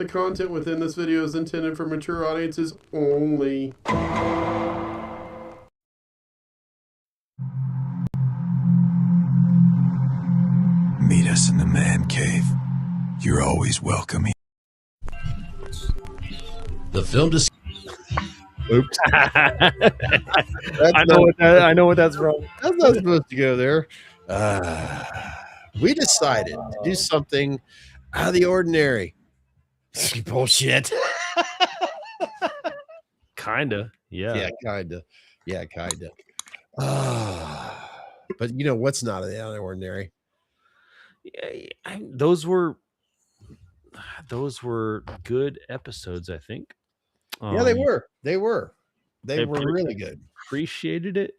The content within this video is intended for mature audiences only. Meet us in the man cave. You're always welcome here. The film just. Oops. I know what that's from. That's not supposed to go there. We decided to do something out of the ordinary. Bullshit. Kinda. Yeah. Yeah, kinda. But you know what's not out of the ordinary? Those were good episodes, I think. Yeah, they were. They were really good. Appreciated it.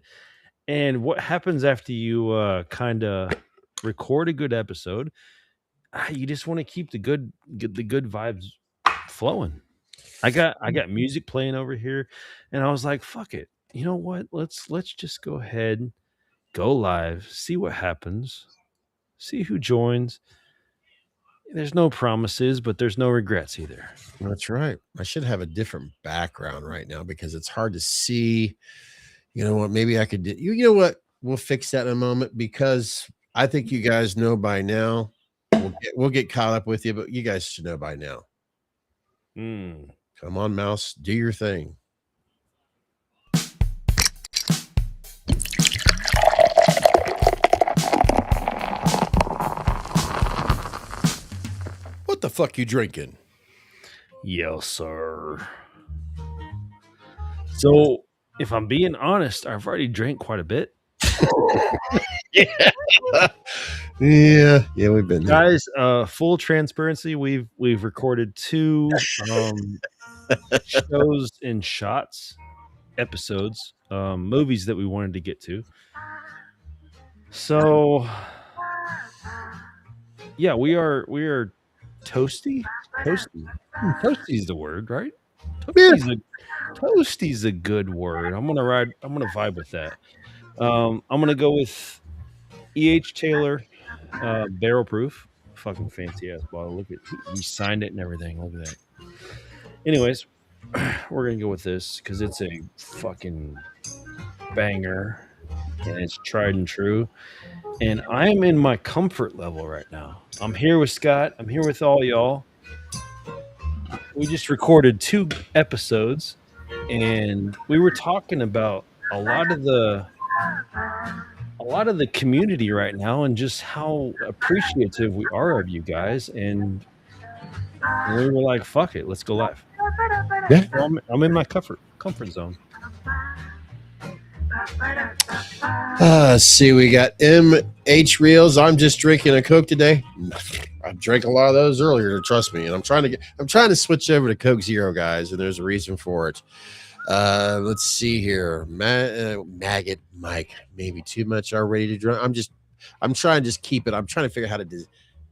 And what happens after you kind of record a good episode? You just want to keep the good vibes flowing. I got music playing over here, and I was like, "Fuck it, you know what? Let's just go ahead, go live, see what happens, see who joins." There's no promises, but there's no regrets either. That's right. I should have a different background right now because it's hard to see. You know what? Maybe I could do. You know what? We'll fix that in a moment because I think you guys know by now. We'll get caught up with you, but you guys should know by now. Come on, mouse, do your thing. What the fuck you drinking? Yes, sir. So, if I'm being honest, I've already drank quite a bit. Yeah, we've been there. Guys, full transparency, we've recorded 2 shows and shots episodes, movies that we wanted to get to. So yeah, we are toasty. Toasty's the word, right? Toasty's a good word. I'm gonna vibe with that. I'm gonna go with E.H. Taylor, barrel proof. Fucking fancy ass bottle. Look at he signed it and everything. Look at that. Anyways, we're gonna go with this because it's a fucking banger and it's tried and true. And I'm in my comfort level right now. I'm here with Scott. I'm here with all y'all. We just recorded 2 episodes, and we were talking about a lot of the community right now and just how appreciative we are of you guys. And we were like, "Fuck it, let's go live." Yeah, So I'm in my comfort zone. See, we got MH Reels. I'm just drinking a Coke today. I drank a lot of those earlier, trust me. And I'm trying to switch over to Coke Zero, guys, and there's a reason for it. Let's see here. Maggot Mike, maybe too much already to drink. I'm trying to just keep it. I'm trying to figure out how to do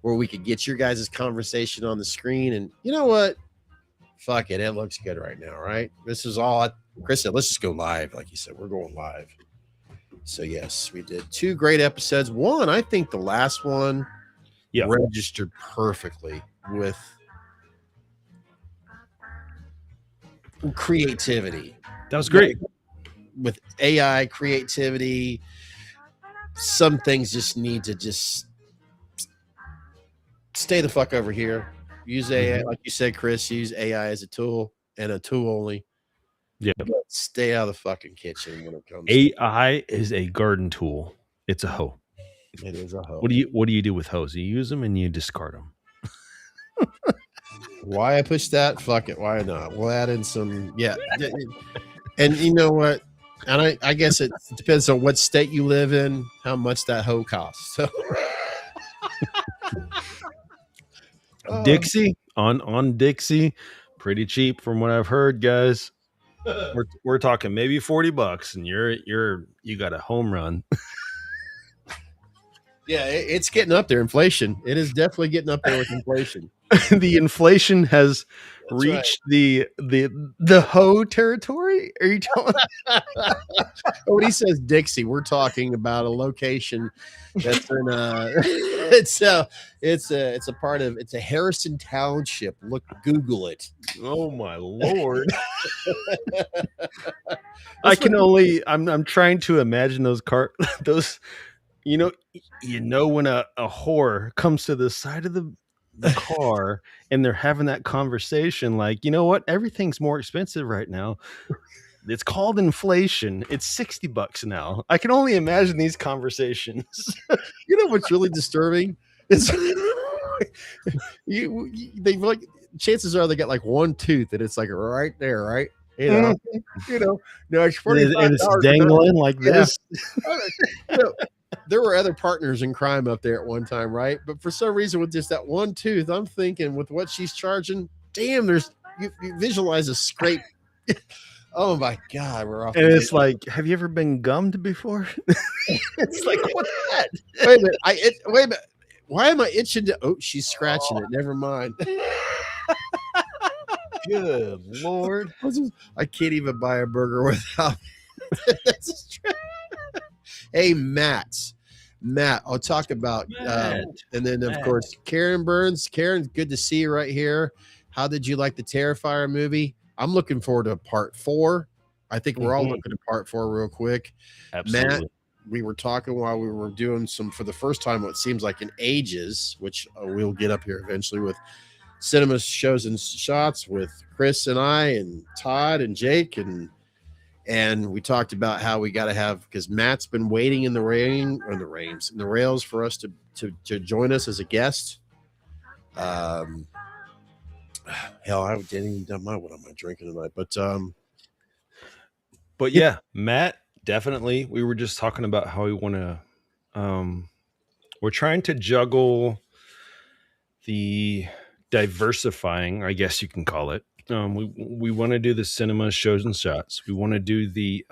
where we could get your guys' conversation on the screen. And you know what? Fuck it. It looks good right now, right? This is all Chris said. Let's just go live. Like you said, we're going live. So yes, we did 2 great episodes. One, I think the last one registered perfectly with creativity. That was great. With AI creativity, some things just need to just stay the fuck over here. Use AI, like you said, Chris. Use AI as a tool and a tool only. Yeah. But stay out of the fucking kitchen when it comes. AI is a garden tool. It's a hoe. It is a hoe. What do you do with hoes? You use them and you discard them. Why I push that? Fuck it. Why not? We'll add in some. Yeah. And you know what? And I guess it depends on what state you live in, how much that hoe costs. So. Dixie on Dixie, pretty cheap from what I've heard, guys. We're talking maybe $40, and you got a home run. Yeah, it's getting up there. Inflation. It is definitely getting up there with inflation. The inflation has reached the hoe territory? Are you telling? When he says Dixie, we're talking about a location that's in it's a part of it's a Harrison Township. Look, Google it. Oh my lord! I That's what can only. I'm trying to imagine those those. When a whore comes to the side of the car and they're having that conversation, like, you know what? Everything's more expensive right now. It's called inflation. It's $60 now. I can only imagine these conversations. you know what's really disturbing? It's they like chances are they got like one tooth and it's like right there, right? No, it's And it's $45 dangling like Yeah. this. There were other partners in crime up there at one time, right? But for some reason, with just that one tooth, I'm thinking with what she's charging, damn, you visualize a scrape. Oh my god, we're off. And it's like, have you ever been gummed before? It's like, what's that? Wait a minute. Wait a minute. Why am I itching to? Oh, she's scratching it. Never mind. Good lord. I can't even buy a burger without. Hey, Matt, I'll talk about, and then of course Karen Burns. Karen, good to see you right here. How did you like the Terrifier movie? I'm looking forward to part 4. I think we're all looking at part 4 real quick. Absolutely. Matt, we were talking while we were doing some for the first time what seems like in ages, which we'll get up here eventually with cinema shows and shots with Chris and I and Todd and Jake and we talked about how we got to have because Matt's been waiting in the rails for us to join us as a guest. Hell, I didn't even done what am I drinking tonight? But yeah, Matt, definitely. We were just talking about how we want to. We're trying to juggle the diversifying, I guess you can call it. We want to do the cinema shows and shots. We want to do the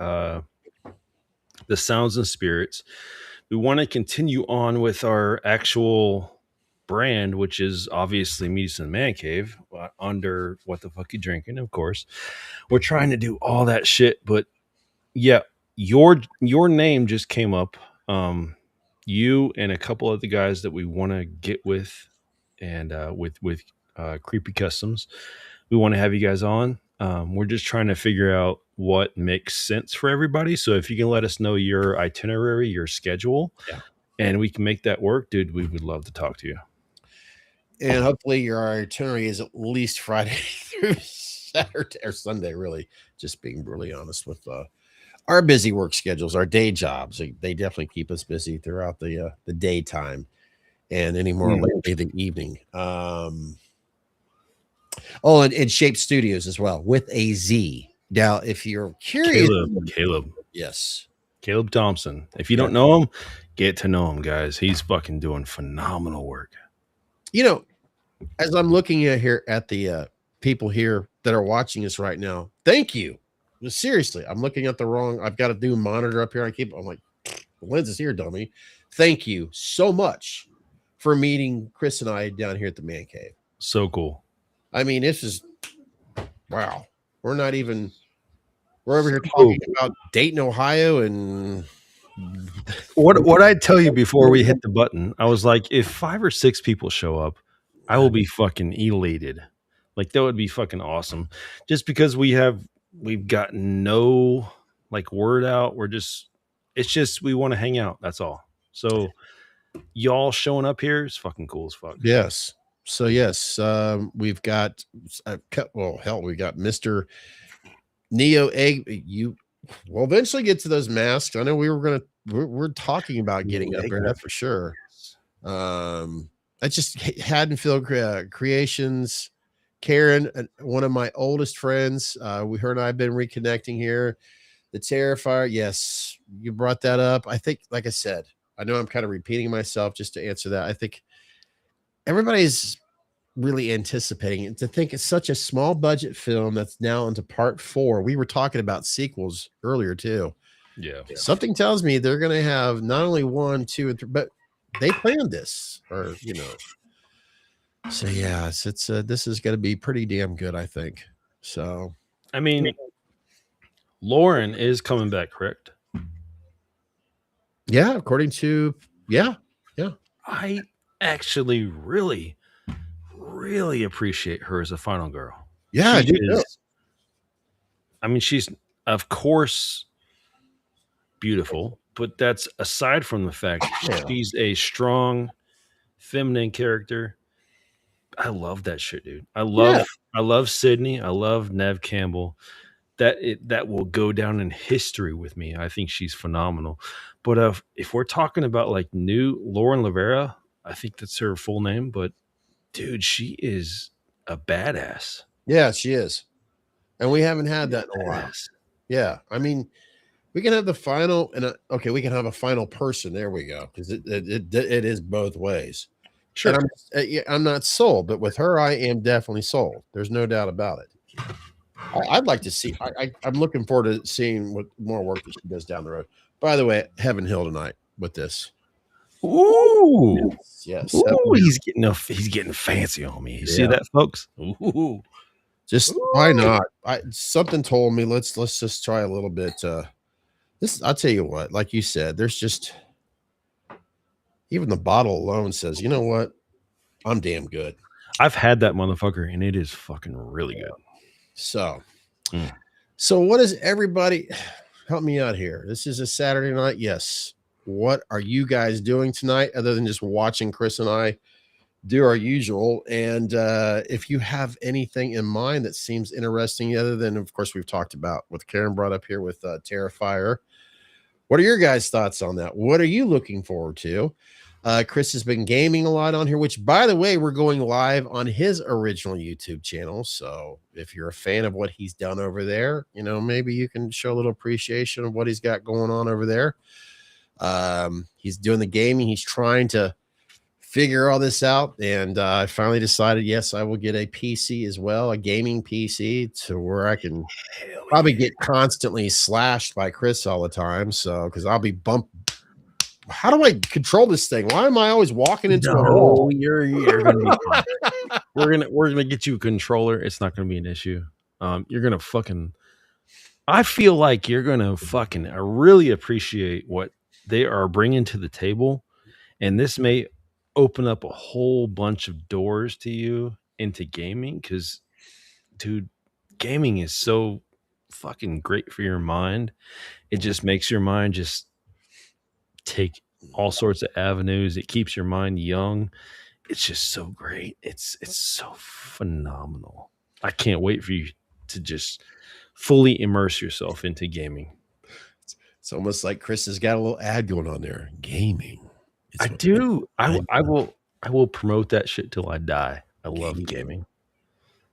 sounds and spirits. We want to continue on with our actual brand, which is obviously Meet Us in the Man Cave, under What the Fuck You Drinking, of course. We're trying to do all that shit, but yeah, your name just came up. You and a couple of the guys that we want to get with, and with Creepy Customs, we want to have you guys on. We're just trying to figure out what makes sense for everybody. So if you can let us know your itinerary, your schedule, and we can make that work, dude, we would love to talk to you. And hopefully your itinerary is at least Friday through Saturday or Sunday, really, just being really honest with our busy work schedules, our day jobs. They definitely keep us busy throughout the daytime and any more lately than evening. And Shape Studios as well with a Z. Now, if you're curious, Caleb. Yes. Caleb Thompson. If you don't know him, get to know him, guys. He's fucking doing phenomenal work. As I'm looking at the people here that are watching us right now, thank you. Seriously, I'm looking at I've got to do a monitor up here. I'm like, the lens is here, dummy. Thank you so much for meeting Chris and I down here at the Man Cave. So cool. I mean, this is, wow. We're over here talking about Dayton, Ohio, and what I tell you before we hit the button, I was like, if 5 or 6 people show up, I will be fucking elated. Like, that would be fucking awesome. Just because we've got no word out. It's just we want to hang out. That's all. So y'all showing up here is fucking cool as fuck. Yes. So yes, we've got we got Mr. Neo Egg. We'll eventually get to those masks. I know we're talking about getting up there, that's for sure. I just Haddonfield Creations, Karen, one of my oldest friends. Her and I have been reconnecting here. The Terrifier, yes, you brought that up. I think, like I said, I know I'm kind of repeating myself just to answer that. I think everybody's really anticipating it. To think it's such a small budget film that's now into part 4. We were talking about sequels earlier too. Yeah. Something tells me they're going to have not only 1, 2, and 3, but they planned this, or So yeah, it's this is going to be pretty damn good, I think. So I mean, Lauren is coming back, correct? yeah, according to yeah. I actually really appreciate her as a final girl. Yeah, I She do too. is, I mean, she's of course beautiful, but that's aside from the fact Yeah. she's a strong feminine character. I love that shit, dude. Yeah. I love Sydney. I love Nev Campbell. That will go down in history with me. I think she's phenomenal. But if we're talking about like new Lauren Rivera, I think that's her full name. But dude, she is a badass. Yeah, she is. And we haven't had that in a while. Badass. Yeah. I mean, we can have the final and okay, we can have a final person. There we go. Because it is both ways. Sure. And yeah, I'm not sold, but with her, I am definitely sold. There's no doubt about it. I'd like to see. I'm looking forward to seeing what more work that she does down the road. By the way, Heaven Hill tonight with this. Ooh. Yes. Ooh, he's getting fancy on me. You see that, folks? Ooh. Just why not? Something told me let's just try a little bit. This I'll tell you what, like you said, there's just even the bottle alone says, you know what? I'm damn good. I've had that motherfucker and it is fucking really good. So so what is everybody help me out here? This is a Saturday night. Yes. What are you guys doing tonight other than just watching Chris and I do our usual? And if you have anything in mind that seems interesting, other than, of course, we've talked about what Karen brought up here with Terrifier. What are your guys' thoughts on that? What are you looking forward to? Chris has been gaming a lot on here, which, by the way, we're going live on his original YouTube channel. So if you're a fan of what he's done over there, you know, maybe you can show a little appreciation of what he's got going on over there. He's doing the gaming. He's trying to figure all this out. And I finally decided, yes, I will get a PC as well, a gaming PC to where I can probably get constantly slashed by Chris all the time. So, because I'll be bumped. How do I control this thing? Why am I always walking into a wall? You're gonna be fine. we're gonna get you a controller. It's not gonna be an issue. You're gonna fucking. I feel like you're gonna fucking really appreciate what they are bringing to the table, and this may open up a whole bunch of doors to you into gaming. Because, dude, gaming is so fucking great for your mind. It just makes your mind just take all sorts of avenues. It keeps your mind young. It's just so great. It's so phenomenal. I can't wait for you to just fully immerse yourself into gaming. It's almost like Chris has got a little ad going on there. Gaming. I do. I will promote that shit till I die. I love gaming.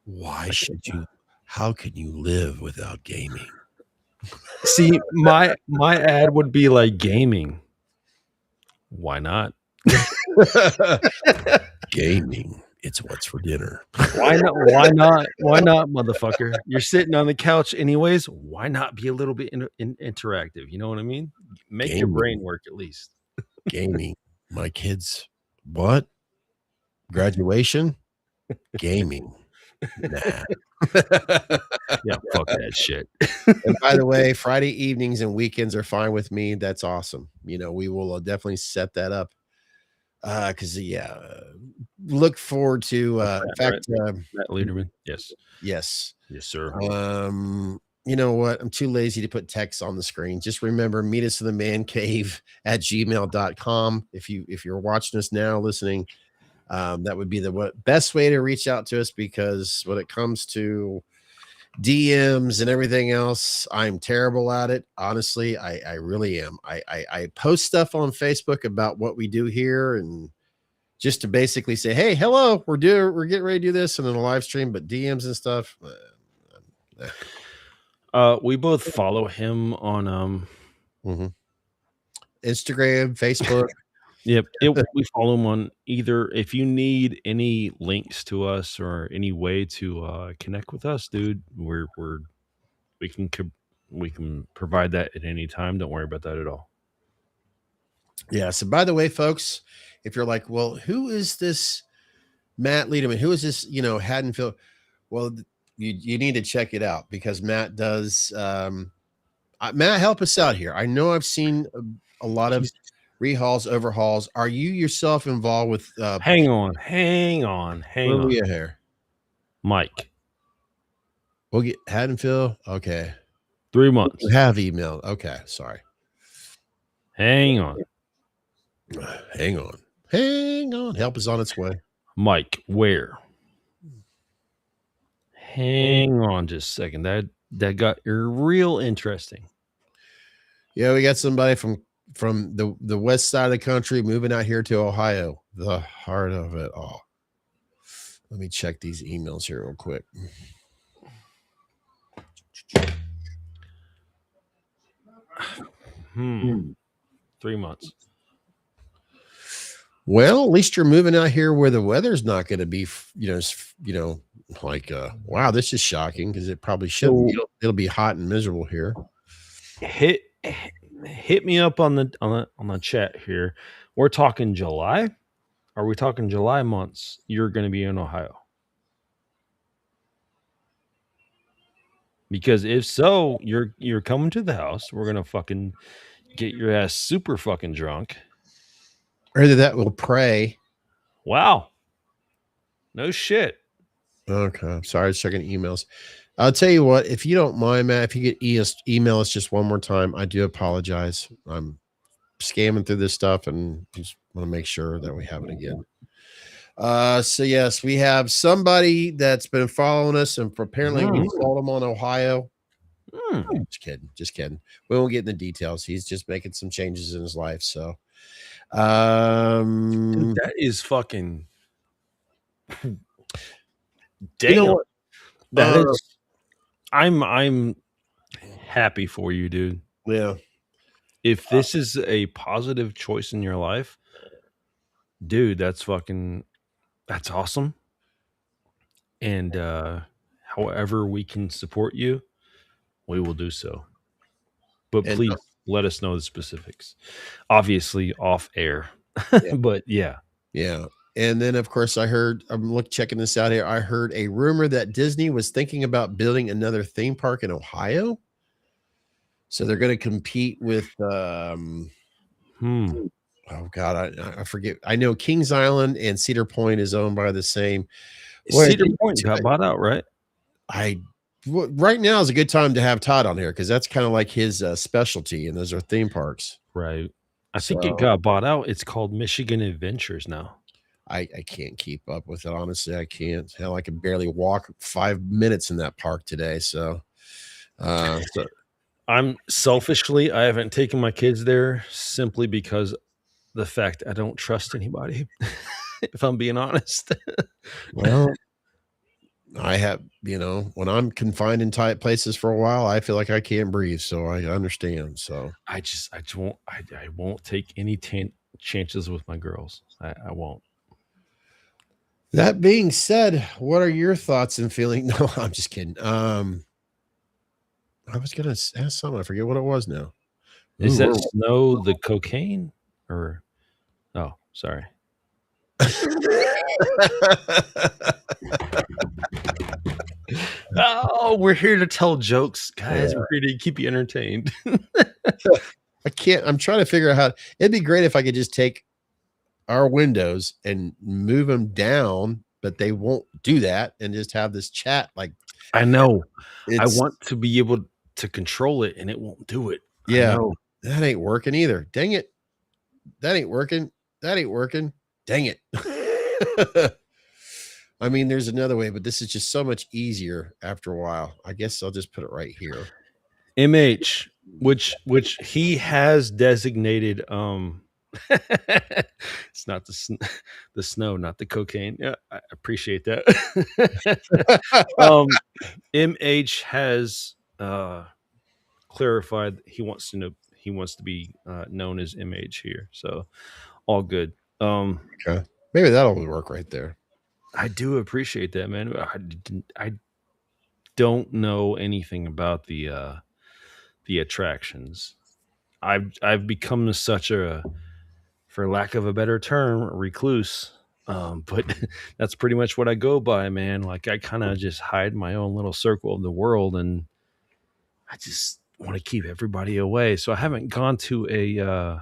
Why should you? How can you live without gaming? See, my ad would be like gaming. Why not? Gaming. It's what's for dinner. Why not? Why not? Why not, motherfucker? You're sitting on the couch anyways. Why not be a little bit interactive? You know what I mean? Make your brain work at least. Gaming. My kids. What? Graduation? Gaming. Nah. Yeah, fuck that shit. And by the way, Friday evenings and weekends are fine with me. That's awesome. You know, we will definitely set that up. Because look forward to in fact Matt Lederman. Yes, sir. You know what? I'm too lazy to put text on the screen. Just remember, meet us in the man cave at gmail.com. If you're watching us now, listening, that would be the best way to reach out to us, because when it comes to DMs and everything else, I'm terrible at it. Honestly, I really am. I post stuff on Facebook about what we do here, and just to basically say, hey, hello, we're getting ready to do this, and then a live stream, but DMs and stuff. We both follow him on Instagram, Facebook. Yep. We follow him on either. If you need any links to us or any way to connect with us, dude, we can provide that at any time. Don't worry about that at all. Yeah. So by the way, folks, if you're like, well, who is this Matt Liederman. Who is this? Haddonfield. Well, you need to check it out because Matt does. Matt, help us out here. I know I've seen a lot of rehauls, overhauls. Are you yourself involved with? Hang on. Where we at here? Mike. We'll get Haddonfield. Okay. 3 months. You have emailed. Okay. Sorry. Hang on. Help is on its way. Mike, where? Hang on just a second. That got real interesting. Yeah, we got somebody from the west side of the country moving out here to Ohio, the heart of it all. Let me check these emails here real quick. 3 months. Well, at least you're moving out here where the weather's not going to be, wow, this is shocking because it probably shouldn't. It'll be hot and miserable here. Hit me up on the chat here. We're talking July. Are we talking July months? You're going to be in Ohio. Because if so, you're coming to the house. We're going to fucking get your ass super fucking drunk. Or either that, we'll pray. Wow. No shit. Okay. I'm sorry. I was checking emails. I'll tell you what, if you don't mind, Matt, if you get email us just one more time, I do apologize. I'm scamming through this stuff and just want to make sure that we have it again. So yes, we have somebody that's been following us and apparently we followed him on Ohio. Just kidding. We won't get in the details. He's just making some changes in his life. So dude, that is fucking damn. You know what? I'm happy for you, dude. Yeah. If this is a positive choice in your life, dude, that's awesome. And however we can support you, we will do so. But please let us know the specifics. Obviously off air. Yeah. But yeah. Yeah. And then of course I'm checking this out here. I heard a rumor that Disney was thinking about building another theme park in Ohio. So they're going to compete with oh God, I forget. I know Kings Island and Cedar Point is owned by the same. Cedar Point got bought out, right? Right now is a good time to have Todd on here because that's kind of like his specialty, and those are theme parks. Right. I think it got bought out. It's called Michigan Adventures now. I can't keep up with it. Honestly, I can't. Hell, I can barely walk 5 minutes in that park today. So I'm selfishly, I haven't taken my kids there simply because the fact I don't trust anybody, if I'm being honest. Well, I have, when I'm confined in tight places for a while, I feel like I can't breathe. So I understand. So I won't take any chances with my girls. I won't. That being said, what are your thoughts and feelings? No, I'm just kidding. I was going to ask something. I forget what it was now. Is that Snow the cocaine or? Oh, sorry. Oh, we're here to tell jokes, guys. Yeah. We're here to keep you entertained. I can't. I'm trying to figure out how. It'd be great if I could just take our windows and move them down, but they won't do that and just have this chat. Like, I know. I want to be able to control it, and it won't do it. Yeah, that ain't working either. Dang it. That ain't working. Dang it. I mean, there's another way, but this is just so much easier after a while. I guess I'll just put it right here. MH, which he has designated. It's not the snow, not the cocaine. Yeah, I appreciate that. MH has clarified he wants to be known as MH here. So all good. Okay, maybe that'll work right there. I do appreciate that, man. I don't know anything about the attractions. I've become such a, for lack of a better term, recluse But that's pretty much what I go by, man. Like I kind of just hide my own little circle of the world, and I just want to keep everybody away. So I haven't gone to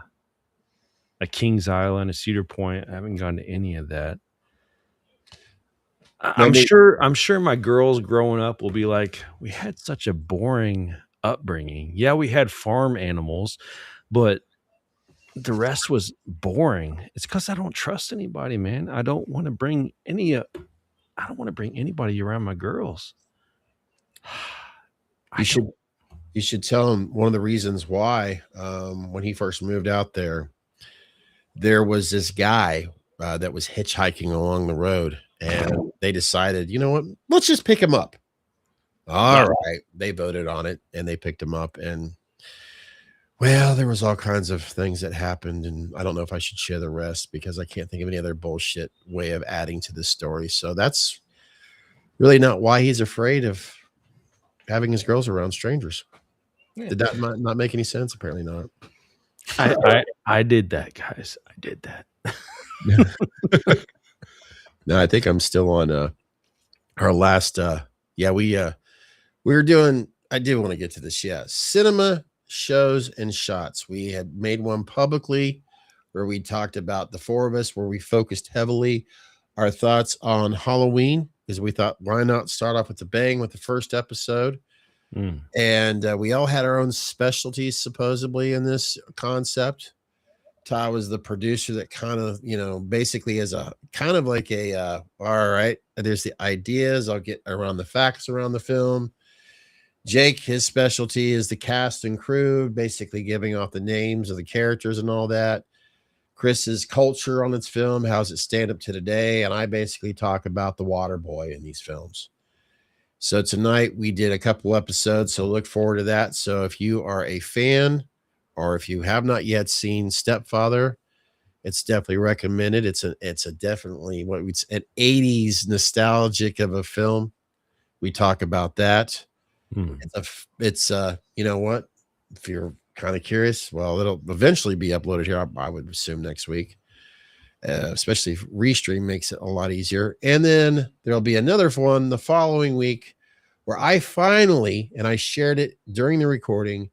a Kings Island, a Cedar Point. I haven't gone to any of that. I'm sure my girls growing up will be like, we had such a boring upbringing. Yeah, we had farm animals, but the rest was boring. It's because I don't trust anybody, man. I don't want to bring anybody around my girls. You should tell him one of the reasons why. When he first moved out there was this guy that was hitchhiking along the road, and they decided, you know what, let's just pick him up. All right, they voted on it, and they picked him up, and well, there was all kinds of things that happened, and I don't know if I should share the rest because I can't think of any other bullshit way of adding to this story. So that's really not why he's afraid of having his girls around strangers. Yeah. Did that not make any sense? Apparently not. I did that, guys. I did that. No, I think I'm still on our last we were doing, I did want to get to this. Yeah. Cinema shows and shots. We had made one publicly where we talked about the four of us, where we focused heavily our thoughts on Halloween, because we thought, why not start off with a bang with the first episode? And we all had our own specialties supposedly in this concept. Todd was the producer that kind of, basically is a kind of like a, all right, there's the ideas. I'll get around the facts around the film. Jake, his specialty is the cast and crew, basically giving off the names of the characters and all that. Chris's culture on its film, how's it stand up to today? And I basically talk about the water boy in these films. So tonight we did a couple episodes, so look forward to that. So if you are a fan, or if you have not yet seen Stepfather, it's definitely recommended. It's a definitely an 80s nostalgic of a film. We talk about that. It's you know what? If you're kind of curious, well, it'll eventually be uploaded here. I would assume next week, especially if Restream makes it a lot easier. And then there'll be another one the following week where I finally, and I shared it during the recording,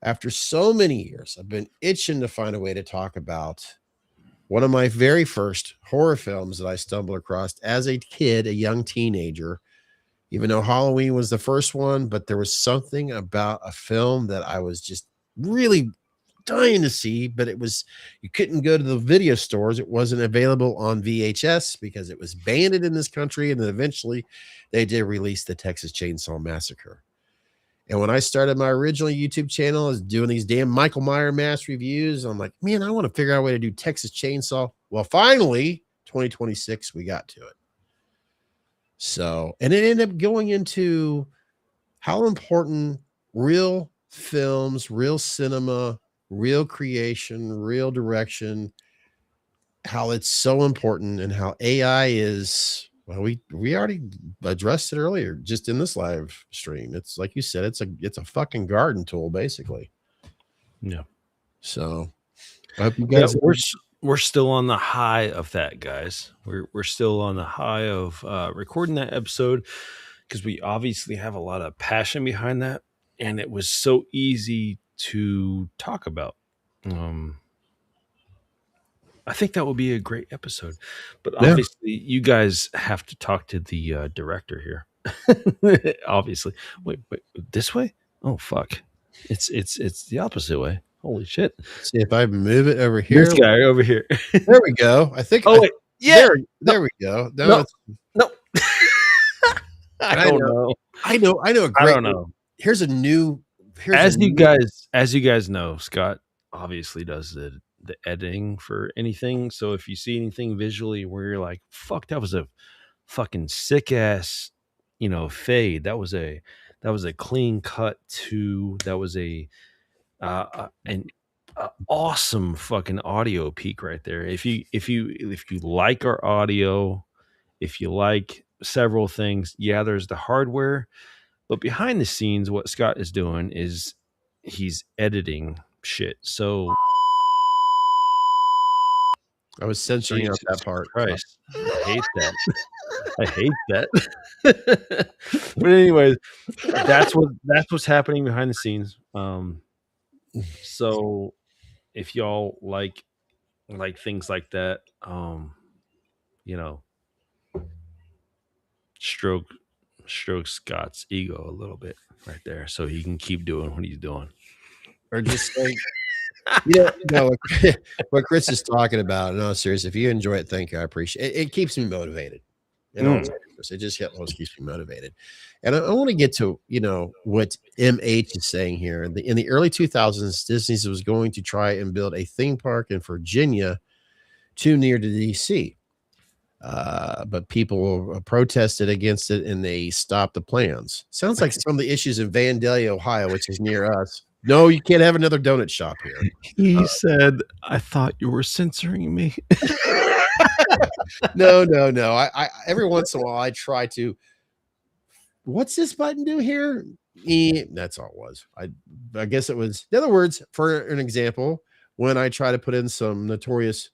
after so many years, I've been itching to find a way to talk about one of my very first horror films that I stumbled across as a kid, a young teenager. Even though Halloween was the first one, but there was something about a film that I was just really dying to see, but you couldn't go to the video stores. It wasn't available on VHS because it was banned in this country. And then eventually they did release the Texas Chainsaw Massacre. And when I started my original YouTube channel, I was doing these damn Michael Myers mass reviews. I'm like, man, I want to figure out a way to do Texas Chainsaw. Well, finally, 2026, we got to it. So, and it ended up going into how important real films, real cinema, real creation, real direction, how it's so important, and how AI is, well, we already addressed it earlier just in this live stream. It's like you said, it's a fucking garden tool, basically. Yeah. So I hope you guys we're still on the high of that, guys. We're still on the high of recording that episode because we obviously have a lot of passion behind that, and it was so easy to talk about. I think that will be a great episode, but obviously you guys have to talk to the director here. Obviously, wait, this way? Oh fuck! It's the opposite way. Holy shit! See if I move it over here. This guy over here. There we go. I think. Oh wait, yeah. There we go. No. I don't know. I know. I don't know. Here's a new. As you guys know, Scott obviously does the editing for anything. So if you see anything visually where you're like, "Fuck, that was a fucking sick ass," fade. That was a clean cut to. That was an awesome fucking audio peak right there. If you like our audio, if you like several things, yeah, there's the hardware, but behind the scenes, what Scott is doing is he's editing shit. So I was censoring out that part. Christ, I hate that. I hate that. But anyways, that's what's happening behind the scenes. So if y'all like things like that, you know, stroke Scott's ego a little bit right there, so he can keep doing what he's doing. Or just like, no, what Chris is talking about. No, serious. If you enjoy it, thank you. I appreciate it. It keeps me motivated. In all seriousness, it just always keeps me motivated. And I want to get to what MH is saying here. In the early 2000s, Disney was going to try and build a theme park in Virginia, too near to DC. But people protested against it and they stopped the plans. Sounds like some of the issues in Vandalia, Ohio, which is near us. No, you can't have another donut shop here. He said, "I thought you were censoring me." No. I every once in a while I try to. What's this button do here? That's all it was. I guess it was. In other words, for an example, when I try to put in some notorious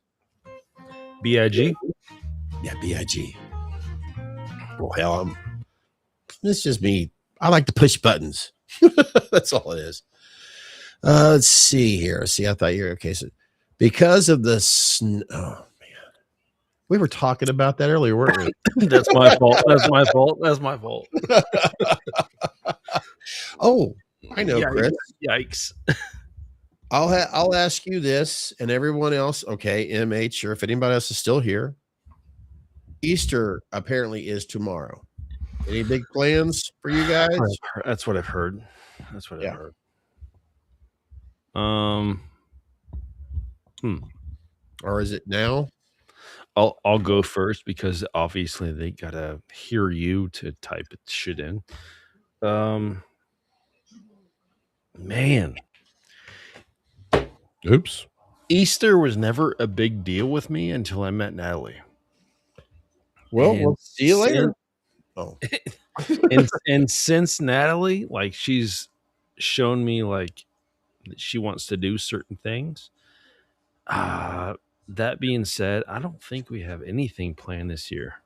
BIG. Yeah, BIG. Well, hell, it's just me. I like to push buttons. That's all it is. Let's see here. See, I thought you were okay. So, because of the snow, oh man, we were talking about that earlier, weren't we? That's my fault. That's my fault. That's my fault. Oh, I know, Chris. Yikes. I'll ask you this, and everyone else. Okay, MH, or if anybody else is still here. Easter apparently is tomorrow. Any big plans for you guys? That's what I've heard. That's what I've heard. Or is it now? I'll go first because obviously they gotta hear you to type it shit in. Man. Oops. Easter was never a big deal with me until I met Natalie. Well, we'll see you later. And since Natalie, like, she's shown me like that she wants to do certain things. That being said, I don't think we have anything planned this year.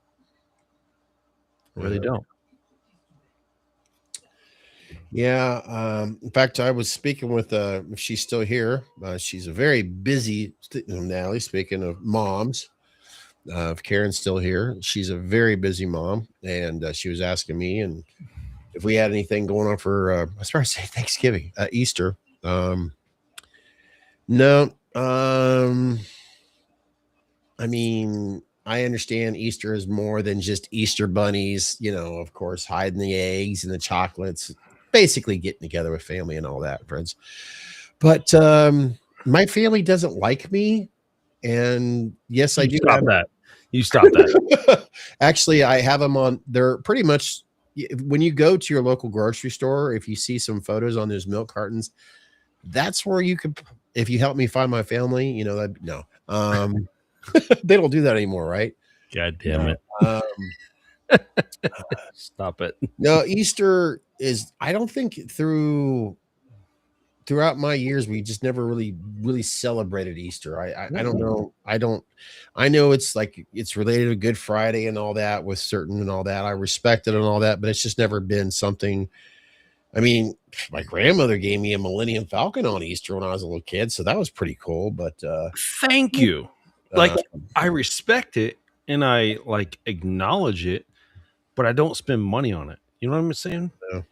I really don't. Yeah. In fact, I was speaking with if she's still here. She's a very busy Natalie. Speaking of moms, if Karen's still here, she's a very busy mom, and she was asking me and if we had anything going on for I was trying to say Thanksgiving, Easter. No. I mean, I understand Easter is more than just Easter bunnies, of course, hiding the eggs and the chocolates, basically getting together with family and all that, friends. But my family doesn't like me. And yes, I do. You stop that. Actually, I have them on. They're pretty much when you go to your local grocery store, if you see some photos on those milk cartons, that's where you could, if you help me find my family, no. They don't do that anymore, right? God damn it. Stop it. No, Easter is, I don't think throughout my years, we just never really celebrated Easter. I don't know. I know it's like, it's related to Good Friday and all that with certain and all that. I respect it and all that, but it's just never been something. I mean, my grandmother gave me a Millennium Falcon on Easter when I was a little kid. So that was pretty cool, but thank you. Like, I respect it and I like acknowledge it, but I don't spend money on it. You know what I'm saying? No.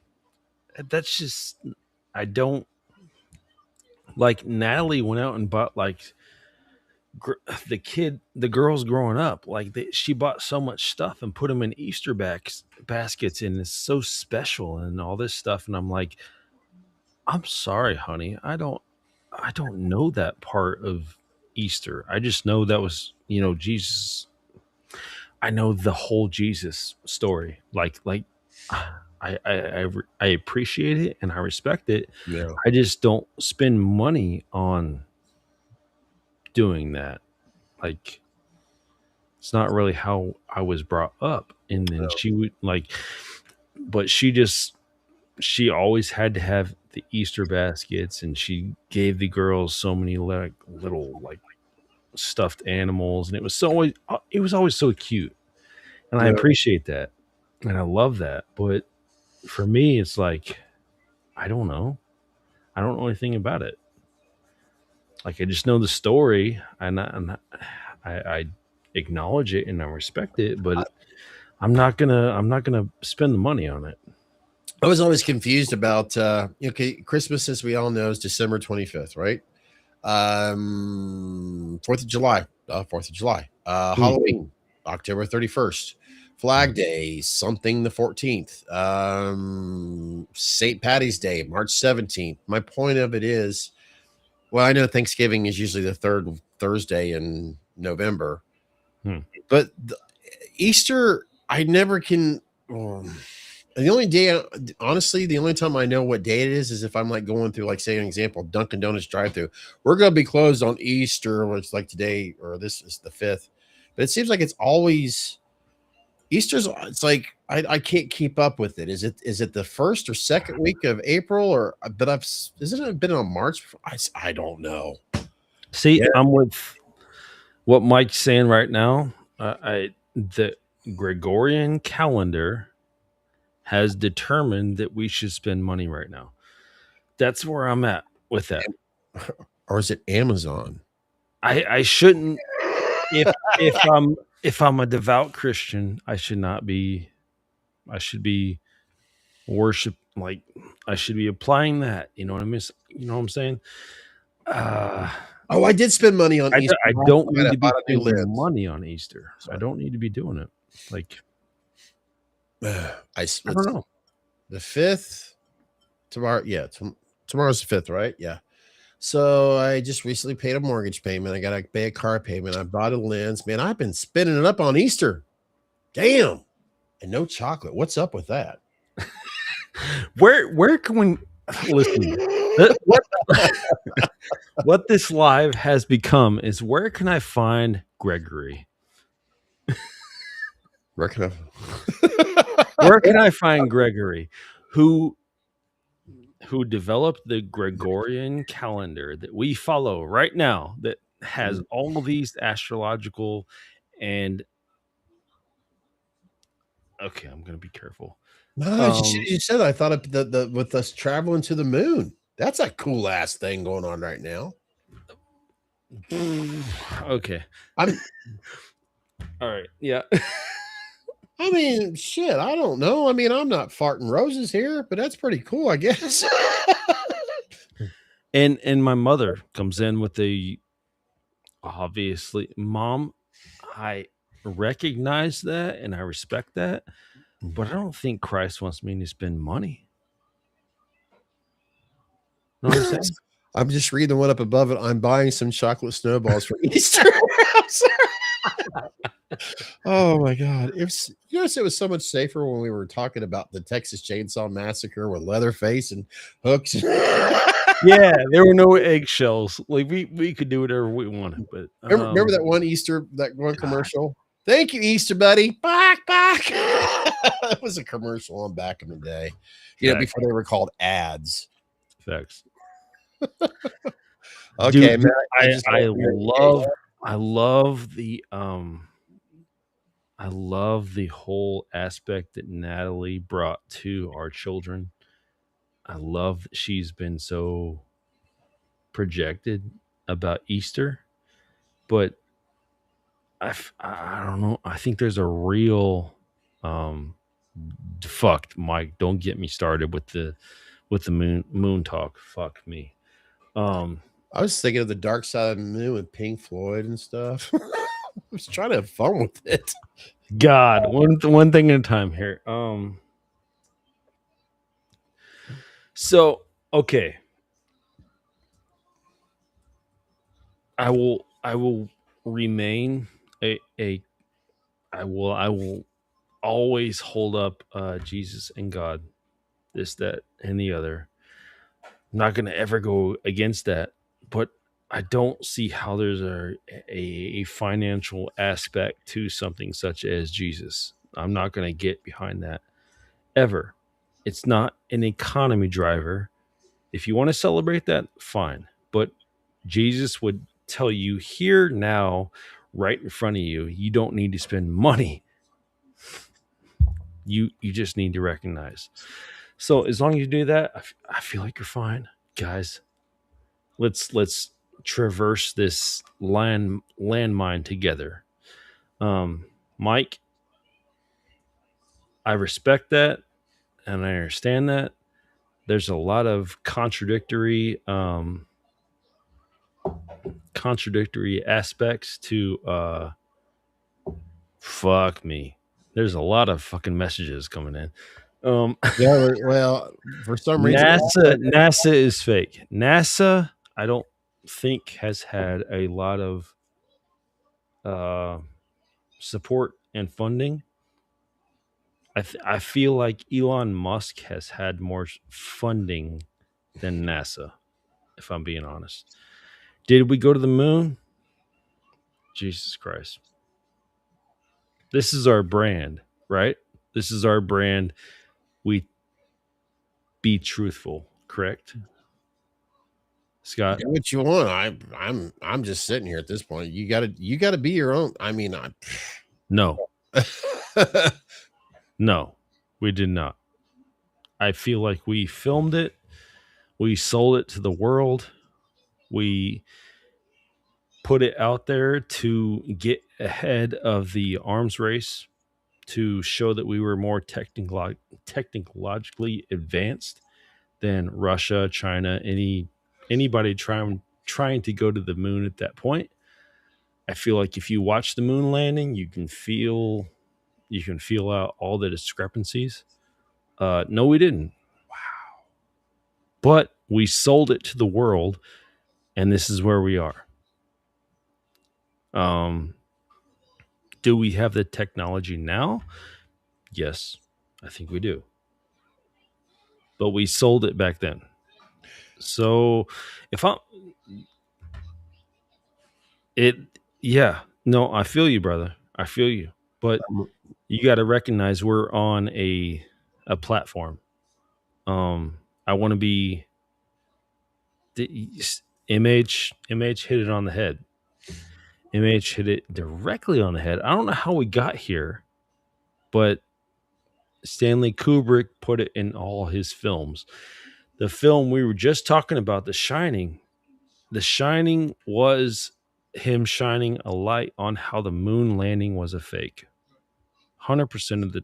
That's just, I don't. Like, Natalie went out and bought like the girls growing up. Like, she bought so much stuff and put them in Easter baskets, and it's so special and all this stuff. And I'm like, I'm sorry, honey, I don't know that part of Easter. I just know that was, Jesus. I know the whole Jesus story. Like I appreciate it and I respect it. Yeah. I just don't spend money on doing that. Like, it's not really how I was brought up. And then she would but she always had to have the Easter baskets, and she gave the girls so many little stuffed animals, and it was always so cute, and I Yeah. appreciate that, and I love that. But for me, it's like I don't know. I don't know anything about it. Like I just know the story, I acknowledge it and I respect it, but I'm not gonna spend the money on it. I was always confused about okay, Christmas, as we all know, is December 25th, right? 4th of July, 4th of July, Hmm. Halloween, October 31st, Flag Day, something the 14th, St. Patty's Day, March 17th. My point of it is, well, I know Thanksgiving is usually the third Thursday in November, Hmm. but Easter, I never can. The only day, honestly, the only time I know what day it is if I'm like going through, like, say, an example, Dunkin' Donuts drive-through. We're going to be closed on Easter, or it's like today, or this is the 5th. But it seems like it's always Easter's. It's like I can't keep up with it. Is it the first or second week of April, or but isn't it been on March? I don't know. See, Yeah, I'm with what Mike's saying right now. The Gregorian calendar has determined that we should spend money right now. That's where I'm at with that. or is it Amazon? I shouldn't if I'm a devout Christian, I should not be. I should be worship like I should be applying that. You know what I mean? You know what I'm saying? Uh, Oh, I did spend money on Easter. I don't need I to be bought a new spending lens. money on Easter. I Sorry. don't need to be doing it. Like Let's I don't see. know. The 5th tomorrow. Yeah, tomorrow's the 5th, right? Yeah. So I just recently paid a mortgage payment. I got to pay a car payment. I bought a lens. Man, I've been spending it up on Easter. Damn. And no chocolate. What's up with that? Where can we listen? What what this live has become is where can I find Gregory? Where can I? Where can I find Gregory, who developed the Gregorian calendar that we follow right now, that has all of these astrological and okay, I'm gonna be careful. No, Um, you said I thought of the with us traveling to the moon. That's a cool ass thing going on right now. okay, I'm. all right, yeah. I mean, shit. I don't know. I mean, I'm not farting roses here, but that's pretty cool, I guess. And my mother comes in with the obviously, mom, I recognize that and I respect that, but I don't think Christ wants me to spend money. Know what I'm saying? I'm just reading the one up above it. I'm buying some chocolate snowballs for Easter. Oh my god! It was so much safer when we were talking about the Texas Chainsaw Massacre with Leatherface and hooks. Yeah, there were no eggshells. Like we could do whatever we wanted, but Remember that one Easter, that one God, commercial? Thank you, Easter buddy. Back. That was a commercial on back in the day. facts, Before they were called ads. facts. Okay, Dude, man. I love the I love the whole aspect that Natalie brought to our children. I love that she's been so projected about Easter, but I don't know. I think there's a real um fucked Mike. Don't get me started with the moon talk. Fuck me. Um, I was thinking of the Dark Side of the Moon with Pink Floyd and stuff. I was trying to have fun with it. God, one thing at a time here. So okay, I will remain a I will always hold up Jesus and God, this, that, and the other. I'm not gonna ever go against that, but I don't see how there's a financial aspect to something such as Jesus. I'm not gonna get behind that ever. It's not an economy driver. If you want to celebrate that, fine. But Jesus would tell you here now, right in front of you, you don't need to spend money. You just need to recognize. So as long as you do that, I feel like you're fine, guys. Let's traverse this landmine together. Mike, I respect that and I understand that. There's a lot of contradictory aspects to fuck me. There's a lot of fucking messages coming in. Yeah, well, for some reason, NASA is fake. NASA, I don't think has had a lot of uh, support and funding. I feel like Elon Musk has had more funding than NASA, if I'm being honest. Did we go to the moon? Jesus Christ. This is our brand, right? This is our brand. We be truthful, correct? Scott? do what you want. I'm just sitting here at this point. You gotta be your own. I mean, No. No, we did not. I feel like we filmed it. We sold it to the world. We put it out there to get ahead of the arms race, to show that we were more technologically advanced than Russia, China, anybody trying to go to the moon at that point. I feel like if you watch the moon landing, you can feel out all the discrepancies. No, we didn't. Wow. But we sold it to the world, and this is where we are. Do we have the technology now? Yes, I think we do. But we sold it back then. So if I'm it yeah, no, I feel you, brother. I feel you. But you got to recognize we're on a platform. I want to be the image hit it on the head. Image hit it directly on the head. I don't know how we got here, but Stanley Kubrick put it in all his films. The film we were just talking about, The Shining was him shining a light on how the moon landing was a fake. 100% of the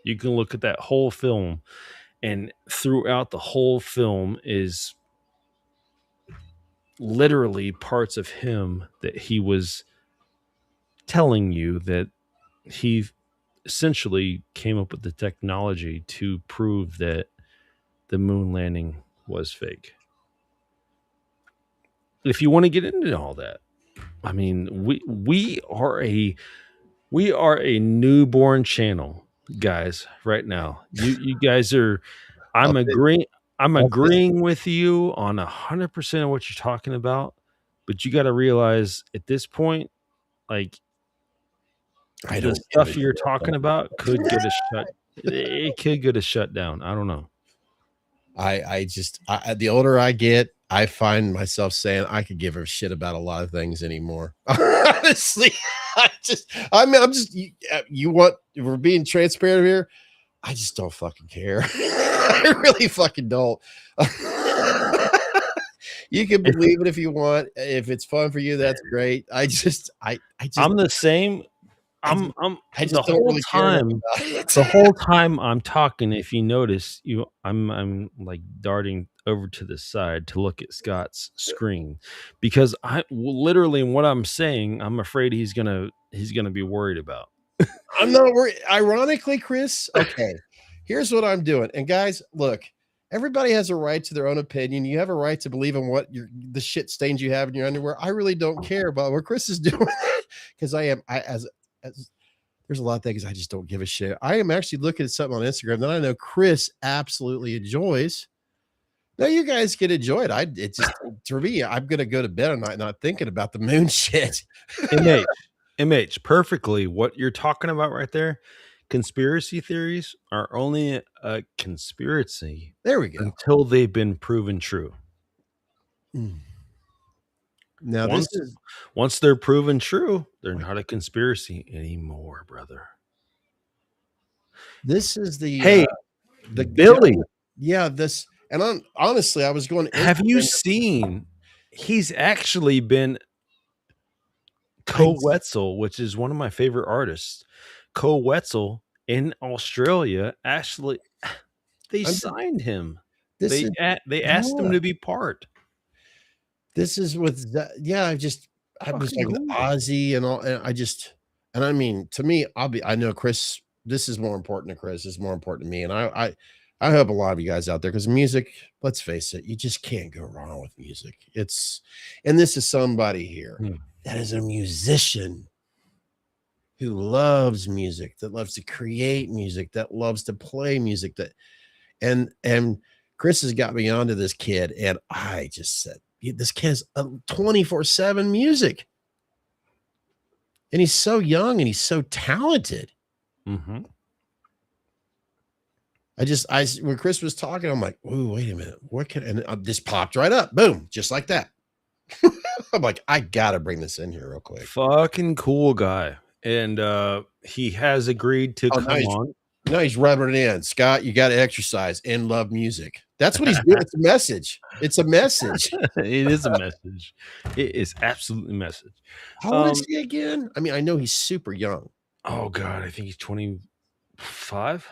you can look at that whole film, and throughout the whole film is literally parts of him that he was telling you that he essentially came up with the technology to prove that the moon landing was fake. If you want to get into all that, I mean, we are a newborn channel, guys. Right now, you guys are. I'm agreeing. I'm agreeing with you on 100% of what you're talking about, but you got to realize at this point, like the stuff you're talking about could get us shut. It could get us shut down. I don't know. The older I get, I find myself saying I could give a shit about a lot of things anymore. Honestly, I'm just, you want, if we're being transparent here, I just don't fucking care. I really fucking don't. You can believe it if you want. If it's fun for you, that's great. I'm the same. I'm I just the don't whole really care time. about it. The whole time I'm talking, if you notice, I'm like darting over to the side to look at Scott's screen because I literally what I'm saying, I'm afraid he's gonna be worried about. I'm not worried. Ironically, Chris, okay, here's what I'm doing. And guys, look, everybody has a right to their own opinion. You have a right to believe in what the shit stains you have in your underwear. I really don't care about what Chris is doing because as there's a lot of things I just don't give a shit. I am actually looking at something on Instagram that I know Chris absolutely enjoys. Now you guys can enjoy it. It's just for me, I'm gonna go to bed at night not thinking about the moon shit. MH, perfectly what you're talking about right there. Conspiracy theories are only a conspiracy. There we go. Until they've been proven true. Now this Once is once they're proven true, they're not a conspiracy anymore, brother. the Hey, the Billy, gentleman. Yeah, this and honestly, I was going to have you Instagram. seen he's actually been I Co Wetzel, which is one of my favorite artists. Co Wetzel in Australia actually they I'm signed him. this is They asked him yeah. to be part. This is with yeah, I was Fucking like with cool. Ozzy and all, and and I mean, to me, I know Chris, this is more important to Chris, it's more important to me, and I hope a lot of you guys out there, because music, let's face it, you just can't go wrong with music. And this is somebody here Hmm. that is a musician who loves music, that loves to create music, that loves to play music, that and Chris has got me onto this kid, and I just said, this kid's 24/7 music, and he's so young and he's so talented. Mm-hmm. When Chris was talking, I'm like, "Ooh, wait a minute, what can?" And this popped right up, boom, just like that. I'm like, I gotta bring this in here real quick. Fucking cool guy. And he has agreed to Oh, come on. now he's rubbing it in. Scott, you got to exercise and love music. That's what he's doing. It's a message. It's a message. It is a message. It is absolutely a message. How old is he again? I mean, I know he's super young. Oh god, I think he's 25.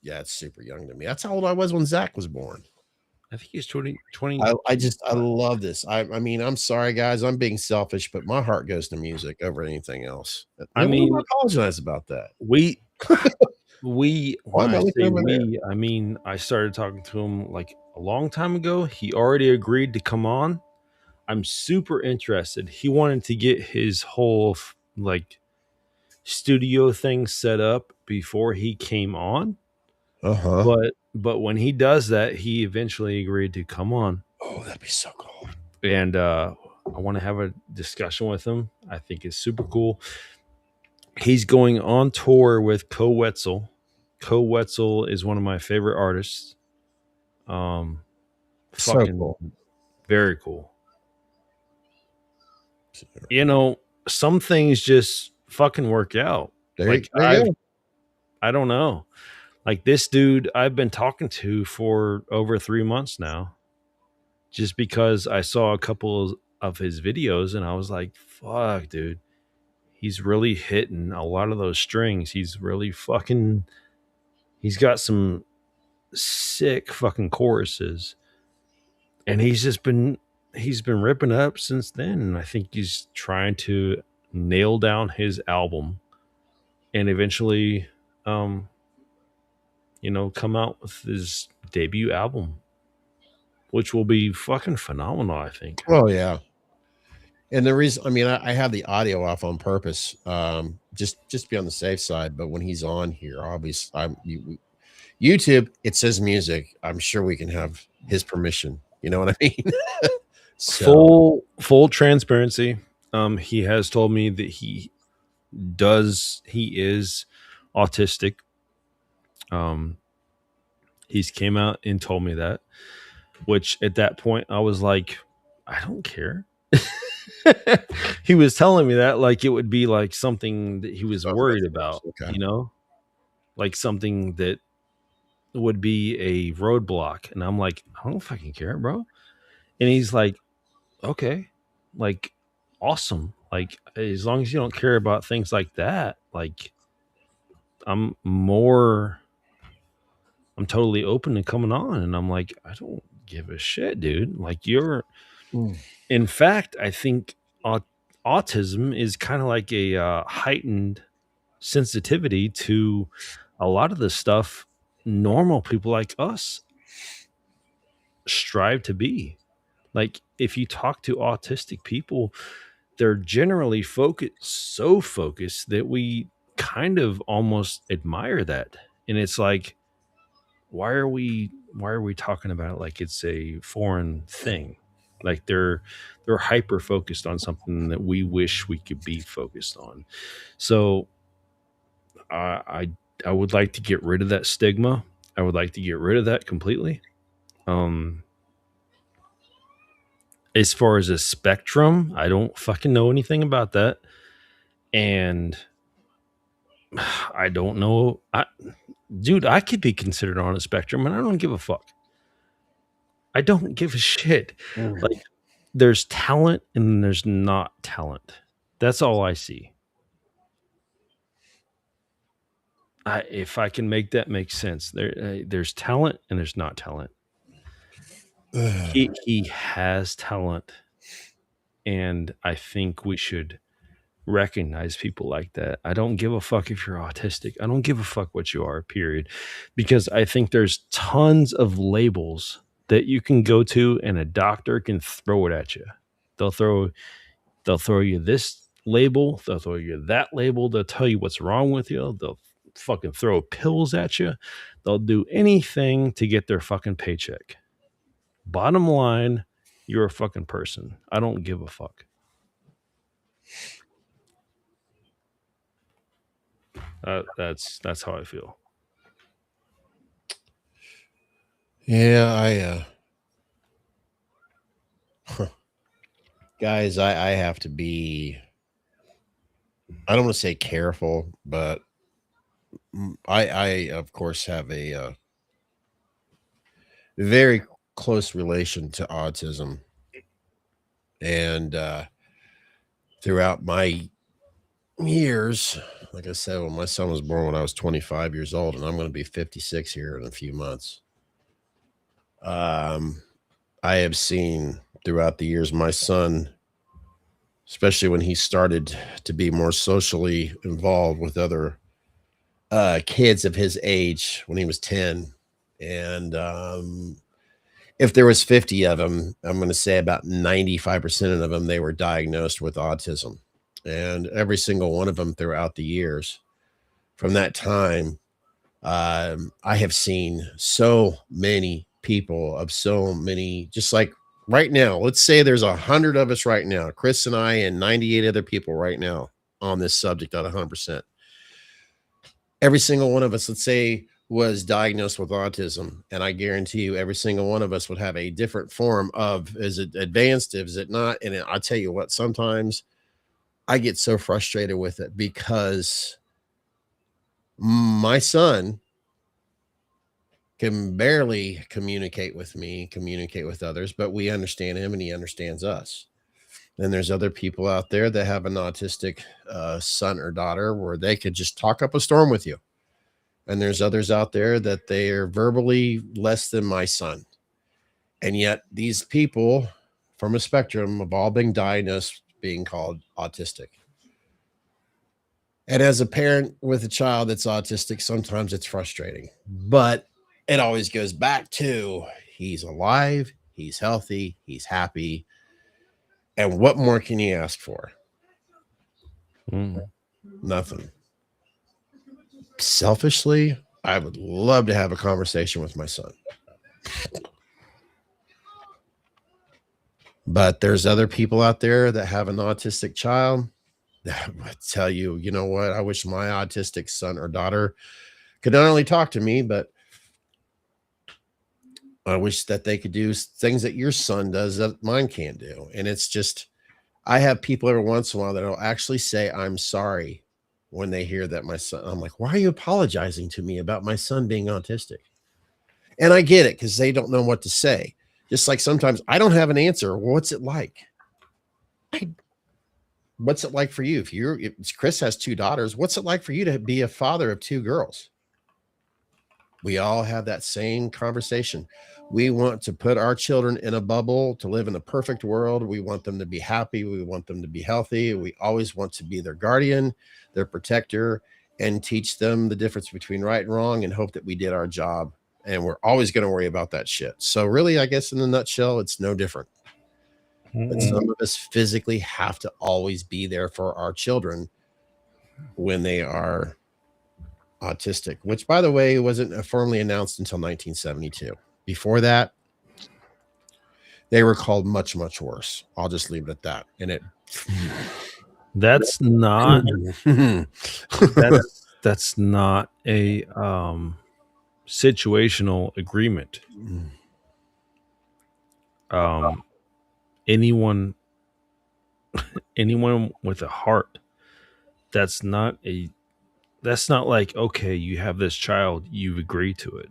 Yeah, it's super young to me. That's how old I was when Zach was born. I think he's 20. I love this. I mean, I'm sorry, guys. I'm being selfish, but my heart goes to music over anything else. I No, mean, I apologize about that. we Why when am I I looking say over there? we, I mean I started talking to him like a long time ago. He already agreed to come on. I'm super interested. He wanted to get his whole like studio thing set up before he came on. Uh-huh. But when he does that, he eventually agreed to come on. Oh, that'd be so cool. And I want to have a discussion with him. I think it's super cool. He's going on tour with Co Wetzel. Co Wetzel is one of my favorite artists. Um, So fucking cool. very cool. You know, some things just fucking work out. There Like you go. I don't know. Like this dude I've been talking to for over 3 months now, just because I saw a couple of his videos and I was like, fuck, dude. He's really hitting a lot of those strings. He's really fucking he's got some sick fucking choruses. And he's been ripping up since then. And I think he's trying to nail down his album and eventually come out with his debut album, which will be fucking phenomenal, I think. Oh yeah. And the reason, I mean, I have the audio off on purpose, just to be on the safe side. But when he's on here, obviously, YouTube, it says music. I'm sure we can have his permission. You know what I mean? So, Full transparency. He has told me that he is autistic. Um, he's came out and told me that, which at that point I was like, I don't care. He was telling me that like it would be like something that he was worried about, okay. like something that would be a roadblock. And I'm like, I don't fucking care, bro. And he's like, okay, like awesome. Like as long as you don't care about things like that, like I'm more I'm totally open to coming on. And I'm like, I don't give a shit, dude. Like you're Mm. in fact, I think autism is kind of like a heightened sensitivity to a lot of the stuff normal people like us strive to be. Like if you talk to autistic people, they're generally so focused that we kind of almost admire that. And it's like, why are we talking about it like it's a foreign thing? Like they're hyper focused on something that we wish we could be focused on. So I would like to get rid of that stigma. I would like to get rid of that completely. Um, as far as a spectrum, I don't fucking know anything about that. And I don't know. Dude, I could be considered on a spectrum and I don't give a fuck. I don't give a shit. Like, there's talent and there's not talent. That's all I see. If I can make that make sense, there's talent and there's not talent. He has talent, and I think we should recognize people like that. I don't give a fuck if you're autistic. I don't give a fuck what you are, period. Because I think there's tons of labels that you can go to and a doctor can throw it at you. They'll throw you this label, they'll throw you that label, they'll tell you what's wrong with you, they'll fucking throw pills at you. They'll do anything to get their fucking paycheck. Bottom line, you're a fucking person. I don't give a fuck. That's how I feel. Yeah, guys, I have to be, I don't want to say careful, but I of course have a very close relation to autism. And throughout my years, like I said, when my son was born when I was 25 years old, and I'm going to be 56 here in a few months. I have seen throughout the years my son, especially when he started to be more socially involved with other kids of his age when he was 10. And if there was 50 of them, I'm going to say about 95% of them, they were diagnosed with autism. And every single one of them throughout the years from that time, I have seen so many people of so many, just like right now, let's say there's 100 of us right now, Chris and I and 98 other people right now on this subject at 100%. Every single one of us, let's say, was diagnosed with autism, and I guarantee you every single one of us would have a different form of, is it advanced, is it not? And I tell you what, sometimes I get so frustrated with it because my son can barely communicate with me, communicate with others, but we understand him and he understands us. And there's other people out there that have an autistic son or daughter where they could just talk up a storm with you. And there's others out there that they are verbally less than my son. And yet these people from a spectrum have all been diagnosed being called autistic. And as a parent with a child that's autistic, sometimes it's frustrating, but it always goes back to he's alive, he's healthy, he's happy. And what more can you ask for? Nothing. Selfishly, I would love to have a conversation with my son. But there's other people out there that have an autistic child that would tell you, you know what? I wish my autistic son or daughter could not only talk to me, but I wish that they could do things that your son does that mine can't do. And it's just, I have people every once in a while that'll actually say, I'm sorry when they hear that my son, I'm like, why are you apologizing to me about my son being autistic? And I get it because they don't know what to say. Just like sometimes I don't have an answer. What's it like? What's it like for you? If Chris has 2 daughters, what's it like for you to be a father of 2 girls? We all have that same conversation. We want to put our children in a bubble to live in a perfect world. We want them to be happy. We want them to be healthy. We always want to be their guardian, their protector, and teach them the difference between right and wrong and hope that we did our job. And we're always going to worry about that shit. So really, I guess in a nutshell, it's no different. But some of us physically have to always be there for our children when they are autistic, which, by the way, wasn't formally announced until 1972. Before that, they were called much, much worse. I'll just leave it at that. And that's not that's not a situational agreement. anyone with a heart, that's not like, okay, you have this child, you've agreed to it.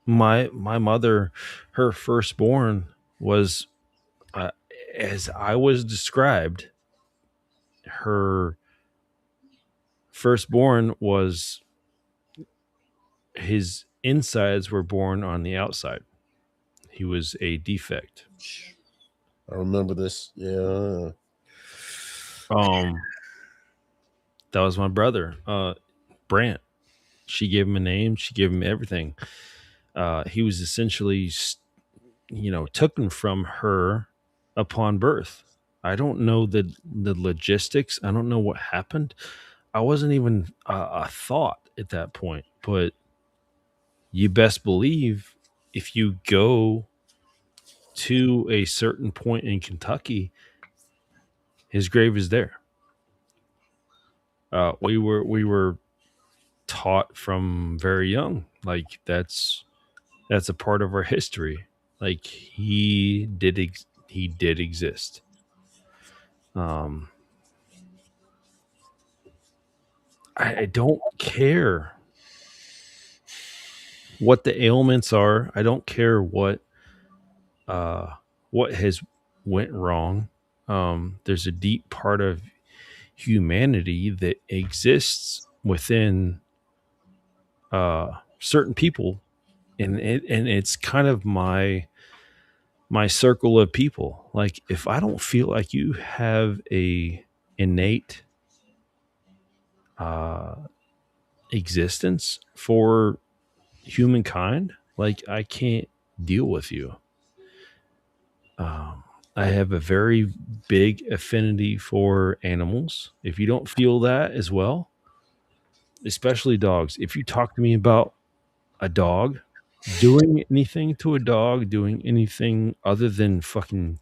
My mother, her firstborn was, uh, as I was described, her firstborn was, his insides were born on the outside. He was a defect. I remember this. Yeah. Um, that was my brother, Brant. She gave him a name. She gave him everything. He was essentially, taken from her upon birth. I don't know the logistics. I don't know what happened. I wasn't even a thought at that point. But you best believe, if you go to a certain point in Kentucky, his grave is there. We were taught from very young, like that's a part of our history. Like he did exist. Um, I don't care what the ailments are. I don't care uh what has went wrong. There's a deep part of humanity that exists within certain people, and it's kind of my circle of people. Like, if I don't feel like you have a innate uh existence for humankind, like, I can't deal with you. um I have a very big affinity for animals. If you don't feel that as well, especially dogs, if you talk to me about a dog, doing anything to a dog, doing anything other than fucking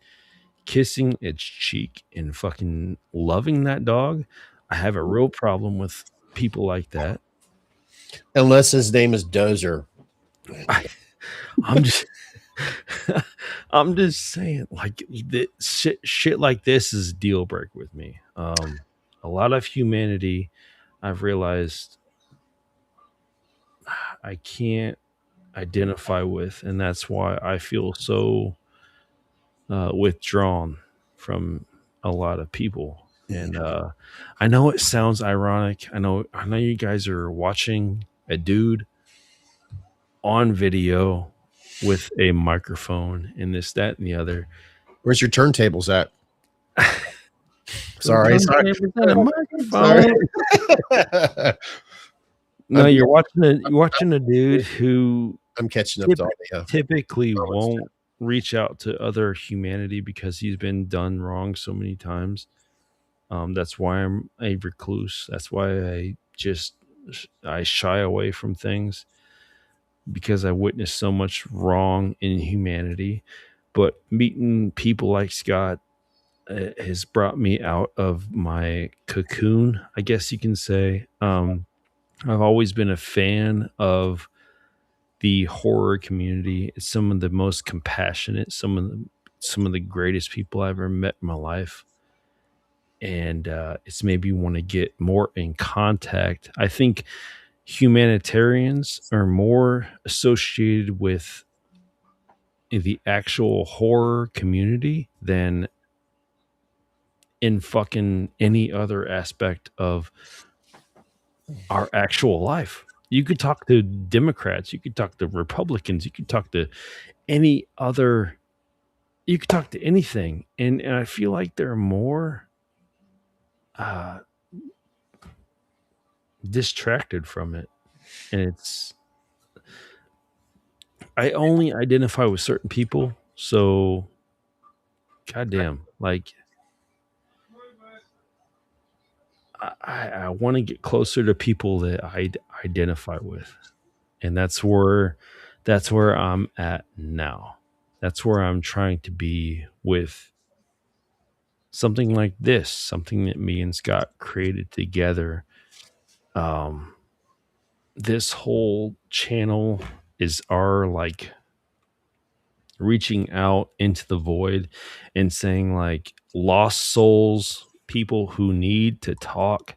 kissing its cheek and fucking loving that dog, I have a real problem with people like that. Unless his name is Dozer. I'm just I'm just saying, like, shit like this is a deal break with me. A lot of humanity, I've realized, I can't identify with, and that's why I feel so withdrawn from a lot of people. And I know it sounds ironic. I know you guys are watching a dude on video with a microphone and this, that, and the other. Where's your turntables at? Some Sorry. turntables and a microphone. No, you're watching a dude who I'm catching up to all the typically won't reach out to other humanity because he's been done wrong so many times. That's why I'm a recluse. That's why I shy away from things, because I witnessed so much wrong in humanity. But meeting people like Scott has brought me out of my cocoon, I guess you can say. I've always been a fan of the horror community. It's some of the most compassionate, some of the greatest people I've ever met in my life. And it's made me want to get more in contact. I think humanitarians are more associated with the actual horror community than in fucking any other aspect of our actual life. You could talk to Democrats, you could talk to Republicans, you could talk to any other, you could talk to anything, and I feel like they're more uh distracted from it. And it's, I only identify with certain people, so goddamn, like, I want to get closer to people that I identify with, and that's where I'm at now. That's where I'm trying to be with something like this, something that me and Scott created together. Um, this whole channel is our, like, reaching out into the void and saying like lost souls, people who need to talk,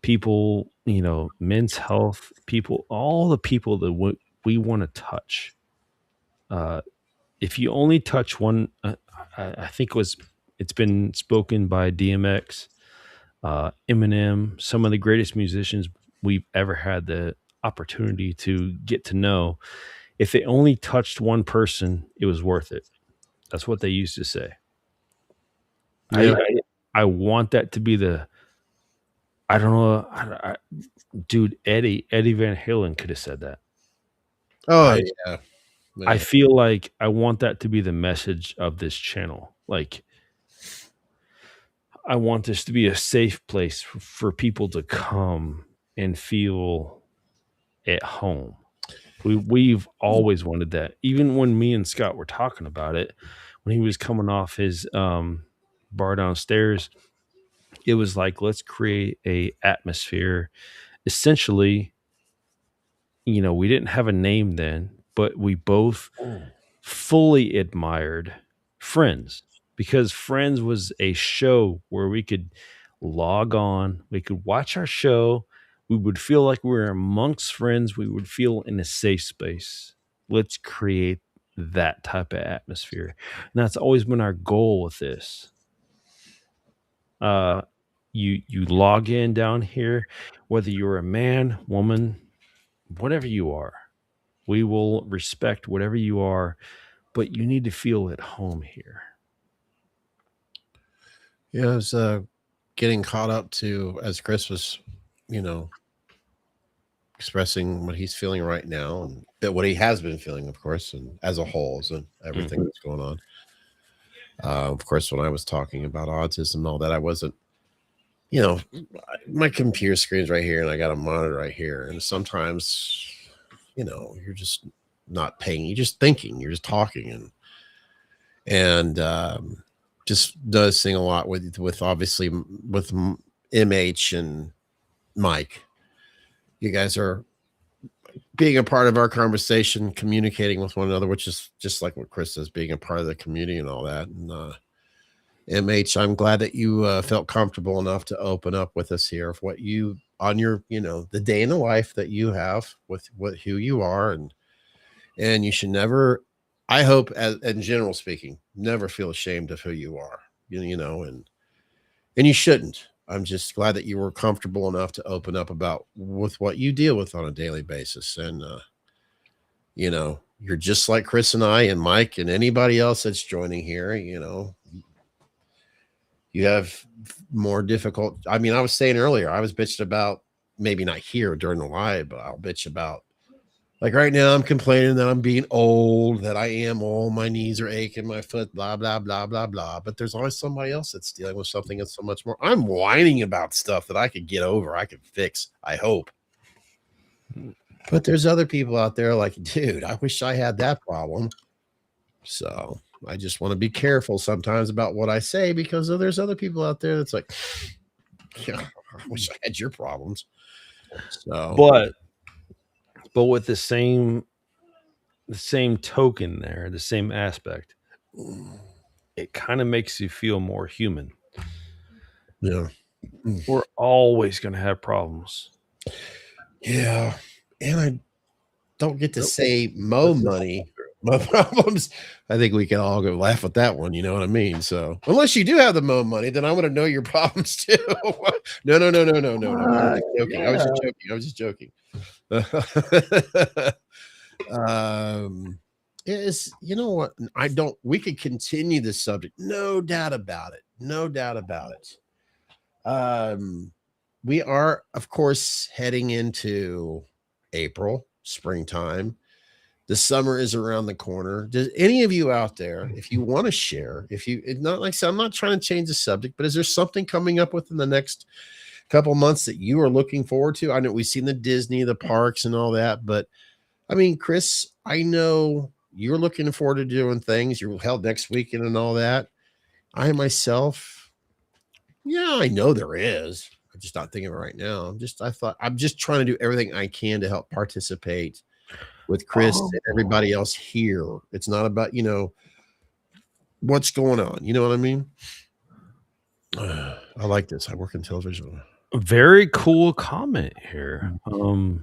people, men's health, people, all the people that we want to touch. If you only touch one, I think it's been spoken by DMX, Eminem, some of the greatest musicians we've ever had the opportunity to get to know. If they only touched one person, it was worth it. That's what they used to say. Yeah. I want that to be the. I don't know, dude. Eddie Van Halen could have said that. Oh I, yeah. I feel like I want that to be the message of this channel. Like, I want this to be a safe place for people to come and feel at home. We've always wanted that. Even when me and Scott were talking about it, when he was coming off his bar downstairs, it was like, let's create a atmosphere. Essentially, we didn't have a name then, but we both fully admired Friends, because Friends was a show where we could log on, we could watch our show, we would feel like we were amongst friends, we would feel in a safe space. Let's create that type of atmosphere. And that's always been our goal with this. You log in down here, whether you're a man, woman, whatever you are. We will respect whatever you are, but you need to feel at home here. Yeah, I was getting caught up to, as Chris was, expressing what he's feeling right now, and what he has been feeling, of course, and as a whole, and everything that's going on. Of course, when I was talking about autism and all that, I wasn't, my computer screen's right here, and I got a monitor right here, and sometimes, you're just not paying, you're just thinking, you're just talking, and just noticing a lot with obviously with MH and Mike. You guys are being a part of our conversation, communicating with one another, which is just like what Chris says, being a part of the community and all that. And MH, I'm glad that you felt comfortable enough to open up with us here of what you on your, the day in the life that you have with who you are, and you should never, I hope, as in general speaking, never feel ashamed of who you are, and you shouldn't. I'm just glad that you were comfortable enough to open up about with what you deal with on a daily basis. And, you're just like Chris and I and Mike and anybody else that's joining here, you have more difficult. I mean, I was saying earlier, I was bitching about, maybe not here during the live, but I'll bitch about, like right now, I'm complaining that I'm being old, that I am old, my knees are aching, my foot, blah, blah, blah, blah, blah. But there's always somebody else that's dealing with something that's so much more. I'm whining about stuff that I could get over, I could fix, I hope. But there's other people out there like, dude, I wish I had that problem. So I just want to be careful sometimes about what I say, because there's other people out there that's like, yeah, I wish I had your problems. So, but with the same token there, the same aspect, it kind of makes you feel more human. yeah, We're always going to have problems. Yeah. And I don't get to say mo money, mo problems. I think we can all go laugh at that one. You know what I mean? So unless you do have the mo money, then I want to know your problems too. No. I was just joking. Is, what? We could continue this subject. No doubt about it. We are, of course, heading into April, springtime. The summer is around the corner. Does any of you out there, if you want to share, not like I said, I'm not trying to change the subject, but is there something coming up within the next couple months that you are looking forward to? I know we've seen the Disney, the parks and all that, but I mean, Chris, I know you're looking forward to doing things. You're held next weekend and all that. I myself, yeah, I know there is. I'm just not thinking of it right now. I'm just trying to do everything I can to help participate with Chris Oh, and everybody else here. It's not about, what's going on. You know what I mean? I like this. I work in television. very cool comment here. Hmm.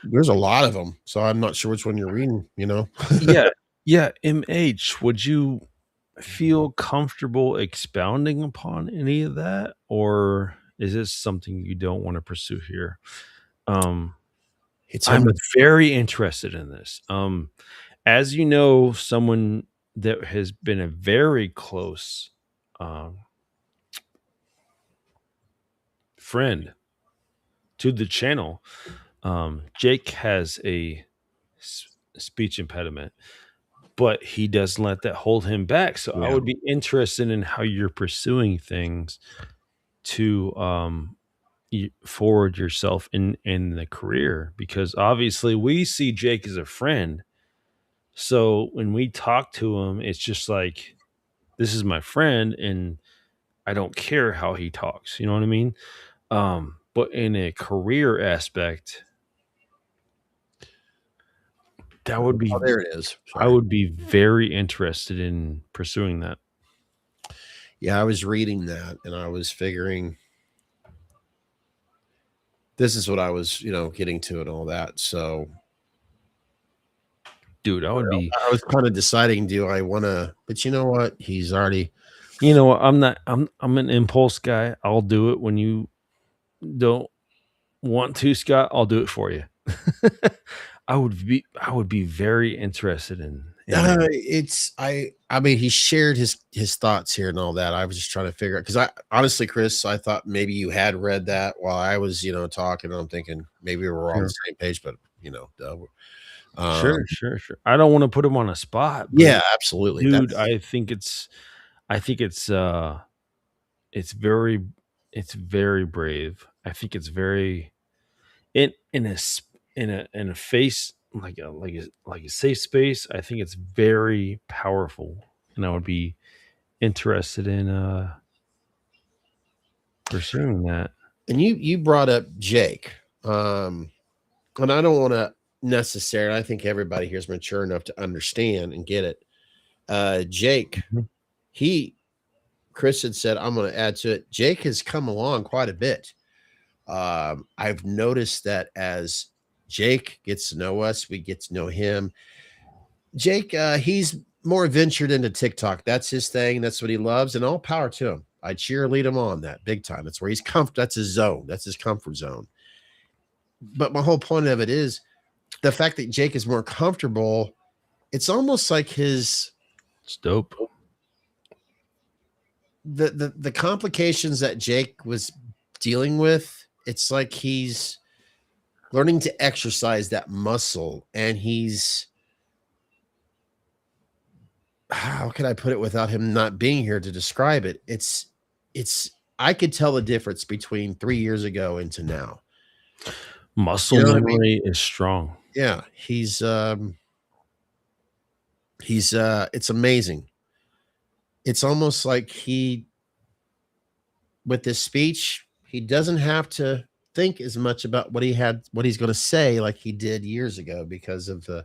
There's a lot of them, so I'm not sure which one you're reading. Yeah, yeah. MH, would you feel comfortable expounding upon any of that, or is this something you don't want to pursue here? Um, It's I'm almost very interested in this. As you know, someone that has been a very close um, friend to the channel. Jake has a speech impediment, but he doesn't let that hold him back. So I yeah. would be interested in how you're pursuing things to forward yourself in the career, because obviously we see Jake as a friend. So when we talk to him, it's just like, this is my friend, and I don't care how he talks. You know what I mean? But in a career aspect, that would Oh, be there it is. I Sorry. would be very interested in pursuing that. Yeah, I was reading that and I was figuring this is what I was, getting to and all that. So Dude, I would be, I was kind of deciding, do I want to? But you know what? He's already. I'm not I'm an impulse guy. I'll do it when you don't want to, Scott. I'll do it for you. I would be very interested in that. I mean, he shared his thoughts here and all that. I was just trying to figure out because I honestly, Chris, I thought maybe you had read that while I was, talking. And I'm thinking maybe we were on the Sure. same page, but duh. Sure, sure, sure. I don't want to put him on a spot, but Yeah, absolutely. dude, That's I think it's very it's very brave. I think it's very in a in a face like a safe space. I think it's very powerful, and I would be interested in pursuing that. and you brought up Jake. And I don't want to necessarily, I think everybody here is mature enough to understand and get it. Jake, Mhm. he Chris had said, I'm going to add to it. Jake has come along quite a bit. I've noticed that as Jake gets to know us, we get to know him. Jake, he's more ventured into TikTok. That's his thing. That's what he loves, and all power to him. I cheerlead him on that big time. That's where he's comfortable. That's his zone. That's his comfort zone. But my whole point of it is the fact that Jake is more comfortable. It's almost like It's dope. the complications that Jake was dealing with. It's like he's learning to exercise that muscle, and he's, how can I put it without him not being here to describe it? It's I could tell the difference between 3 years ago into now. You Muscle know what I mean? memory is strong. Yeah, he's it's amazing. It's almost like with this speech, he doesn't have to think as much about what he's going to say like he did years ago because of the.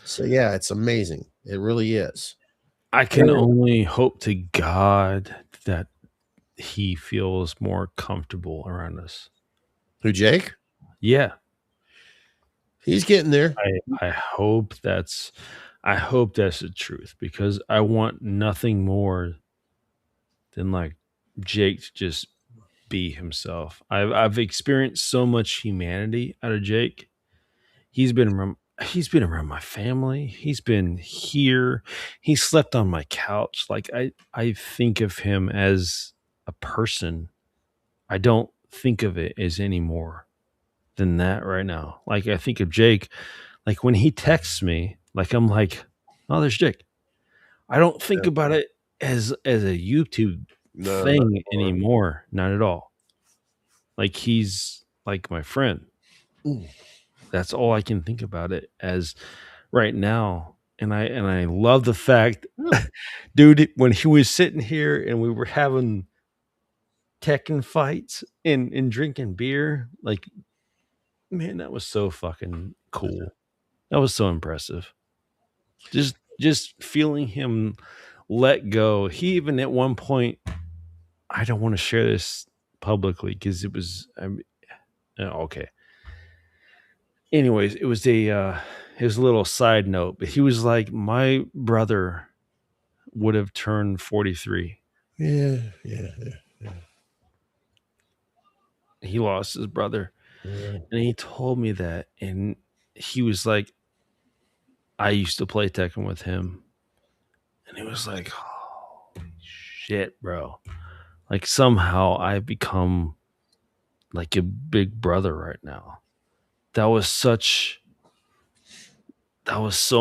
So yeah, it's amazing. It really is. I can only hope to God that he feels more comfortable around us. Who, Jake? Yeah. He's getting there. I hope that's the truth, because I want nothing more than like Jake to just be himself. I've experienced so much humanity out of Jake. He's been around my family. He's been here. He slept on my couch. Like I think of him as a person. I don't think of it as any more than that right now. Like I think of Jake, like when he texts me, like I'm like, oh, there's Jake. I don't think Yeah. about it as a YouTube No, not thing anymore. Not at all. Like he's like my friend. anymore. That's all I can think about it as right now. And I love the fact, dude, when he was sitting here and we were having Tekken fights and drinking beer, like Man, that was so fucking cool. That was so impressive. Just feeling him let go. He even at one point, I don't want to share this publicly because it was okay. Anyways, it was a little side note, but he was like, my brother would have turned 43. Yeah. He lost his brother. And he told me that, and he was like, I used to play Tekken with him. And he was like, holy shit, bro. Like somehow I've become like a big brother right now. That was so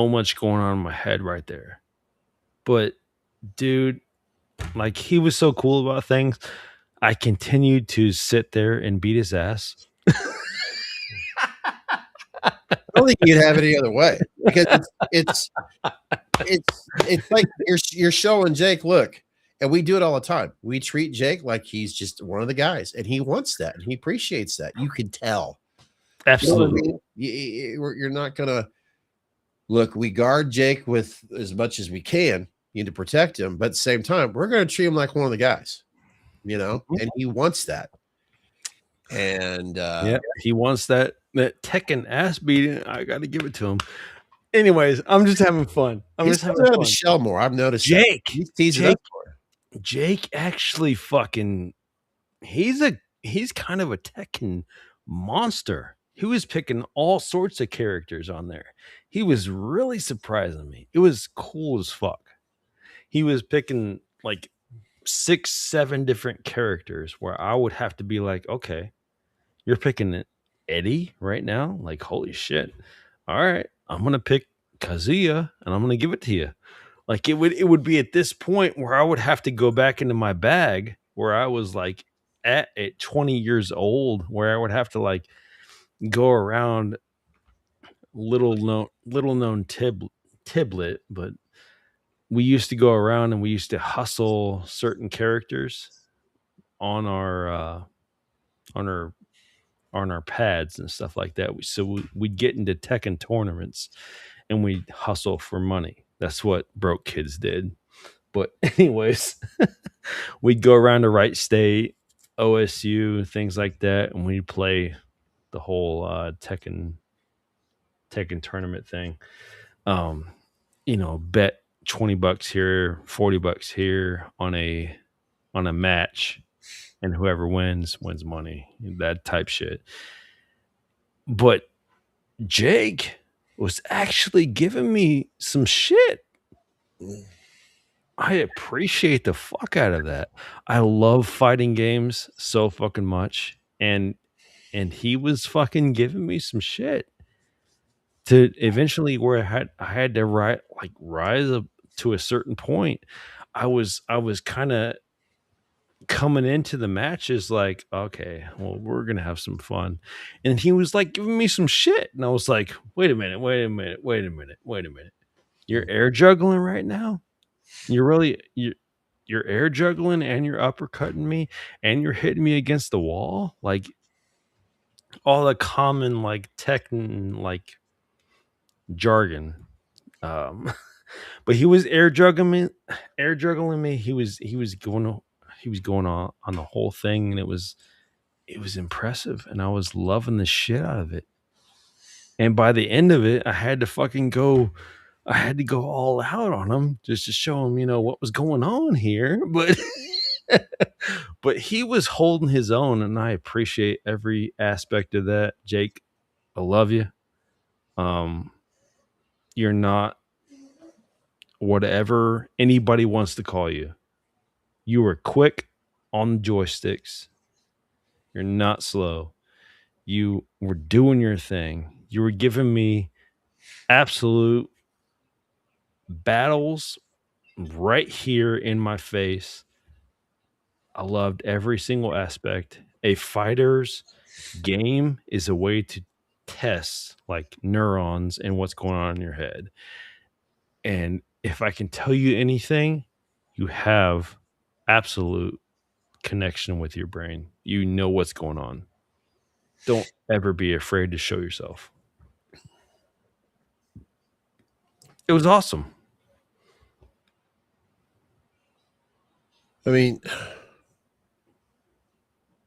much going on in my head right there. But dude, like he was so cool about things. I continued to sit there and beat his ass. I don't think you'd have it any other way because it's like you're showing Jake, look, and we do it all the time. We treat Jake like he's just one of the guys, and he wants that, and he appreciates that. You can tell. Absolutely. You know what I mean? You're not gonna look. We guard Jake with as much as we can, need to protect him, but at the same time, we're gonna treat him like one of the guys, and he wants that. And yeah, he wants that Tekken ass beating. I got to give it to him. Anyways, I'm just having fun. He's coming out of his shell more. I've noticed. Jake, he's teasing up for it. Jake actually fucking. He's kind of a Tekken monster. He was picking all sorts of characters on there. He was really surprising me. It was cool as fuck. He was picking like 6-7 different characters where I would have to be like, okay, you're picking Eddie right now? Like, holy shit. All right, I'm going to pick Kazuya and I'm going to give it to you. Like it would be at this point where I would have to go back into my bag where I was like at 20 years old, where I would have to like go around little known tiblet, but we used to go around and we used to hustle certain characters on our pads and stuff like that. We'd get into Tekken tournaments and we'd hustle for money. That's what broke kids did. But anyways, we'd go around to Wright State, OSU, things like that, and we'd play the whole Tekken tournament thing. Bet $20 here, $40 here on a match, and whoever wins money, that type shit. But Jake was actually giving me some shit. I appreciate the fuck out of that. I love fighting games so fucking much, and he was fucking giving me some shit to eventually where I had to rise up to a certain point. I was kind of coming into the matches like, okay, well, we're gonna have some fun, and he was like giving me some shit, and I was like, wait a minute, you're air juggling right now? You're air juggling and you're uppercutting me and you're hitting me against the wall, like all the common like Tekken like jargon. But he was air juggling me. He was going on the whole thing, and it was impressive, and I was loving the shit out of it. And by the end of it, I had to go all out on him just to show him, what was going on here. But but he was holding his own, and I appreciate every aspect of that. Jake, I love you. You're not whatever anybody wants to call you. You were quick on the joysticks. You're not slow. You were doing your thing. You were giving me absolute battles right here in my face. I loved every single aspect. A fighter's game is a way to test like neurons and what's going on in your head. And if I can tell you anything, you have absolute connection with your brain. You know what's going on. don't ever be afraid to show yourself. It was awesome. I mean,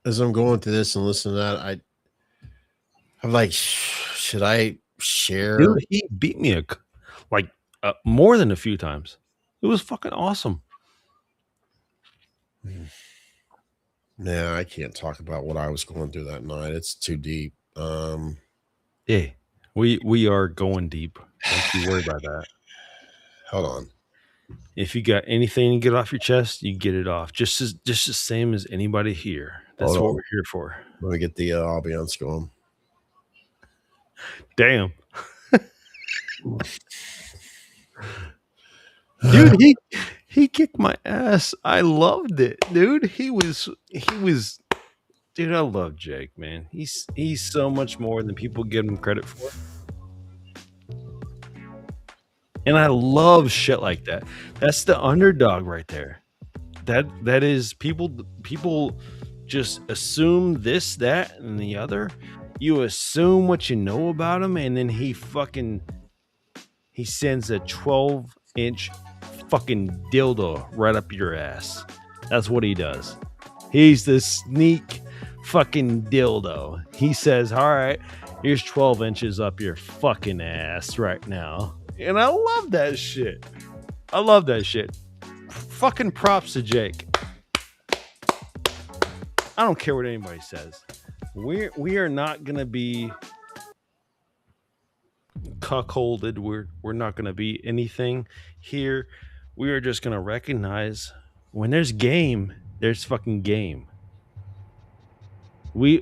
as I'm going through this and listening to that, I'm like, should I share? Dude, he beat me more than a few times. It was fucking awesome. Nah, I can't talk about what I was going through that night. It's too deep. Yeah, we are going deep. Don't you worry about that. Hold on. If you got anything to get off your chest, you get it off. Just the same as anybody here. That's Hold what on. we're here for. Let me get the ambiance going. Damn. Dude, he kicked my ass. I loved it, dude. He was dude, I love Jake, man. He's so much more than people give him credit for. And I love shit like that. That's the underdog right there. That is people just assume this, that, and the other. You assume what you know about him, and then he sends a 12-inch fucking dildo right up your ass. That's what he does. He's the sneak fucking dildo. He says, all right, here's 12 inches up your fucking ass right now. And I love that shit. I love that shit. Fucking props to Jake. I don't care what anybody says. We are not gonna be cuckolded. We're not gonna be anything here. We are just gonna recognize when there's game, there's fucking game.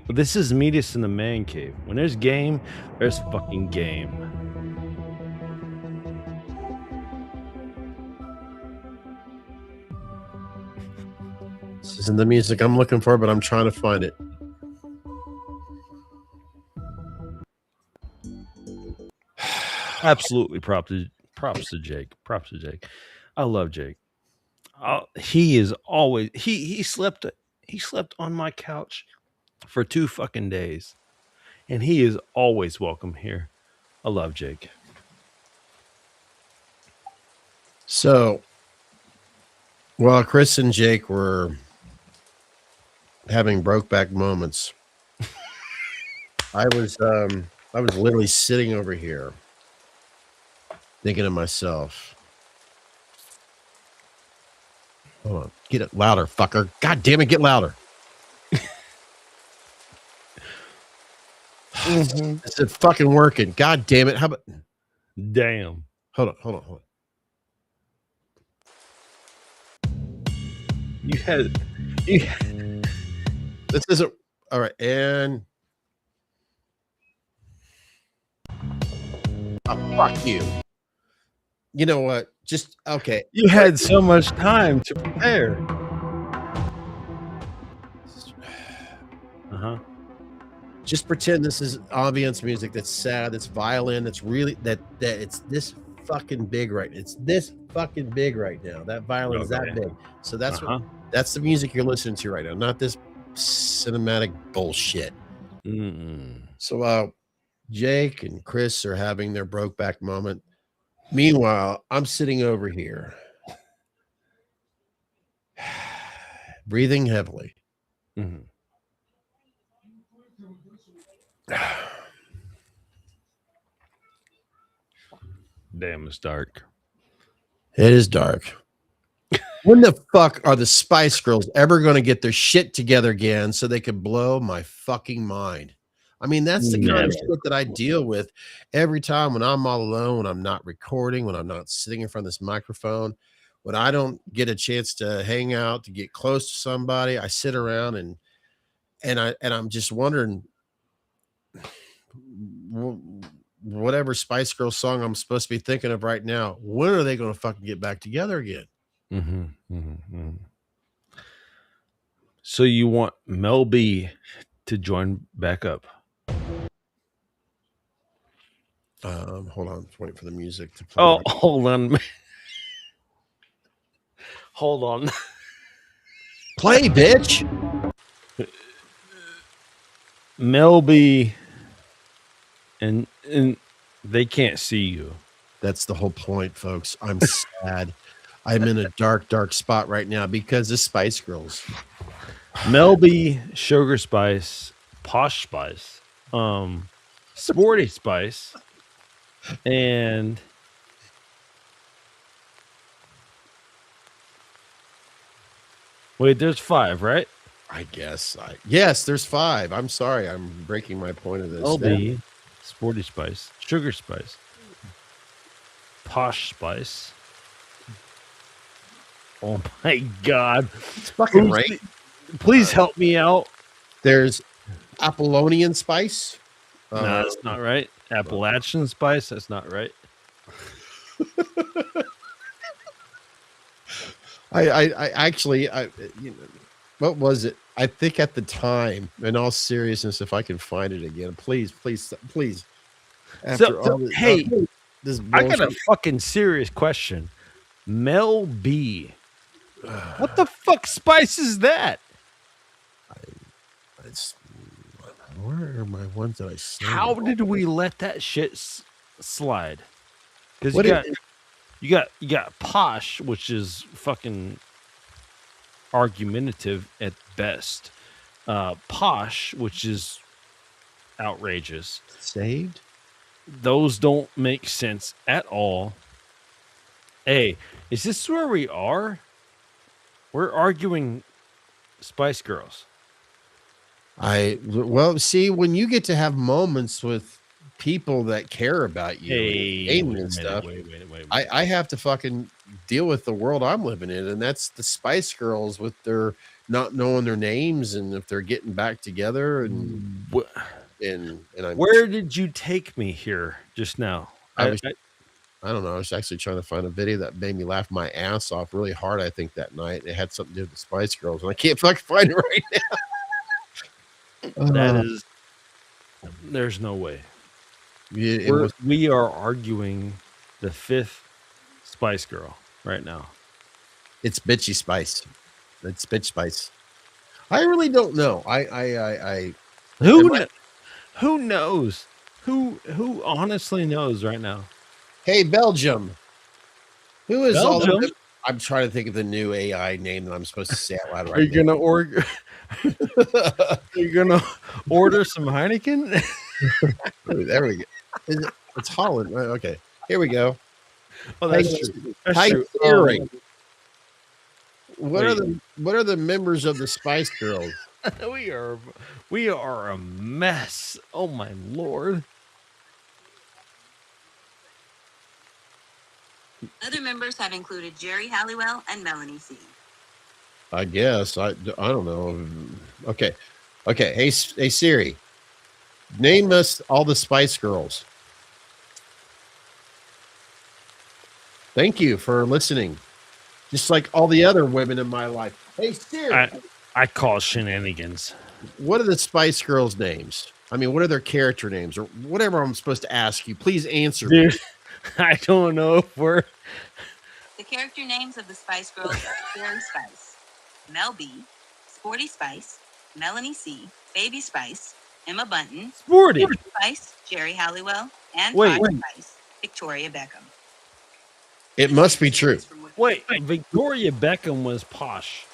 This is meet us in the man cave. When there's game, there's fucking game. This isn't the music I'm looking for, but I'm trying to find it. Absolutely props to Jake. Props to Jake. I love Jake. He is always he slept on my couch for 2 fucking days, and he is always welcome here. I love Jake. So, while Chris and Jake were having brokeback moments, I was literally sitting over here thinking to myself, hold on, get it louder, fucker. God damn it, get louder. Is it fucking working? God damn it. How about Damn. hold on. You had This isn't all right, and oh, fuck you. You know what? Just okay. you had so much time to prepare. Uh-huh. Just pretend this is ambience music that's sad, that's violin, that's really that it's this fucking big right. It's this fucking big right now. That violin is that big. So that's that's the music you're listening to right now, not this cinematic bullshit. So Jake and Chris are having their brokeback moment. Meanwhile, I'm sitting over here, breathing heavily. Mm-hmm. Damn, it's dark. It is dark. When the fuck are the Spice Girls ever going to get their shit together again so they could blow my fucking mind? I mean, that's the kind of shit that I deal with every time when I'm all alone, when I'm not recording, when I'm not sitting in front of this microphone, when I don't get a chance to hang out, to get close to somebody. I sit around and I'm just wondering, whatever Spice Girl song I'm supposed to be thinking of right now, when are they going to fucking get back together again? So you want Mel B to join back up? Hold on, waiting for the music to play. Oh, hold on. Hold on. Play, bitch. Mel B, and they can't see you. That's the whole point, folks. I'm sad. I'm in a dark, dark spot right now because of Spice Girls. Mel B, Sugar Spice, Posh Spice, Sporty Spice, and wait, there's 5, right? I guess. Yes, there's 5. I'm sorry. I'm breaking my point of this. Mel B, Sporty Spice, Sugar Spice, Posh Spice. Oh my God! It's fucking right. Please help me out. There's Apollonian Spice. No, that's not right. Appalachian Spice. That's not right. I actually, what was it? I think at the time, in all seriousness, if I can find it again, please. After all this, hey, this I got a bullshit- fucking serious question. Mel B. What the fuck spice is that? Where are my ones that I saved? How did we let that shit slide? Because you got posh, which is fucking argumentative at best. Posh, which is outrageous. Saved? Those don't make sense at all. Hey, is this where we are? We're arguing Spice Girls. Well, see, when you get to have moments with people that care about you and stuff, wait. I have to fucking deal with the world I'm living in, and that's the Spice Girls with their not knowing their names and if they're getting back together and I'm, where did you take me here just now? I don't know. I was actually trying to find a video that made me laugh my ass off really hard, I think, that night. It had something to do with the Spice Girls, and I can't fucking find it right now. There's no way. Yeah, we are arguing the 5th Spice Girl right now. It's Bitchy Spice. It's Bitch Spice. I really don't know. Who knows? Who honestly knows right now? Hey, Belgium. Who is Belgium? I'm trying to think of the new AI name that I'm supposed to say out loud right Are you gonna order? Are you gonna order some Heineken? There we go. It's Holland. Okay, here we go. Oh, that's true. That's Hi, true. Siri. What are the members of the Spice Girls? we are a mess. Oh my Lord. Other members have included Jerry Halliwell and Melanie C. I guess I don't know. Okay. Hey Siri, name us all the Spice Girls. Thank you for listening. Just like all the other women in my life. Hey Siri, I call shenanigans. what are the Spice Girls' names? I mean, what are their character names or whatever I'm supposed to ask you? Please answer me. Dude, I don't know if we're. The character names of the Spice Girls are Jerry Spice, Mel B, Sporty Spice, Melanie C, Baby Spice, Emma Bunton, Sporty Spice, Jerry Halliwell, and Wait. Spice, Victoria Beckham. It must be true. Wait, Victoria Beckham was posh.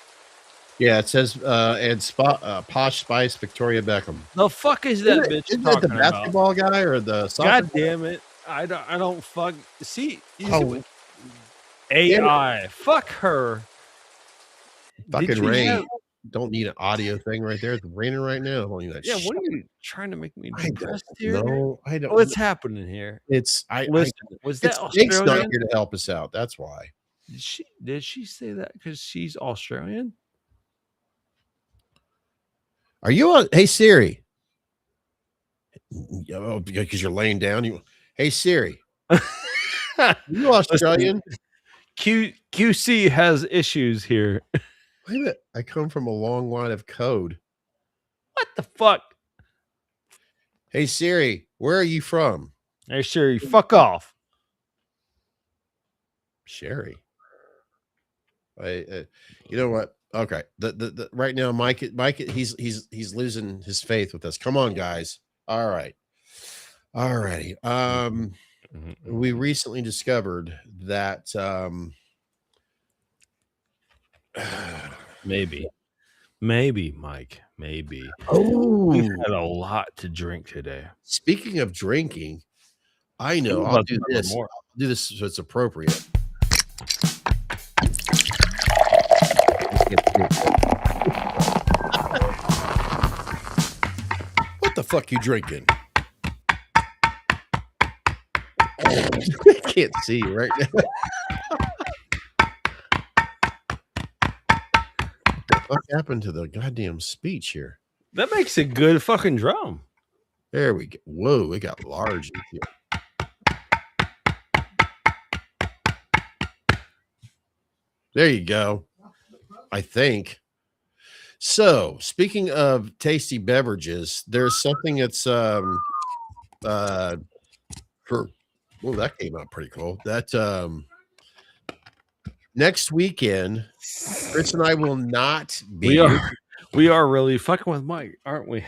Yeah, it says Posh Spice Victoria Beckham. The fuck is that bitch Isn't that talking the basketball guy or the soccer? God damn it! I don't fuck. See, Oh, AI. Fuck her. fucking rain. Don't need an audio thing right there. It's raining right now. I don't need that Yeah, shit. what are you trying to make me I depressed don't here? know. I don't. What's happening here? It's Listen, was that Jake's not Australian? here to help us out. That's why. Did she say that because she's Australian? Are you on? Hey Siri. Oh, because you're laying down. Hey Siri. Are you Australian? QC has issues here. Wait a minute. I come from a long line of code. What the fuck? Hey Siri, where are you from? Hey Siri, fuck off. Sherry. You know what? Okay. The right now, Mike, he's losing his faith with us. Come on, guys. All right. All righty. We recently discovered that Maybe, Mike. Maybe we've oh, had a lot to drink today. speaking of drinking, I know I'm I'll about do to remember this. more. I'll do this so it's appropriate. What the fuck you drinking? I can't see you right now. What happened to the goddamn speech here? That makes a good fucking drum. There we go. Whoa, it got large. There you go. I think. So, speaking of tasty beverages, there's something that's for well, that came out pretty cool. That next weekend, Chris and I will not be. We are really fucking with Mike, aren't we?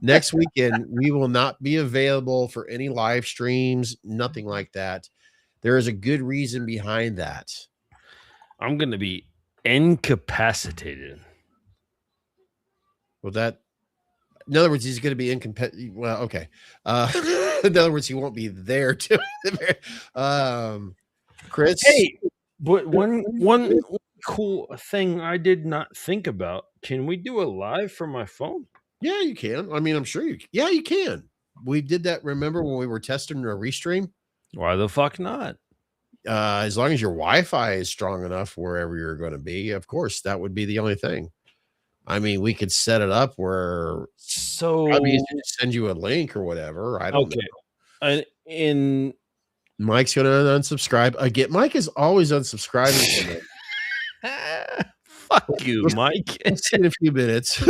Next weekend, we will not be available for any live streams, nothing like that. There is a good reason behind that. I'm gonna be incapacitated. Well, that, in other words, he's going to be incompetent. Well, okay. In other words, he won't be there to. Chris. Hey, but one cool thing I did not think about. Can we do a live from my phone? Yeah, you can. I mean, I'm sure you. Yeah, you can. We did that. Remember when we were testing a restream? Why the fuck not? As long as your Wi-Fi is strong enough wherever you're going to be, of course, that would be the only thing. I mean, we could set it up where So easy to send you a link or whatever. I don't know. In Mike's going to unsubscribe again. Mike is always unsubscribing from it. Fuck you, Mike. We'll see in a few minutes.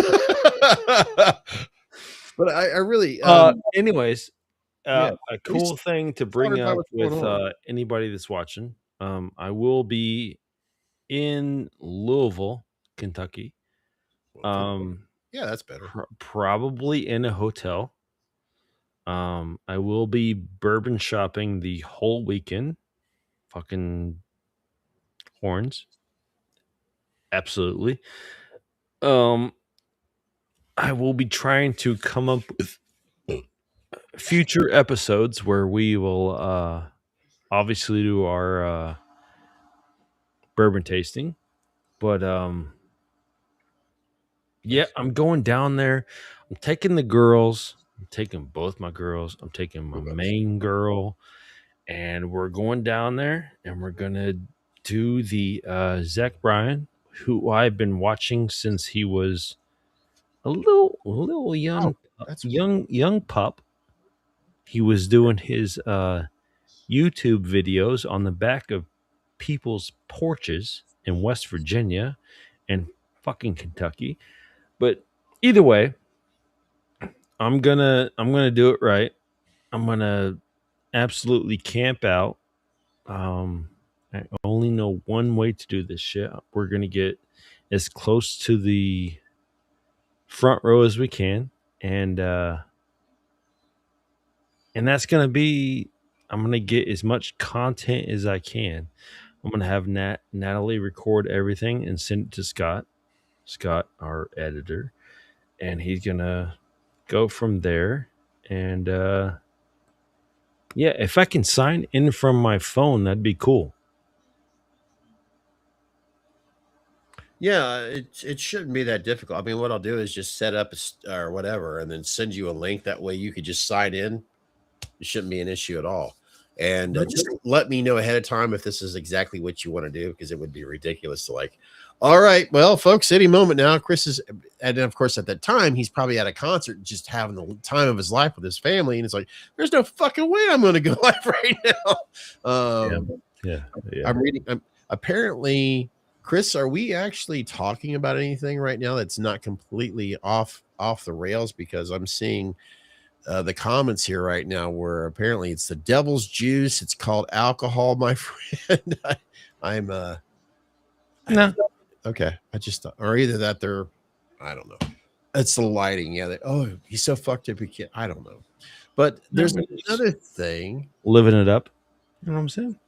But I really. Anyways, yeah, a cool thing to bring about up what's going with on. anybody that's watching. I will be in Louisville, Kentucky. Yeah, that's better. Probably in a hotel. I will be bourbon shopping the whole weekend. Fucking horns. Absolutely. I will be trying to come up with future episodes where we will obviously do our bourbon tasting. But yeah, I'm going down there. I'm taking the girls. I'm taking both my girls. I'm taking my main girl. And we're going down there and we're gonna do the Zach Bryan, who I've been watching since he was a little young young pup. He was doing his YouTube videos on the back of people's porches in West Virginia and fucking Kentucky. But either way, I'm gonna do it right. I'm gonna absolutely camp out. I only know one way to do this shit. We're gonna get as close to the front row as we can, and that's gonna be. I'm gonna get as much content as I can. I'm gonna have Natalie record everything and send it to Scott. Scott, our editor, and he's gonna go from there. And yeah, if I can sign in from my phone, that'd be cool. Yeah, it shouldn't be that difficult. I mean, what I'll do is just set up or whatever, and then send you a link. That way, you could just sign in. It shouldn't be an issue at all. And just let me know ahead of time if this is exactly what you want to do, because it would be ridiculous to like. All right, well, folks, any moment now, Chris is, and of course, at that time, he's probably at a concert, just having the time of his life with his family, and it's like, there's no fucking way I'm going to go live right now. Yeah. I'm reading. Apparently, Chris, are we actually talking about anything right now that's not completely off the rails? Because I'm seeing the comments here right now where apparently it's the devil's juice. It's called alcohol, my friend. I'm No. Okay, I just thought, or either that they're, I don't know. It's the lighting. Yeah. Oh, he's so fucked up. He can't. I don't know. But there's another thing. Living it up. You know what I'm saying?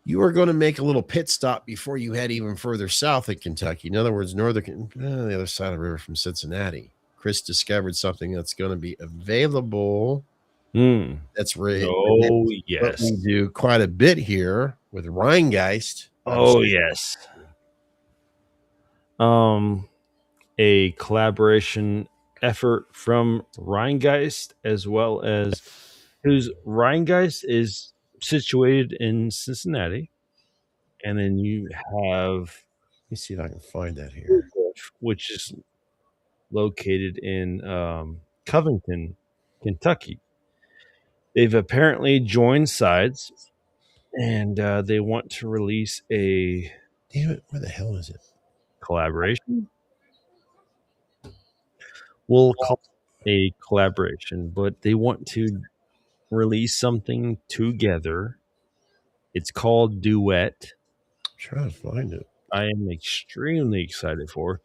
You are going to make a little pit stop before you head even further south in Kentucky. In other words, the other side of the river from Cincinnati. Chris discovered something that's going to be available. That's right. Oh, What yes. we do quite a bit here with Rheingeist. Oh, yes. A collaboration effort from Rheingeist, as well as whose Rheingeist is situated in Cincinnati. And then you have, let me see if I can find that here, which is located in Covington, Kentucky. They've apparently joined sides, and they want to release a damn it, where the hell is it? Collaboration. We'll call it a collaboration, but they want to release something together. It's called Duet. I'm trying to find it. I am extremely excited for,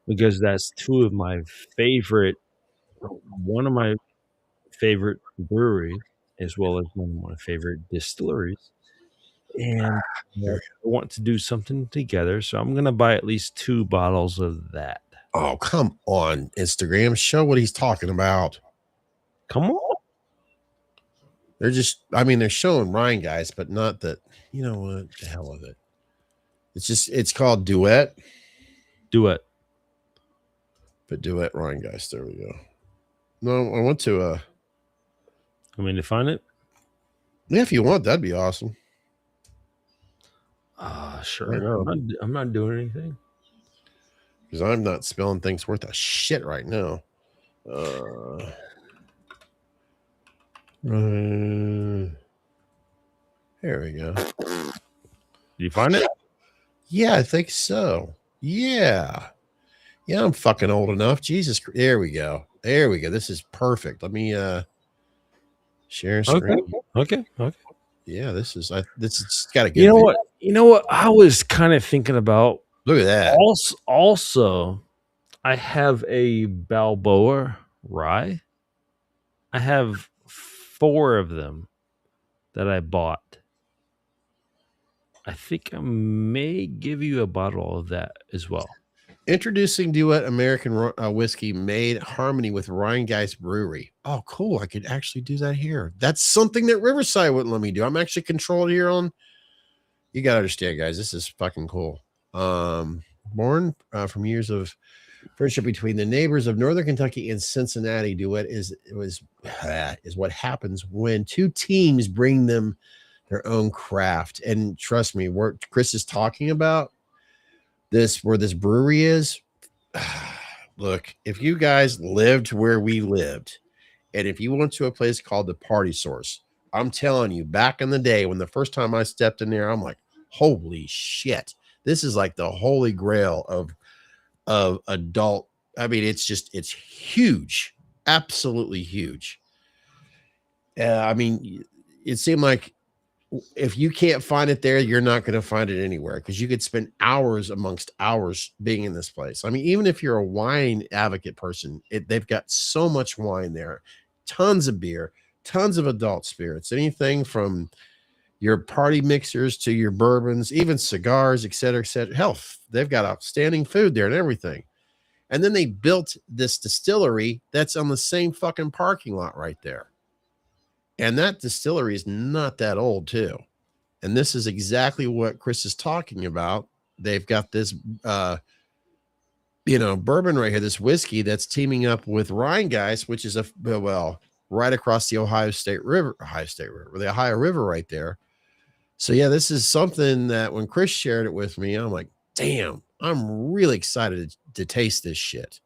because that's two of my favorite, one of my favorite breweries, as well as one of my favorite distilleries. And I want to do something together, so I'm going to buy at least 2 bottles of that. Oh, come on, Instagram. Show what he's talking about. Come on. They're just, I mean, they're showing Rheingeist, but not that, you know what? The hell with it. It's just, it's called Duet. Duet. But Duet Rheingeist. There we go. No, I want to, I mean, to find it? Yeah, if you want, that'd be awesome. Sure. I'm not doing anything. Because I'm not spelling things worth a shit right now. There we go. Did you find it? Yeah, I think so. Yeah. Yeah, I'm fucking old enough. Jesus. There we go. There we go. This is perfect. Let me share screen. Okay. Yeah, this is got a good. You know what? I was kind of thinking about. Look at that. Also, I have a Balboa rye. I have 4 of them that I bought. I think I may give you a bottle of that as well. Introducing Duet American whiskey made harmony with Rheingeist Brewery. Oh, cool. I could actually do that here. That's something that Riverside wouldn't let me do. I'm actually controlled here on. You got to understand, guys. This is fucking cool. Born from years of friendship between the neighbors of Northern Kentucky and Cincinnati, Duet is what happens when 2 teams bring them their own craft. And trust me, what Chris is talking about, where this brewery is, look, if you guys lived where we lived, and if you went to a place called the Party Source, I'm telling you, back in the day when the first time I stepped in there, I'm like, holy shit, this is like the holy grail of adult. I mean, it's huge, absolutely huge. I mean, it seemed like if you can't find it there, you're not going to find it anywhere, because you could spend hours amongst hours being in this place. I mean, even if you're a wine advocate person, they've got so much wine there, tons of beer, tons of adult spirits, anything from your party mixers to your bourbons, even cigars, et cetera, et cetera. Hell, they've got outstanding food there and everything. And then they built this distillery that's on the same fucking parking lot right there. And that distillery is not that old, too. And this is exactly what Chris is talking about. They've got this, bourbon right here, this whiskey that's teaming up with Rheingeist, which is right across the Ohio River, the Ohio River right there. So, yeah, this is something that when Chris shared it with me, I'm like, damn, I'm really excited to taste this shit.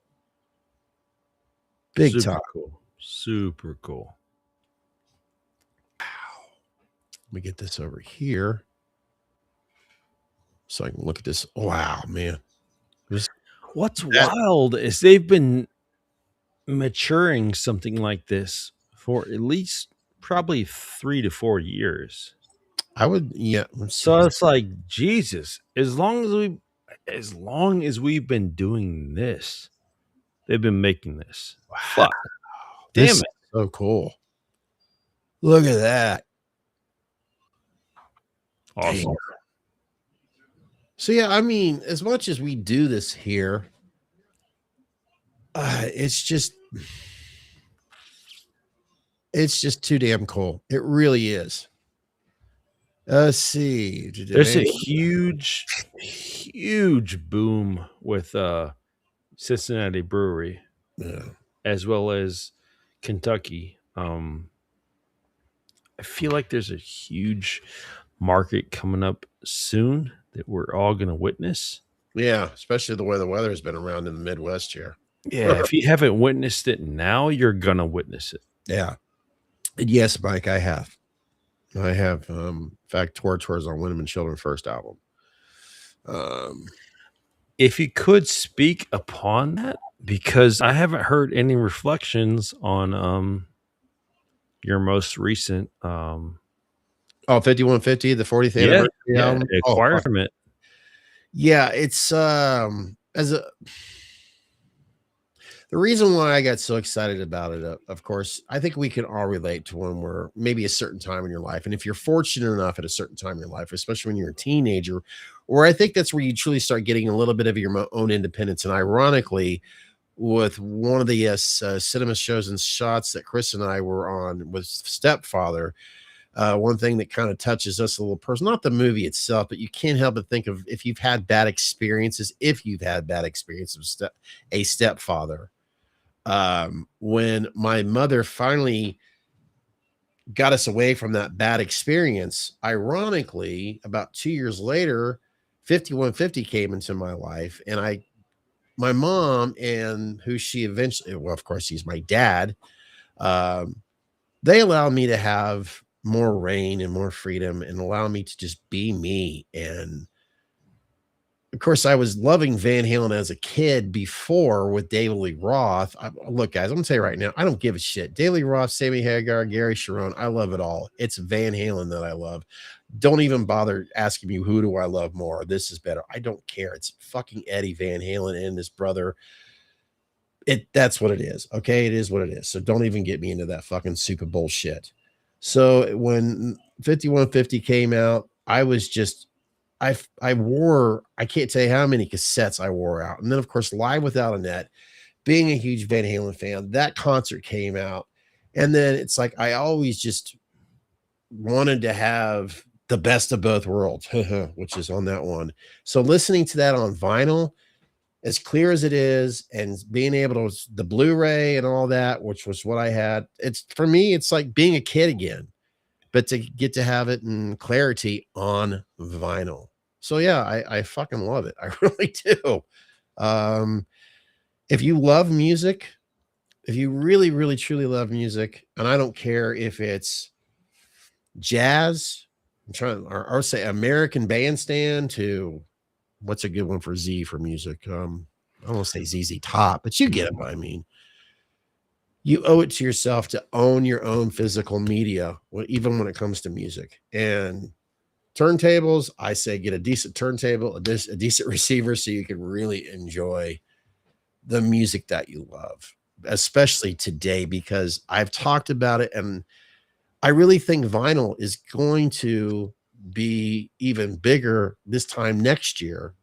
Big time. Cool. Super cool. Let me get this over here so I can look at this. Wow, man. What's wild is they've been maturing something like this for at least probably 3 to 4 years. I would, yeah. So it's like, Jesus, as long as as long as we've been doing this, they've been making this. Fuck. Damn This it. is so cool. Look at that. Awesome. Damn. So yeah, I mean, as much as we do this here, it's just too damn cool. It really is. Let's see. There's a huge boom with Cincinnati Brewery Yeah. as well as Kentucky. I feel like there's a huge market coming up soon that we're all going to witness. Yeah, especially the way the weather has been around in the Midwest here. Yeah, if you haven't witnessed it now, you're going to witness it. Yeah. And yes, Mike, I have. In fact, tours on Winneman Children first album. If you could speak upon that, because I haven't heard any reflections on your most recent 5150, the 40th anniversary album. acquirement. Yeah, it's the reason why I got so excited about it, of course, I think we can all relate to when we're maybe a certain time in your life. And if you're fortunate enough at a certain time in your life, especially when you're a teenager, or I think that's where you truly start getting a little bit of your own independence. And ironically, with one of the cinema shows and shots that Chris and I were on with Stepfather, one thing that kind of touches us a little person, not the movie itself, but you can't help but think of if you've had bad experiences with a stepfather. When my mother finally got us away from that bad experience, ironically, about 2 years later, 5150 came into my life, and my mom and who she eventually, well, of course, he's my dad. They allowed me to have more reign and more freedom and allow me to just be me. And of course, I was loving Van Halen as a kid before with David Lee Roth. Look, guys, I'm gonna tell you right now, I don't give a shit. David Lee Roth, Sammy Hagar, Gary Sharon, I love it all. It's Van Halen that I love. Don't even bother asking me who do I love more. This is better. I don't care. It's fucking Eddie Van Halen and his brother. That's what it is. Okay, it is what it is. So don't even get me into that fucking super bullshit. So when 5150 came out, I was just I can't tell you how many cassettes I wore out. And then of course, Live Without a Net, being a huge Van Halen fan, that concert came out. And then it's like I always just wanted to have the best of both worlds, which is on that one. So listening to that on vinyl, as clear as it is, and being able to the Blu-ray and all that, which was what I had, it's for me, it's like being a kid again, but to get to have it in clarity on vinyl. So yeah, I fucking love it. I really do. If you love music, if you really, really, truly love music, and I don't care if it's jazz, or say American Bandstand to what's a good one for Z for music? I don't want to say ZZ Top, but you get it. I mean, you owe it to yourself to own your own physical media, even when it comes to music. And turntables, I say get a decent turntable, a decent receiver, so you can really enjoy the music that you love, especially today, because I've talked about it, and I really think vinyl is going to be even bigger this time next year.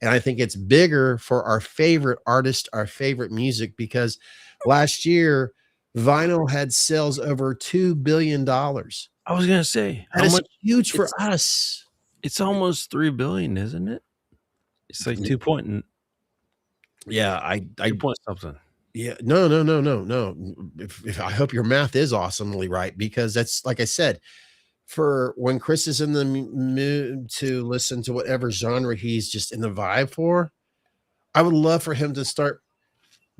And I think it's bigger for our favorite artist, our favorite music, because last year vinyl had sales over $2 billion. I was gonna say, that is huge for us. It's almost 3 billion, isn't it? It's like 2 point. Yeah, I 2 point something. Yeah, no. If I hope your math is awesomely right, because that's like I said, for when Chris is in the mood to listen to whatever genre he's just in the vibe for, I would love for him to start.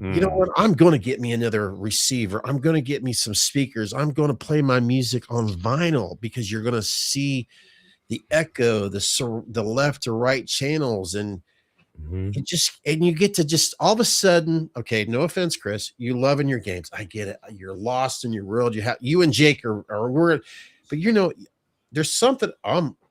You know what? I'm going to get me another receiver. I'm going to get me some speakers. I'm going to play my music on vinyl, because you're going to see the echo, the left to right channels, and you get to just all of a sudden, okay, no offense, Chris, you love in your games. I get it. You're lost in your world. You and Jake are we're, but there's something,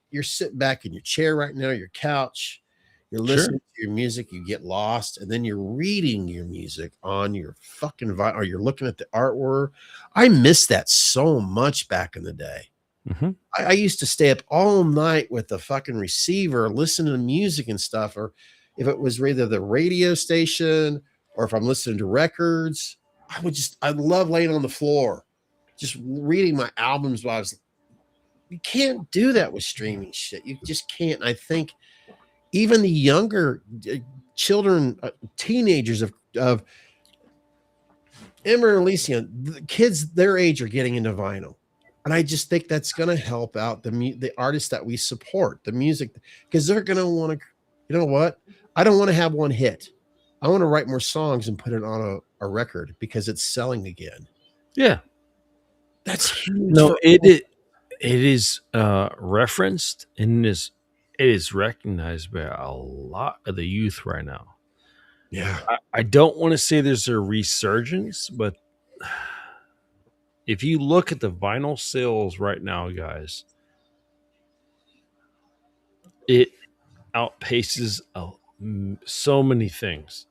you're sitting back in your chair right now, your couch, You're Sure. listening to your music, you get lost, and then you're reading your music on your fucking or you're looking at the artwork. I miss that so much back in the day. Hmm. I used to stay up all night with the fucking receiver, listening to music and stuff, or if it was either the radio station or if I'm listening to records, I love laying on the floor, just reading my albums while I was. You can't do that with streaming shit. You just can't. I think even the younger children, teenagers of Emma and Alicia, the kids their age are getting into vinyl. And I just think that's going to help out the artists that we support, the music, because they're going to want to, you know what? I don't want to have one hit. I want to write more songs and put it on a record because it's selling again. Yeah. That's huge. No, it is referenced and it is recognized by a lot of the youth right now. Yeah. I don't want to say there's a resurgence, but if you look at the vinyl sales right now, guys, it outpaces so many things.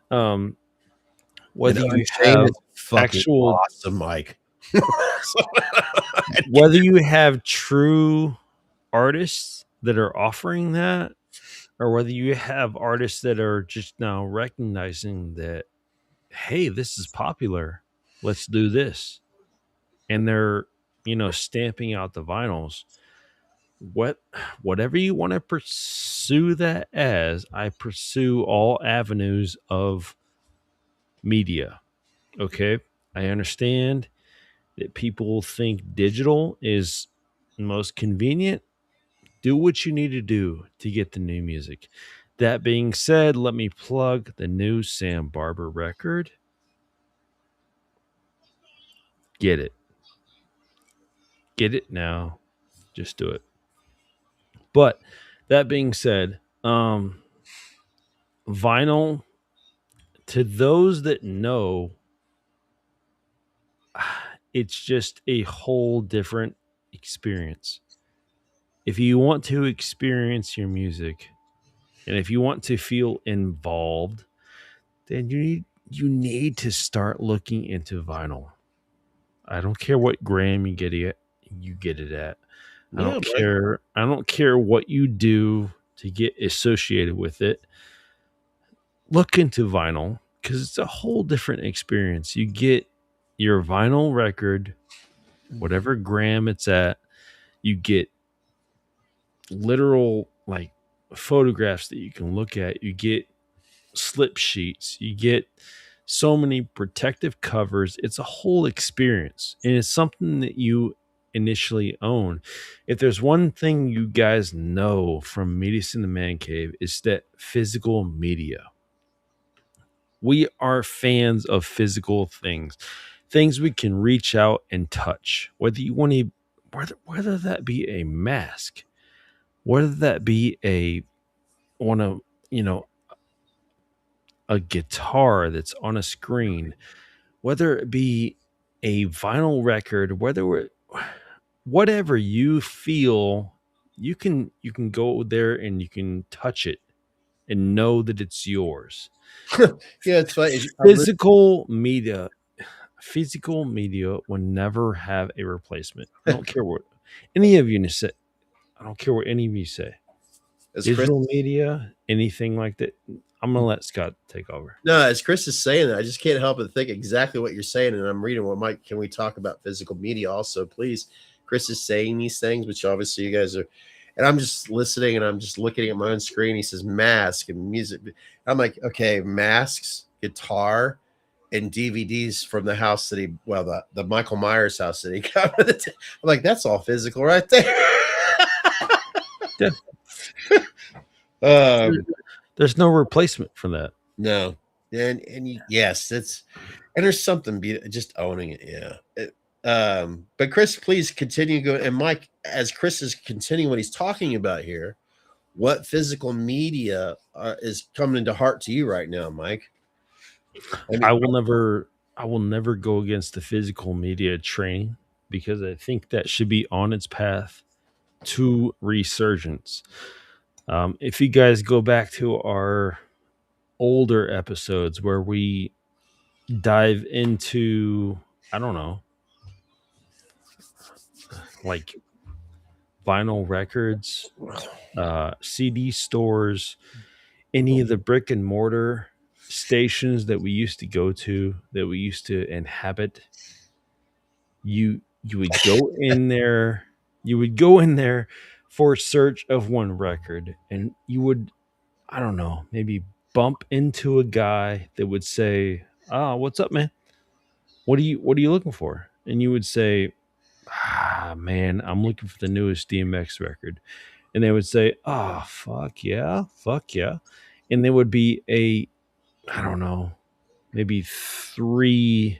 Whether you Unchained have is fucking actual, awesome, Mike. whether you have true artists that are offering that, or whether you have artists that are just now recognizing that, hey, this is popular, let's do this, and they're stamping out the vinyls. Whatever you want to pursue that as, I pursue all avenues of media. Okay, I understand that people think digital is most convenient. Do what you need to do to get the new music. That being said, let me plug the new Sam Barber record. Get it. Get it now. Just do it. But that being said, vinyl, to those that know, it's just a whole different experience. If you want to experience your music and if you want to feel involved, then you need to start looking into vinyl. I don't care what gram you get it at. I Yeah, don't care. I don't care what you do to get associated with it. Look into vinyl because it's a whole different experience. You get your vinyl record, whatever gram it's at. You get literal like photographs that you can look at. You get slip sheets. You get so many protective covers. It's a whole experience, and it's something that you initially own. If there's one thing you guys know from Medias in the Man Cave, is that physical media. We are fans of physical things we can reach out and touch. Whether you want to, whether that be a mask, whether that be a on a you know a guitar that's on a screen, whether it be a vinyl record, whatever you feel, you can go there and you can touch it and know that it's yours. Yeah, it's funny. Physical media will never have a replacement. I don't care what any of you say. I don't care what any of you say. As Chris, Digital media, anything like that. I'm gonna let Scott take over. no, as Chris is saying that, I just can't help but think exactly what you're saying. And I'm reading what Mike. Can we talk about physical media also, please? Chris is saying these things, which obviously you guys are, and I'm just listening and I'm just looking at my own screen. He says mask and music. I'm like, okay, masks, guitar, and DVDs from the house that the Michael Myers house that he got. I'm like, that's all physical right there. Yeah. um, There's no replacement for that. No, yes, it's and there's something just owning it. Yeah. But Chris, please continue going. And Mike, as Chris is continuing what he's talking about here, what physical media is coming into heart to you right now, Mike? I will never go against the physical media train because I think that should be on its path to resurgence. If you guys go back to our older episodes where we dive into, I don't know, like vinyl records, CD stores, any of the brick and mortar stations that we used to go to, that we used to inhabit, you would go in there, for search of one record, and you would, I don't know, maybe bump into a guy that would say, what's up, man? What are you looking for? And you would say, man, I'm looking for the newest DMX record. And they would say, oh, fuck yeah, fuck yeah. And there would be I don't know, maybe three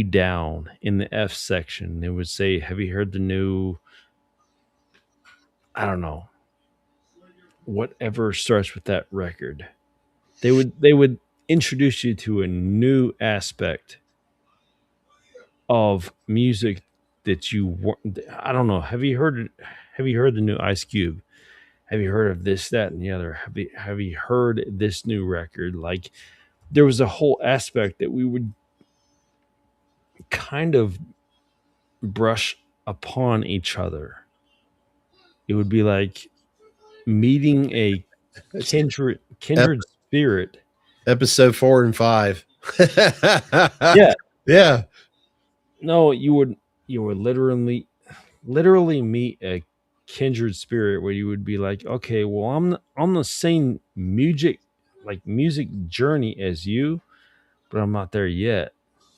down in the F section. They would say, have you heard the new, I don't know, whatever starts with that record? They would introduce you to a new aspect of music that you weren't. I don't know. Have you heard the new Ice Cube? Have you heard of this, that, and the other? Have you heard this new record? Like, there was a whole aspect that we would kind of brush upon each other. It would be like meeting a kindred spirit. Episode 4 and 5. Yeah. Yeah. No, you would literally meet a kindred spirit where you would be like, okay, well, I'm on the same music journey as you, but I'm not there yet.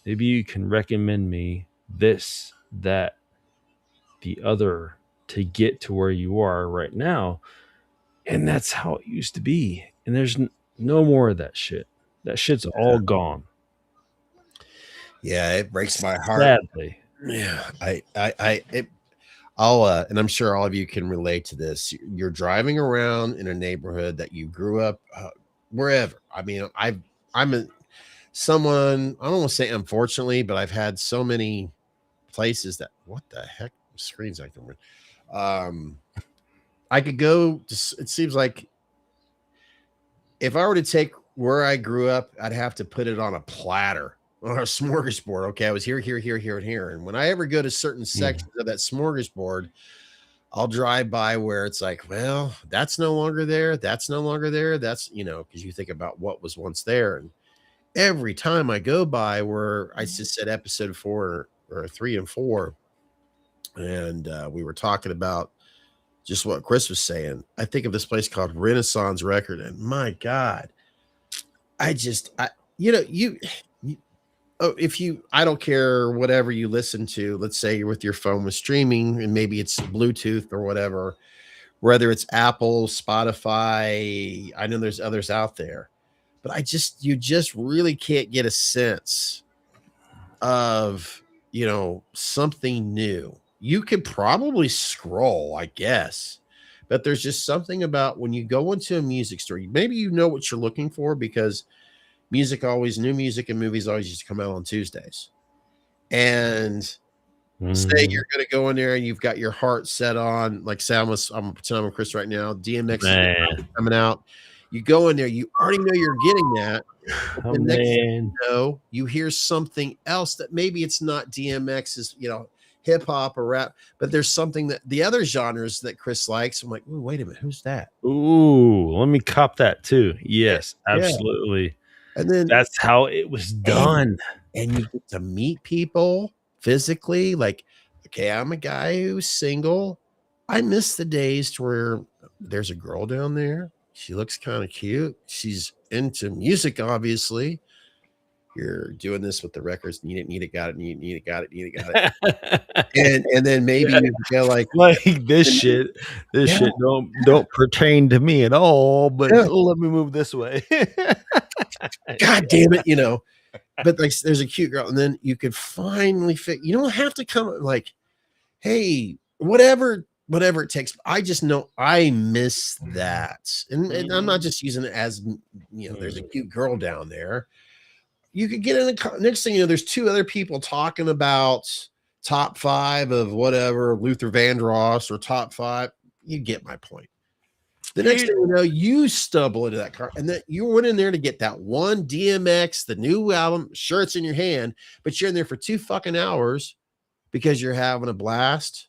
Maybe you can recommend me this, that, the other to get to where you are right now. And that's how it used to be. And there's no more of that shit. That shit's all gone. Yeah, it breaks my heart. Sadly. Yeah, I'll and I'm sure all of you can relate to this. You're driving around in a neighborhood that you grew up wherever. I mean, someone, I don't want to say unfortunately, but I've had so many places that, what the heck, screens acting weird. I could go. It seems like if I were to take where I grew up, I'd have to put it on a platter, on a smorgasbord. Okay, I was here, here, here, here, and here. And when I ever go to certain sections of that smorgasbord, I'll drive by where it's like, well, that's no longer there. That's no longer there. That's, because you think about what was once there. And every time I go by where I just said episode 4 or 3 and 4, and we were talking about just what Chris was saying, I think of this place called Renaissance Record, and my God, I don't care whatever you listen to. Let's say you're with your phone with streaming, and maybe it's Bluetooth or whatever, whether it's Apple, Spotify. I know there's others out there, but you just really can't get a sense of, something new. You could probably scroll, I guess, but there's just something about when you go into a music store, maybe you know what you're looking for, because new music and movies always used to come out on Tuesdays. And say you're going to go in there and you've got your heart set on, like I'm pretending I'm Chris right now, DMX is coming out. You go in there, you already know you're getting that. Oh, the next thing you know, you hear something else that maybe it's not DMX's, hip hop or rap, but there's something that the other genres that Chris likes. I'm like, ooh, wait a minute, who's that? Ooh, let me cop that too. Yes, absolutely. Yeah. And then that's how it was done. And you get to meet people physically. Like, okay, I'm a guy who's single. I miss the days to where there's a girl down there. She looks kind of cute. She's into music, obviously. You're doing this with the records. Need it, got it. Got it. and then maybe you feel like this shit don't pertain to me at all. But let me move this way. God damn it, But like, there's a cute girl, and then you could finally fit. You don't have to come like, hey, whatever it takes. I just know I miss that, and I'm not just using it as there's a cute girl down there. You could get in the next thing there's 2 other people talking about top 5 of whatever Luther Vandross or top 5. You get my point. The next thing you know, you stumble into that car, and that you went in there to get that one DMX, the new album. Sure, it's in your hand, but you're in there for 2 fucking hours because you're having a blast.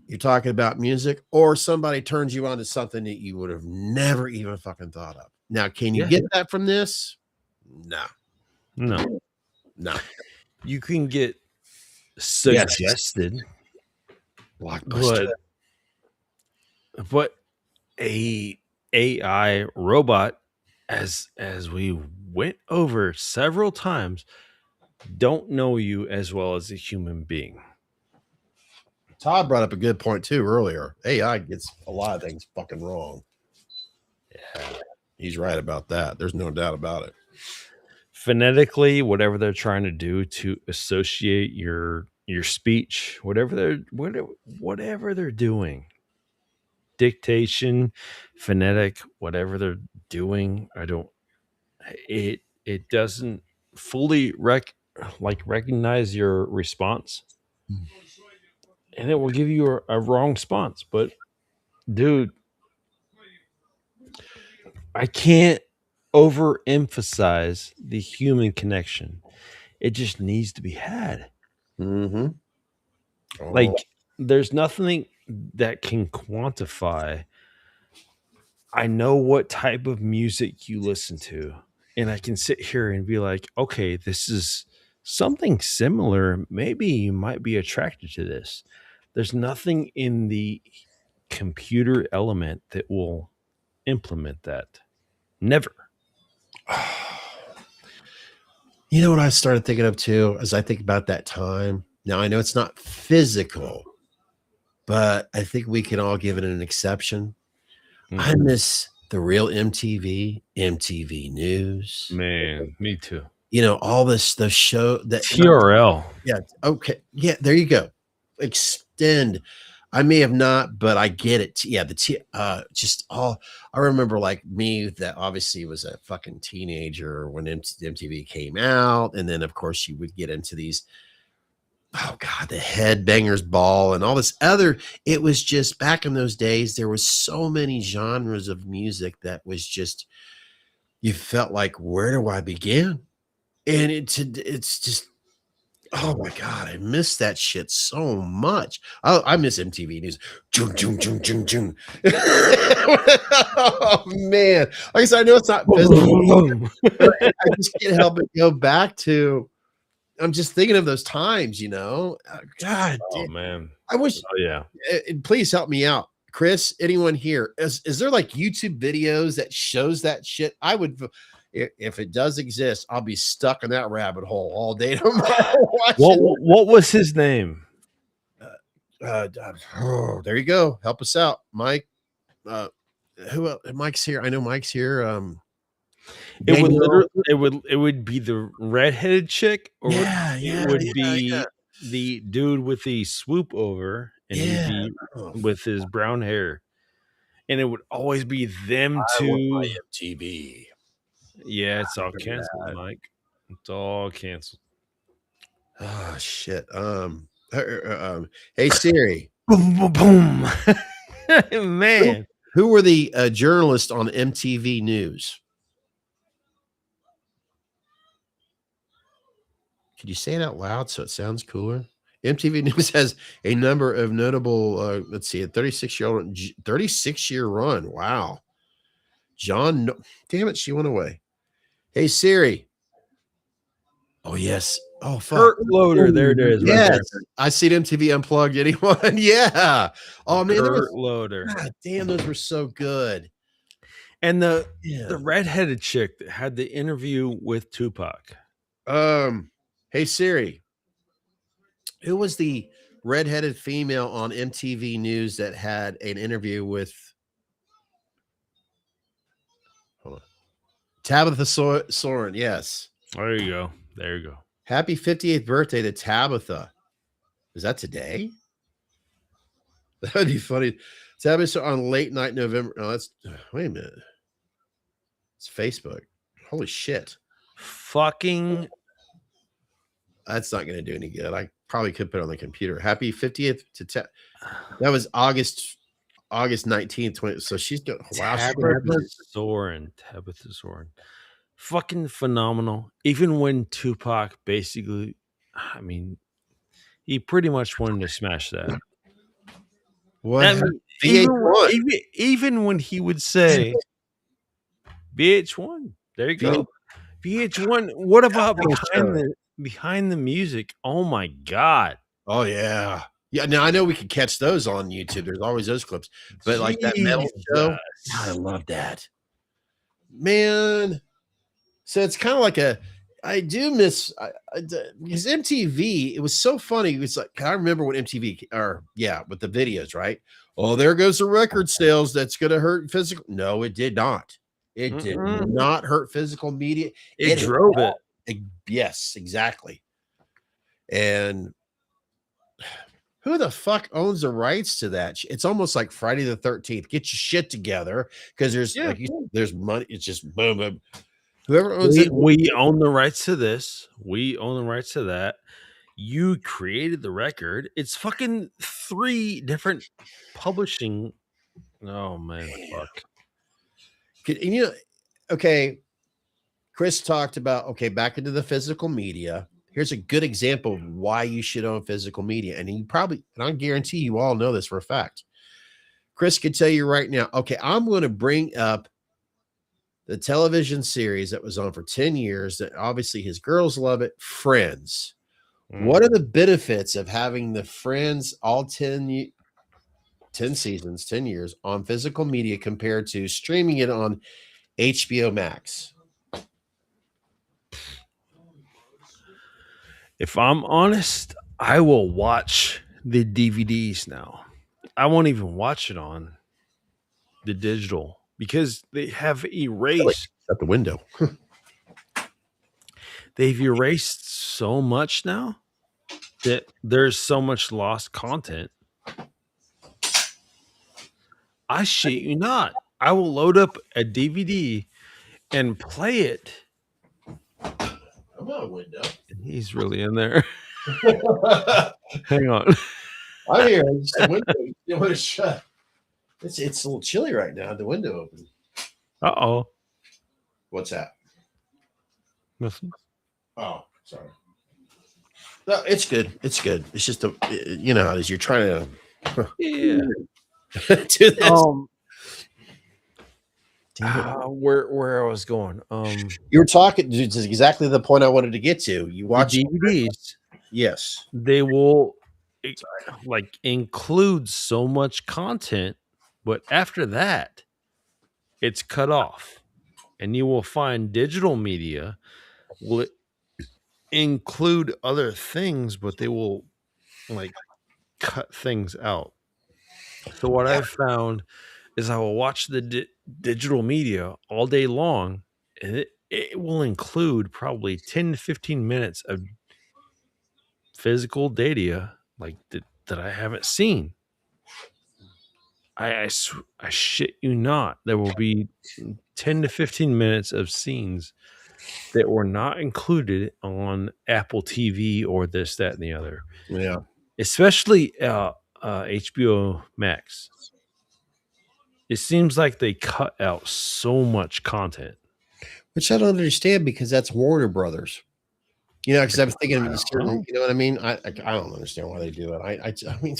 You're talking about music, or somebody turns you on to something that you would have never even fucking thought of. Now, can you get that from this? No. No. You can get suggested, blockbuster, but a AI robot, as we went over several times, don't know you as well as a human being. Todd brought up a good point too earlier. AI gets a lot of things fucking wrong. Yeah, he's right about that. There's no doubt about it. Phonetically, whatever they're trying to do to associate your speech, whatever they're doing, dictation, phonetic, whatever they're doing, it doesn't fully recognize your response, and it will give you a wrong response. But dude, I can't overemphasize the human connection. It just needs to be had. Mm-hmm. Like, there's nothing that can quantify. I know what type of music you listen to, and I can sit here and be like, okay, this is something similar. Maybe you might be attracted to this. There's nothing in the computer element that will implement that. Never. You know what I started thinking of too, as I think about that time. Now I know it's not physical, but I think we can all give it an exception. I miss the real MTV News. Man, me too. You know, all the show that TRL. Yeah. Okay. Yeah. There you go. Extend. I may have not, but I get it. Yeah. Just all, I remember like me that obviously was a fucking teenager when MTV came out. And then of course you would get into these, oh God, the Headbangers Ball and all this other, it was just back in those days, there was so many genres of music that was just, you felt like, where do I begin? And it's just, oh my God, I miss that shit so much. I miss MTV News. Jung, jung, jung, jung, jung. Oh man. Like I said, I know it's not physical, but I just can't help but go back to, I'm just thinking of those times, you know. God, oh man, I wish. Oh yeah, please help me out, Chris. Anyone here? Is there like YouTube videos that shows that shit? I would, if it does exist, I'll be stuck in that rabbit hole all day tomorrow. What was his name? There you go. Help us out, Mike. Who else? Mike's here. I know Mike's here. It would be the redheaded chick, or it would be the dude with the swoop over, and he'd be with his brown hair, and it would always be them two. MTV. Yeah, it's all canceled, Mike. It's all canceled. Oh shit. Hey Siri. Boom, boom, boom. Man, who were the journalists on MTV News? Could you say it out loud so it sounds cooler? MTV News has a number of notable, let's see, a 36-year run. Wow. John, damn it, she went away. Hey, Siri. Oh, yes. Oh, fuck. Kurt Loder. There it is. Yes. Right, I see MTV Unplugged. Anyone? Yeah. Oh, man. Kurt Loder. God damn, those were so good. And the redheaded chick that had the interview with Tupac. Hey, Siri. Who was the redheaded female on MTV News that had an interview with Tabitha Soren? Yes. There you go. There you go. Happy 58th birthday to Tabitha. Is that today? That would be funny. Tabitha on late night November. Oh, that's, wait a minute. It's Facebook. Holy shit. Fucking. That's not going to do any good. I probably could put it on the computer. Happy 50th to that was August August 19th. So she's got Tabitha Soren. Fucking phenomenal. Even when Tupac basically, I mean, he pretty much wanted to smash that. What? I mean, VH1. even when he would say VH1, there you go. VH1. What about behind the music? Oh my god. Oh yeah. Yeah, now I know we could catch those on YouTube. There's always those clips. But like that metal show, God, I love that. Man. So it's kind of like I do miss because MTV, it was so funny. It was like, I remember when MTV with the videos, right? Oh, there goes the record sales. That's going to hurt physical. No, it did not. It did not hurt physical media. It drove it. Yes, exactly. And who the fuck owns the rights to that? It's almost like Friday the 13th. Get your shit together because there's there's money. It's just boom, boom. Whoever owns it, we own the rights to this. We own the rights to that. You created the record. It's fucking 3 different publishing. Oh man, fuck. And okay. Chris talked about back into the physical media. Here's a good example of why you should own physical media, and I guarantee you all know this for a fact. Chris could tell you right now. Okay, I'm going to bring up the television series that was on for 10 years that obviously his girls love it, Friends. What are the benefits of having the Friends all 10 seasons, 10 years on physical media compared to streaming it on HBO Max? If I'm honest, I will watch the DVDs now. I won't even watch it on the digital because they have erased at the window. They've erased so much now that there's so much lost content. I shit you not. I will load up a DVD and play it. Come on, window. He's really in there. Hang on. I'm here. It's the window. You want to shut? It's a little chilly right now. The window open. Uh-oh. What's that? Nothing. Oh, sorry. No, it's good. It's good. It's just you know, as you're trying to do this. Where I was going. You were talking to exactly the point I wanted to get to. You watch DVDs. Yes. They will include so much content, but after that, it's cut off. And you will find digital media will include other things, but they will cut things out. So what I've found is I will watch the digital media all day long, and it will include probably 10 to 15 minutes of physical data that I haven't seen. I shit you not. There will be 10 to 15 minutes of scenes that were not included on Apple TV or this, that, and the other. Yeah. Especially HBO Max. It seems like they cut out so much content. Which I don't understand because that's Warner Brothers. You know, because I was thinking of certain, you know what I mean? I don't understand why they do it. I mean,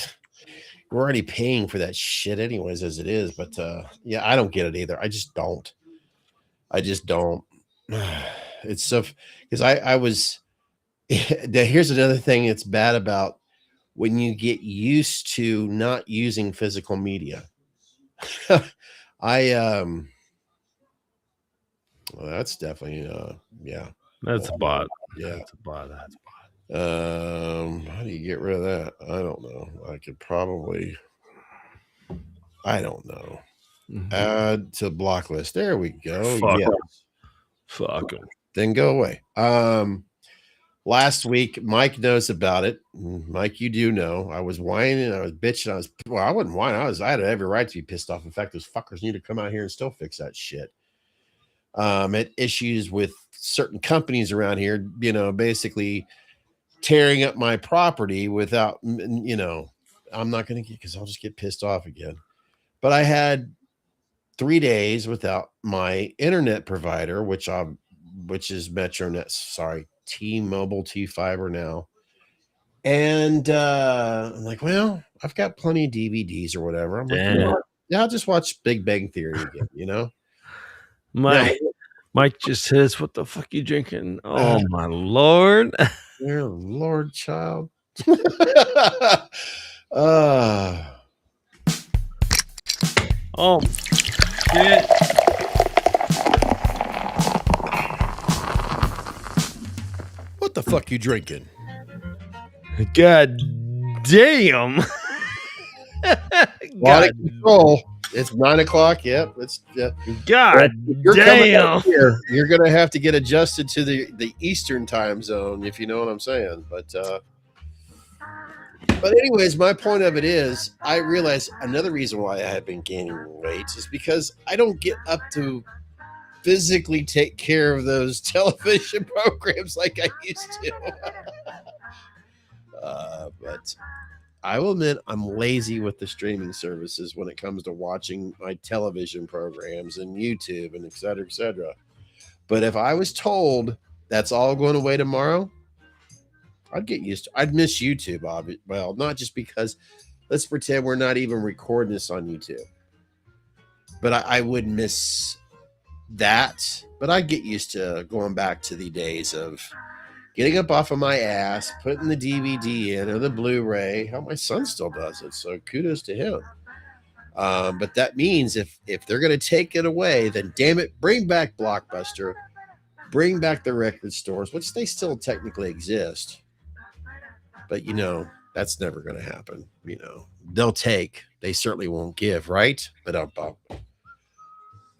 we're already paying for that shit anyways as it is. But yeah, I don't get it either. I just don't. It's so because I was here's another thing that's bad about when you get used to not using physical media. Well, that's definitely yeah. That's a bot. Yeah. That's a bot. How do you get rid of that? I don't know. I could probably I don't know. Add to block list. There we go. Fuck them. Then go away. Last week, Mike knows about it. Mike, you do know. I was whining, I was bitching, I wasn't whining. I had every right to be pissed off. In fact, those fuckers need to come out here and still fix that shit. Had issues with certain companies around here, you know, basically tearing up my property without, you know, I'm not going to get because I'll just get pissed off again. But I had 3 days without my internet provider, which is MetroNet, sorry, T-Mobile, T-Fiber now. And I'm like, well, I've got plenty of DVDs or whatever. I'm like, you know Damn. what? Yeah, I'll just watch Big Bang Theory again, Now, Mike just says, "What the fuck you drinking?" Oh my lord! dear Lord, child. uh, Oh shit! what the fuck you drinking? God damn! Body God, control. It's 9:00. Yep. God If you're coming damn! up here, you're gonna have to get adjusted to the Eastern time zone, if you know what I'm saying. But anyways, my point of it is, I realize another reason why I have been gaining weight is because I don't get up to physically take care of those television programs like I used to. But I will admit I'm lazy with the streaming services when it comes to watching my television programs and YouTube and et cetera, et cetera. But if I was told that's all going away tomorrow, I'd get used to it. I'd miss YouTube, obviously. Well, not just because let's pretend we're not even recording this on YouTube. But I would miss that. But I'd get used to going back to the days of getting up off of my ass, putting the DVD in or the Blu-ray. How my son still does it, so kudos to him. But that means if they're going to take it away, then damn it, bring back Blockbuster, bring back the record stores, which they still technically exist. But that's never going to happen. They'll take, they certainly won't give, right? But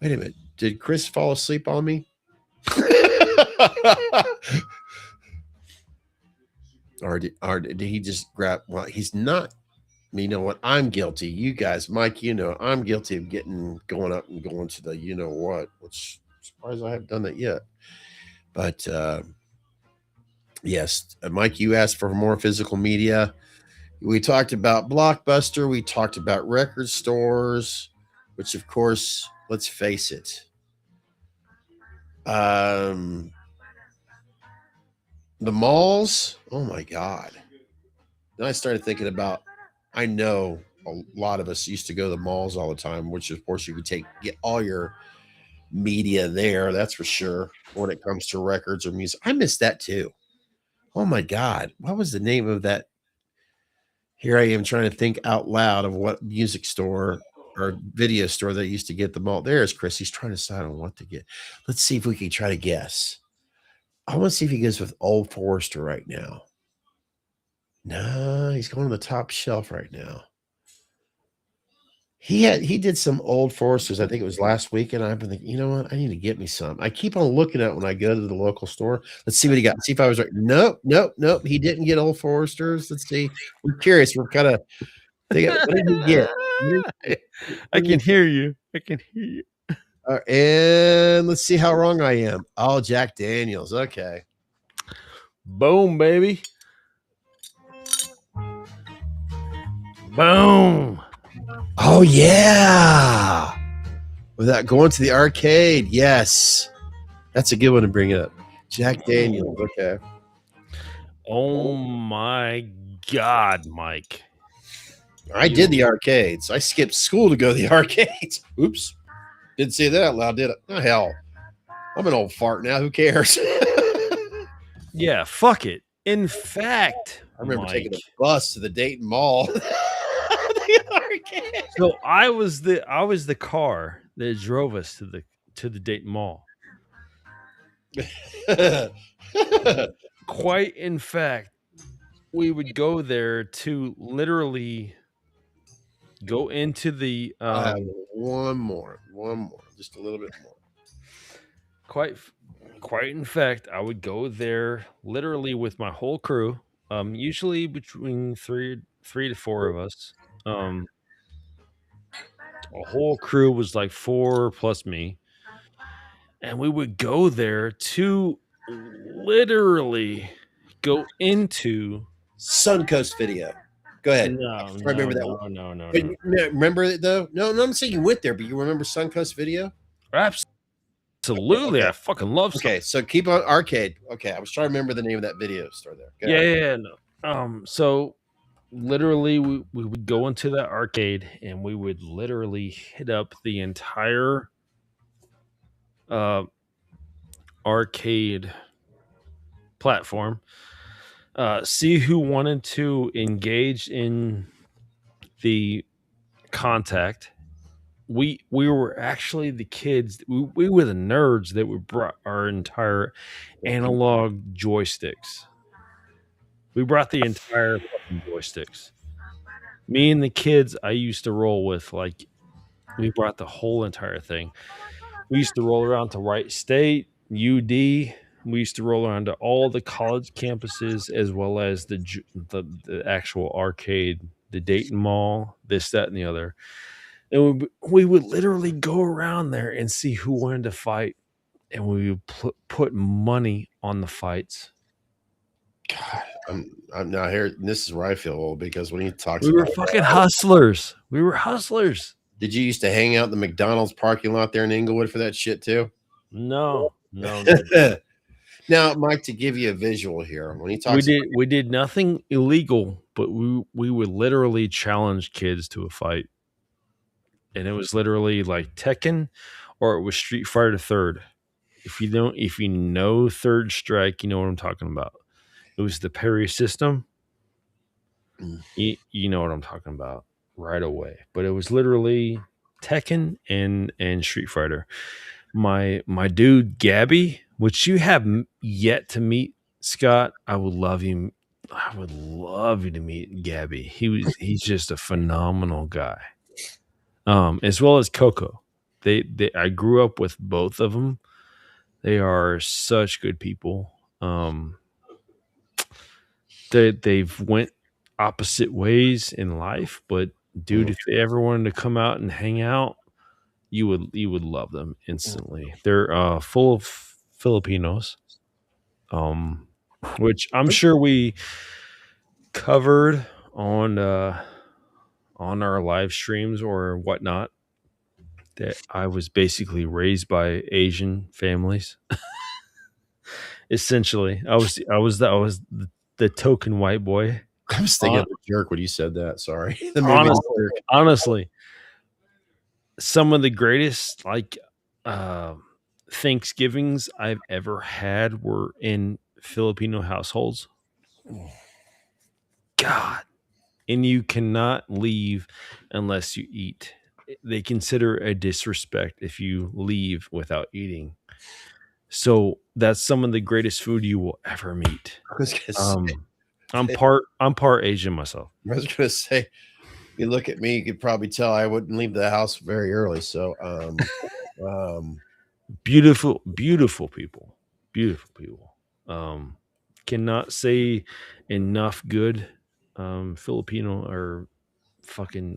wait a minute, did Chris fall asleep on me? Or did he just grab? Well, he's not. You know what? I'm guilty. You guys, Mike, I'm guilty of going up and going to the what, which I'm surprised I haven't done that yet. But yes, Mike, you asked for more physical media. We talked about Blockbuster. We talked about record stores, which, of course, let's face it. The malls. Oh my God. Then I started thinking about, I know a lot of us used to go to the malls all the time, which of course you could get all your media there. That's for sure. When it comes to records or music, I miss that too. Oh my God. What was the name of that? Here I am trying to think out loud of what music store or video store that used to get the mall. There's Chris. He's trying to decide on what to get. Let's see if we can try to guess. I want to see if he goes with Old Forester right now. No, he's going to the top shelf right now. He did some Old Foresters. I think it was last week, and I've been thinking, you know what? I need to get me some. I keep on looking at it when I go to the local store. Let's see what he got. See if I was right. Nope. He didn't get Old Foresters. Let's see. We're curious. We're kind of thinking, what did he get? I can hear you. I can hear you. And let's see how wrong I am. Oh, Jack Daniels. Okay. Boom, baby. Boom. Oh, yeah. Without going to the arcade. Yes. That's a good one to bring up. Jack Daniels. Okay. Oh, my God, Mike. I did the arcades. I skipped school to go to the arcades. Oops. Didn't say that out loud, did it? Oh, hell. I'm an old fart now. Who cares? Yeah, fuck it. In fact, I remember Mike, taking a bus to the Dayton Mall. So I was the car that drove us to the Dayton Mall. Quite in fact, we would go there to literally go into the one more, just a little bit more. Quite in fact, I would go there literally with my whole crew. Usually between three to four of us. A whole crew was like 4 plus me. And we would go there to literally go into Suncoast Video. Go ahead. No, I no, remember that. no, no, no, But no. remember it though? No, no, I'm saying you went there, but you remember Suncoast Video? Absolutely, Okay. I fucking love Okay, so keep on arcade. Okay, I was trying to remember the name of that video store there. Go Yeah, ahead. yeah, yeah, no. So literally, we would go into that arcade and we would literally hit up the entire uh, arcade platform, see who wanted to engage in the contact. We were actually the kids. We were the nerds that we brought our entire analog joysticks. We brought the entire fucking joysticks. Me and the kids I used to roll with, like, we brought the whole entire thing. We used to roll around to Wright State, UD. We used to roll around to all the college campuses as well as the actual arcade, the Dayton Mall, this, that, and the other. And we would literally go around there and see who wanted to fight, and we would put money on the fights. God, I'm now here. This is where I feel old because when he talks We were about fucking hustlers. We were hustlers. did you used to hang out in the McDonald's parking lot there in Inglewood for that shit too? No, no, no. Now, Mike, to give you a visual here, when he We talks, did nothing illegal, but we would literally challenge kids to a fight, and it was literally like Tekken, or it was Street Fighter Third. If you know Third Strike, you know what I'm talking about. It was the parry system. You know what I'm talking about right away. But it was literally Tekken and Street Fighter. My dude Gabby, which you have yet to meet, Scott. I would love you. I would love you to meet Gabby. He's just a phenomenal guy. As well as Coco. They I grew up with both of them. They are such good people. They've went opposite ways in life, but dude, if they ever wanted to come out and hang out, you would love them instantly. They're full of Filipinos, um, which I'm sure we covered on our live streams or whatnot. That I was basically raised by Asian families. Essentially, I was the token white boy. I was thinking of a jerk when you said that. Sorry, the movie Honestly, Jerk. honestly, some of the greatest uh Thanksgivings I've ever had were in Filipino households. God, and you cannot leave unless you eat. They consider a disrespect if you leave without eating. So that's some of the greatest food you will ever meet. I was gonna say, Um, I'm part Asian myself. I was gonna say, you look at me, you could probably tell I wouldn't leave the house very early. So, um, Beautiful, beautiful people. Beautiful people. Cannot say enough good. Filipino are fucking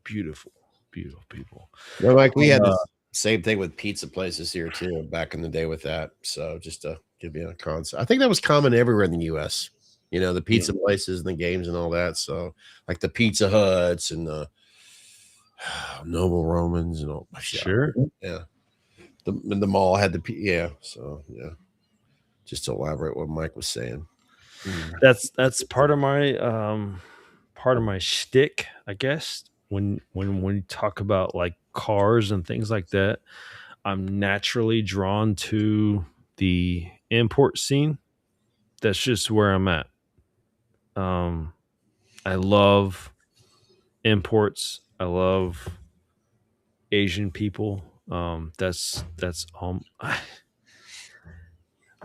beautiful, beautiful people. no, like we had Uh, this same thing with pizza places here too back in the day with that. So, just to give you a concept, I think that was common everywhere in the U.S. You know, the pizza places and the games and all that. So, like the Pizza Huts and the Noble Romans and all. sure. Yeah. The mall had yeah. So yeah, just to elaborate what Mike was saying. That's part of my shtick, I guess. When we talk about like cars and things like that, I'm naturally drawn to the import scene. That's just where I'm at. Um, I love imports. I love Asian people. That's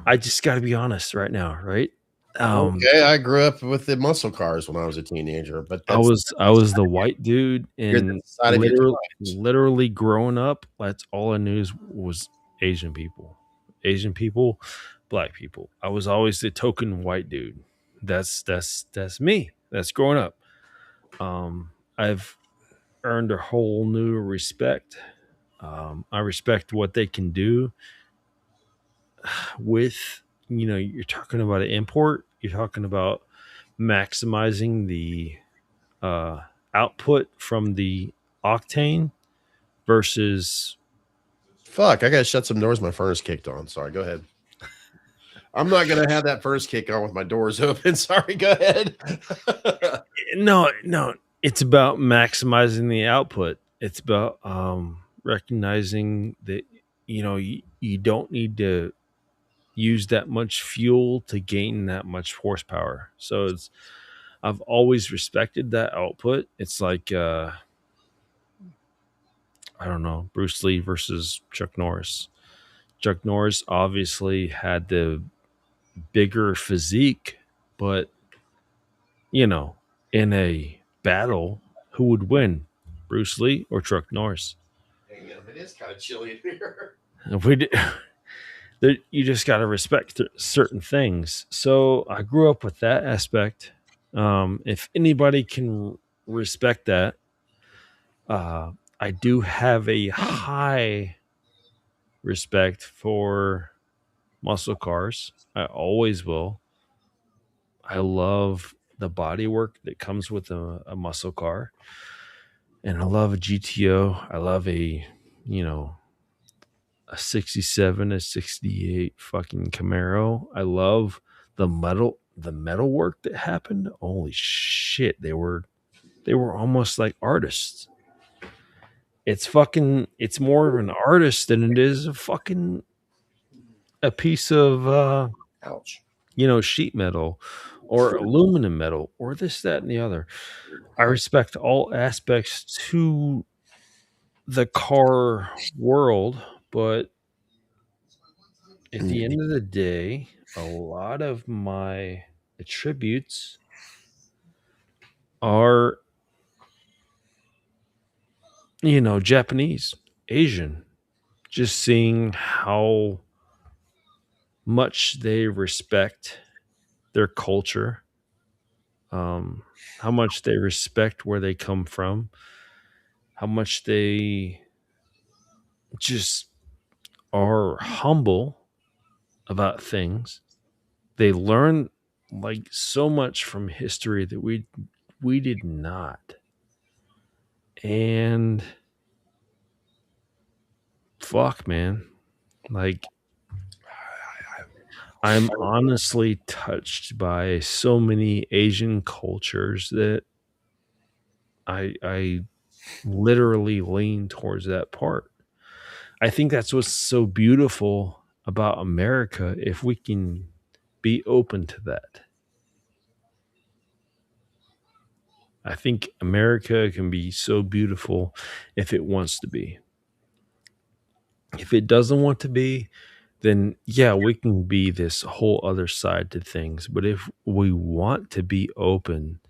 I just got to be honest right now, right? Okay, I grew up with the muscle cars when I was a teenager, but I that's was the white dude, you're the and side of your times. literally growing up, that's all I knew was Asian people, black people. I was always the token white dude. That's me. That's growing up. I've earned a whole new respect. I respect what they can do with. You're talking about an import. You're talking about maximizing uh, output from the octane versus Fuck, I gotta shut some doors. My furnace kicked on. Sorry, go ahead. I'm not gonna have that furnace kick on with my doors open. Sorry, go ahead. no, it's about maximizing the output. It's about recognizing that you don't need to use that much fuel to gain that much horsepower. So I've always respected that output. It's like I don't know, Bruce Lee versus Chuck Norris. Chuck Norris obviously had the bigger physique, but in a battle, who would win, Bruce Lee or Chuck Norris? Damn, it is kind of chilly in here. If we did, you just got to respect certain things. So I grew up with that aspect. If anybody can respect that, I do have a high respect for muscle cars. I always will. I love the body work that comes with a muscle car. And I love a GTO. I love a 67, a 68 fucking Camaro. I love the metal work that happened. Holy shit. They were almost like artists. It's more of an artist than it is a piece of Ouch. sheet metal or aluminum metal or this, that, and the other. I respect all aspects to the car world, but at the end of the day, a lot of my attributes are, Japanese, Asian. Just seeing how much they respect their culture, how much they respect where they come from, how much they just are humble about things. They learn like so much from history that we did not. And fuck, man. Like I'm honestly touched by so many Asian cultures that I literally lean towards that part. I think that's what's so beautiful about America if we can be open to that. I think America can be so beautiful if it wants to be. If it doesn't want to be, then yeah, we can be this whole other side to things. But if we want to be open,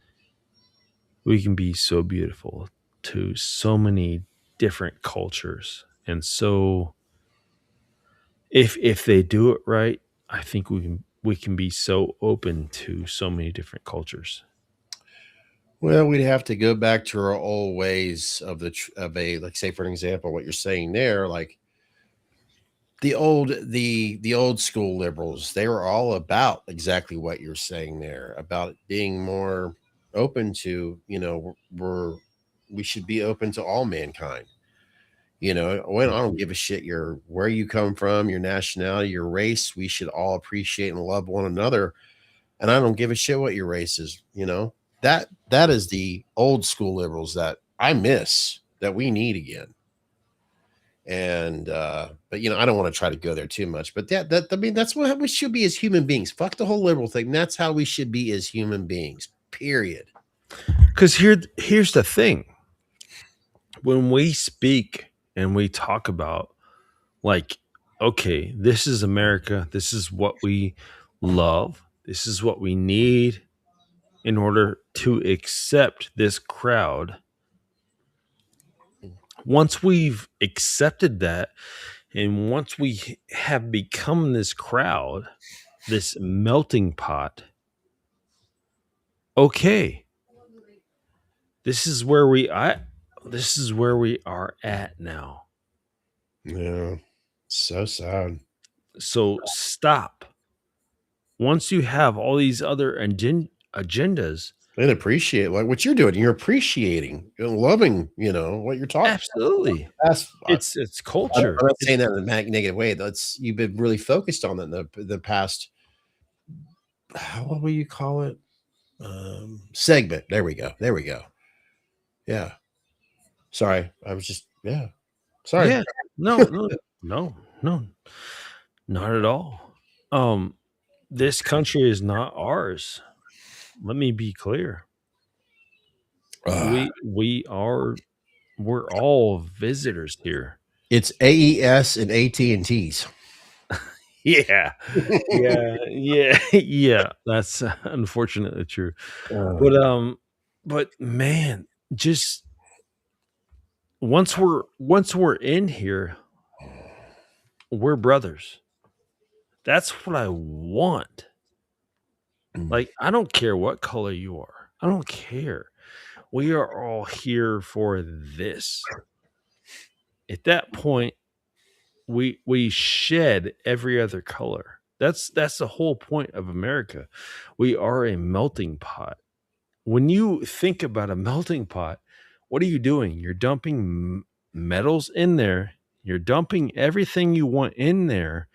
we can be so beautiful to so many different cultures. And so if they do it right, I think we can be so open to so many different cultures. Well, we'd have to go back to our old ways of like, say, for an example, what you're saying there, like the old school liberals, they were all about exactly what you're saying there, about being more open to, we should be open to all mankind. When I don't give a shit where you come from, your nationality, your race. We should all appreciate and love one another. And I don't give a shit what your race is. That is the old school liberals that I miss, that we need again. And but I don't want to try to go there too much. But that I mean, that's what we should be as human beings. Fuck the whole liberal thing. That's how we should be as human beings. Period. Because here's the thing. When we speak and we talk about, like, okay, this is America, this is what we love, this is what we need in order to accept this crowd. Once we've accepted that, and once we have become this crowd, this melting pot, okay, this is where we are at now. Yeah. So sad. So stop. Once you have all these other agendas, And appreciate like what you're doing. You're appreciating and loving, what you're talking Absolutely. about. It's culture. I'm not It's saying that in a negative way. That's you've been really focused on that in the past. What will you call it? Segment. There we go. There we go. Yeah. Sorry. I was just Sorry. yeah. No, not at all. This country is not ours. Let me be clear. Uh, We're all visitors here. it's AES and AT&T's. Yeah. Yeah. That's unfortunately true. Uh, But man, just once we're in here, we're brothers. That's what I want. Like, I don't care what color you are. I don't care. We are all here for this. At that point, we shed every other color. That's the whole point of America. We are a melting pot. When you think about a melting pot, what are you doing? You're dumping metals in there. You're dumping everything you want in there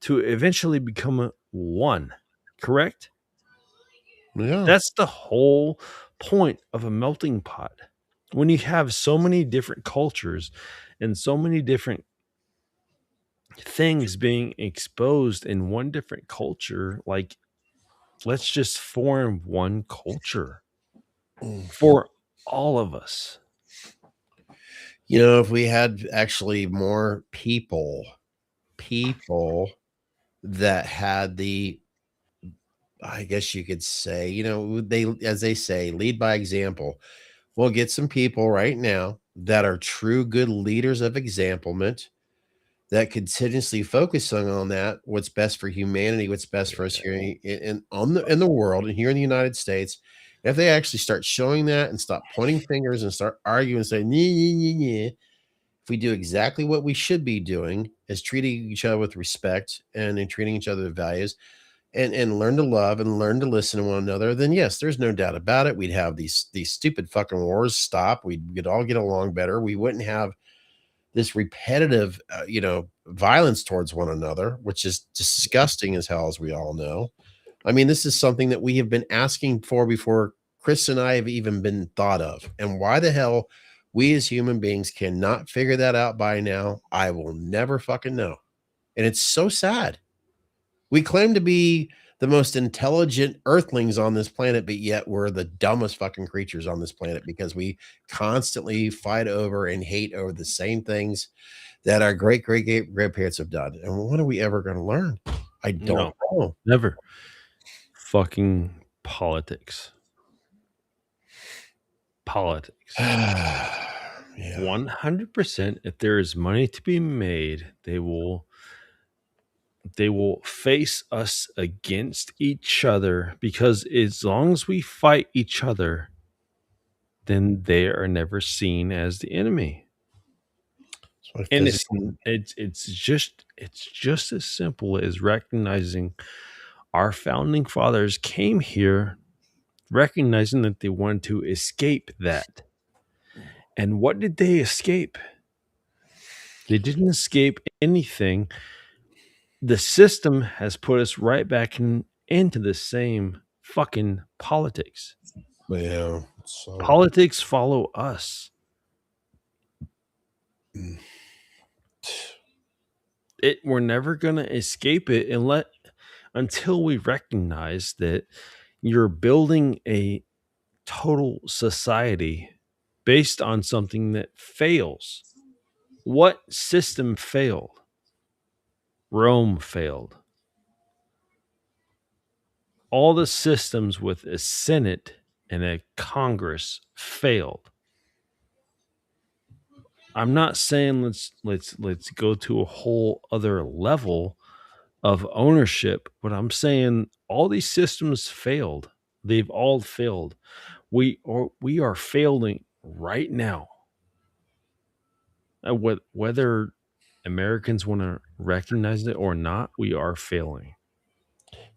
to eventually become one. Correct? yeah. That's the whole point of a melting pot. When you have so many different cultures and so many different things being exposed in one different culture, like, let's just form one culture for all of us. If we had actually more people that had I guess you could say, as they say, lead by example. We'll get some people right now that are true good leaders of examplement that continuously focusing on that, what's best for humanity, what's best for us here in the world and here in the United States. If they actually start showing that and stop pointing fingers and start arguing and saying, if we do exactly what we should be doing, is treating each other with respect and treating each other with values, and learn to love and learn to listen to one another, then yes, there's no doubt about it. We'd have these stupid fucking wars stop. We'd all get along better. We wouldn't have this repetitive, violence towards one another, which is disgusting as hell, as we all know. I mean, this is something that we have been asking for before Chris and I have even been thought of. And why the hell we as human beings cannot figure that out by now, I will never fucking know. And it's so sad. We claim to be the most intelligent earthlings on this planet, but yet we're the dumbest fucking creatures on this planet because we constantly fight over and hate over the same things that our great grandparents have done. And when are we ever going to learn? I don't know. Never. Fucking politics. Yeah. 100%. If there is money to be made, they will face us against each other, because as long as we fight each other, then they are never seen as the enemy. And it's just as simple as recognizing our founding fathers came here recognizing that they wanted to escape that. And what did they escape? They didn't escape anything. The system has put us right back into the same fucking politics. Yeah. Politics follow us. We're never gonna escape it until we recognize that you're building a total society based on something that fails. What system failed? Rome failed. All the systems with a Senate and a Congress failed. I'm not saying let's go to a whole other level of ownership, but I'm saying all these systems failed. They've all failed. We are failing right now. Whether Americans want to recognize it or not, we are failing.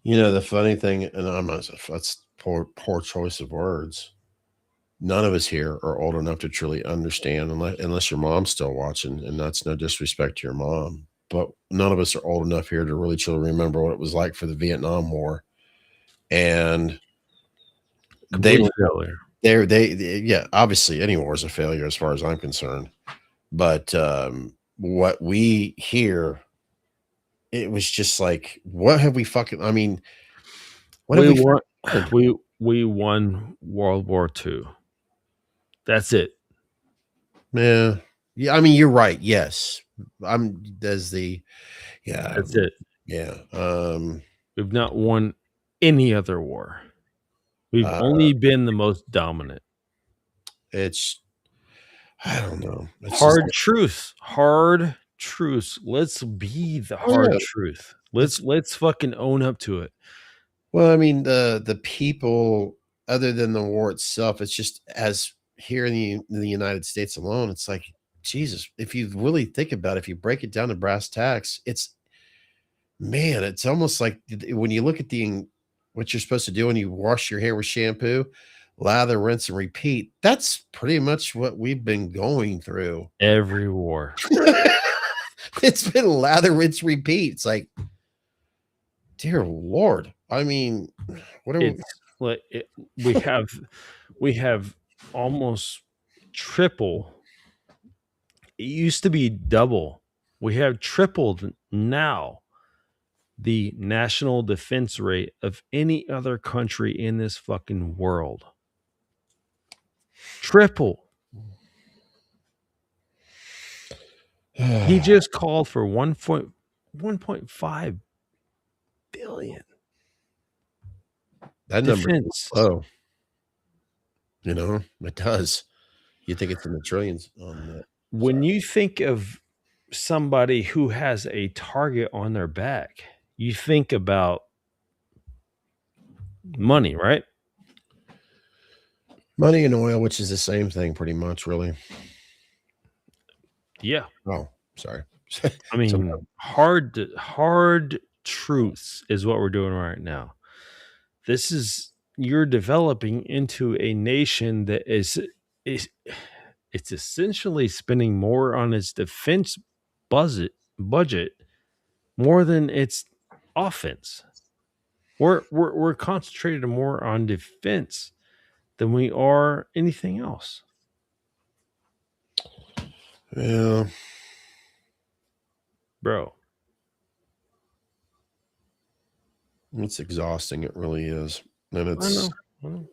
The funny thing, and poor choice of words. None of us here are old enough to truly understand, unless your mom's still watching, and that's no disrespect to your mom. But none of us are old enough here to really truly remember what it was like for the Vietnam War. And they Complete failure. yeah, obviously any war is a failure as far as I'm concerned. But what we hear, it was just like, what have we fucking? I mean, what have We we? won. Fucking- We won World War II. That's it. Yeah, yeah. I mean, you're right. Yes, I'm. There's the yeah, That's it. yeah. We've not won any other war. We've Uh, only been the most dominant. it's I don't know. It's just Hard truth. Hard truth. Let's be the oh hard yeah. truth. It's Let's fucking own up to it. well, I mean, the people, other than the war itself, it's just as here in the United States alone, it's like Jesus. If you really think about it, if you break it down to brass tacks, it's man, it's almost like when you look at what you're supposed to do when you wash your hair with shampoo, lather, rinse, and repeat. That's pretty much what we've been going through. Every war. It's been lather, rinse, repeat. It's like, dear Lord. I mean, what are we? It's like we have almost triple. It used to be double. We have tripled now the national defense rate of any other country in this fucking world. Triple. He just called for 1.5 billion That number is defense. low. You know, it does. You think it's in the trillions on that. When you think of somebody who has a target on their back, you think about money, right? Money and oil, which is the same thing pretty much, really. Yeah. Oh, sorry. I mean, hard truths is what we're doing right now. This is you're developing into a nation that is it's essentially spending more on its defense budget more than its offense. We're concentrated more on defense than we are anything else. Yeah. Bro. It's exhausting. It really is. And I it's know.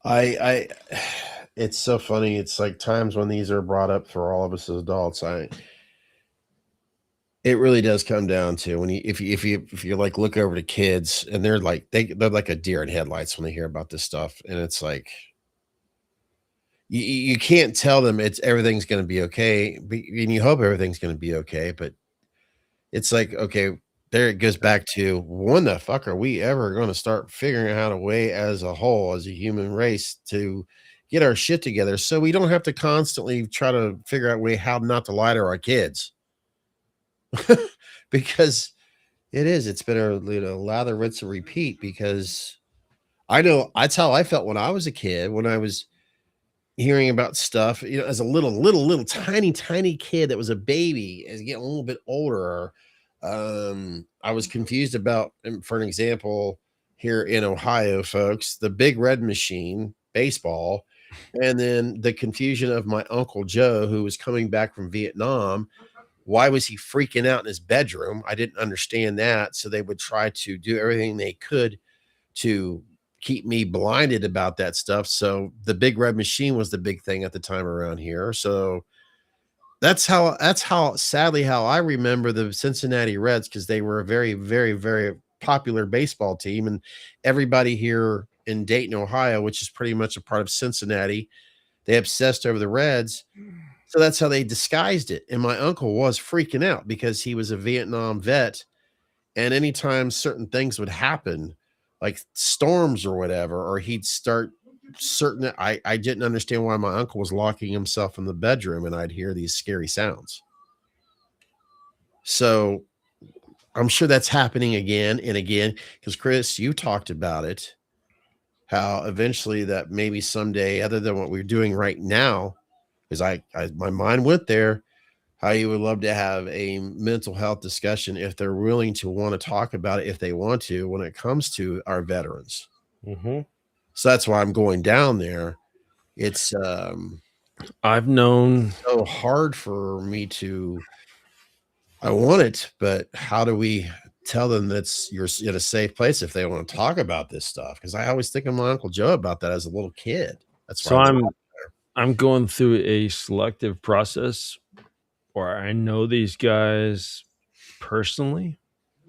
I it's so funny. It's like times when these are brought up for all of us as adults. It really does come down to when if you like look over to kids and they're like they're like a deer in headlights when they hear about this stuff, and it's like you can't tell them it's everything's going to be okay, and you hope everything's going to be okay, but it's like, okay, there it goes back to when the fuck are we ever going to start figuring out a way as a whole, as a human race, to get our shit together so we don't have to constantly try to figure out a way how not to lie to our kids. Because it's been a lather, rinse, and repeat. Because I know that's how I felt when I was a kid, when I was hearing about stuff, as a little tiny kid that was a baby, as getting a little bit older. I was confused about, for an example, here in Ohio, folks, the Big Red Machine baseball, and then the confusion of my Uncle Joe, who was coming back from Vietnam. Why was he freaking out in his bedroom? I didn't understand that. So they would try to do everything they could to keep me blinded about that stuff. So the Big Red Machine was the big thing at the time around here. So that's how sadly how I remember the Cincinnati Reds, because they were a very, very, very popular baseball team. And everybody here in Dayton, Ohio, which is pretty much a part of Cincinnati, they obsessed over the Reds. So that's how they disguised it. And my uncle was freaking out because he was a Vietnam vet. And anytime certain things would happen, like storms or whatever, or he'd start I didn't understand why my uncle was locking himself in the bedroom and I'd hear these scary sounds. So I'm sure that's happening again and again because Chris, you talked about it, how eventually that maybe someday, other than what we're doing right now, because I my mind went there, how you would love to have a mental health discussion if they're willing to want to talk about it if they want to when it comes to our veterans. Mm-hmm. So that's why I'm going down there. It's I've known. so hard for me to. I want it, but how do we tell them that's you're in a safe place if they want to talk about this stuff? Because I always think of my Uncle Joe about that as a little kid. That's why So I I'm going through a selective process where I know these guys personally,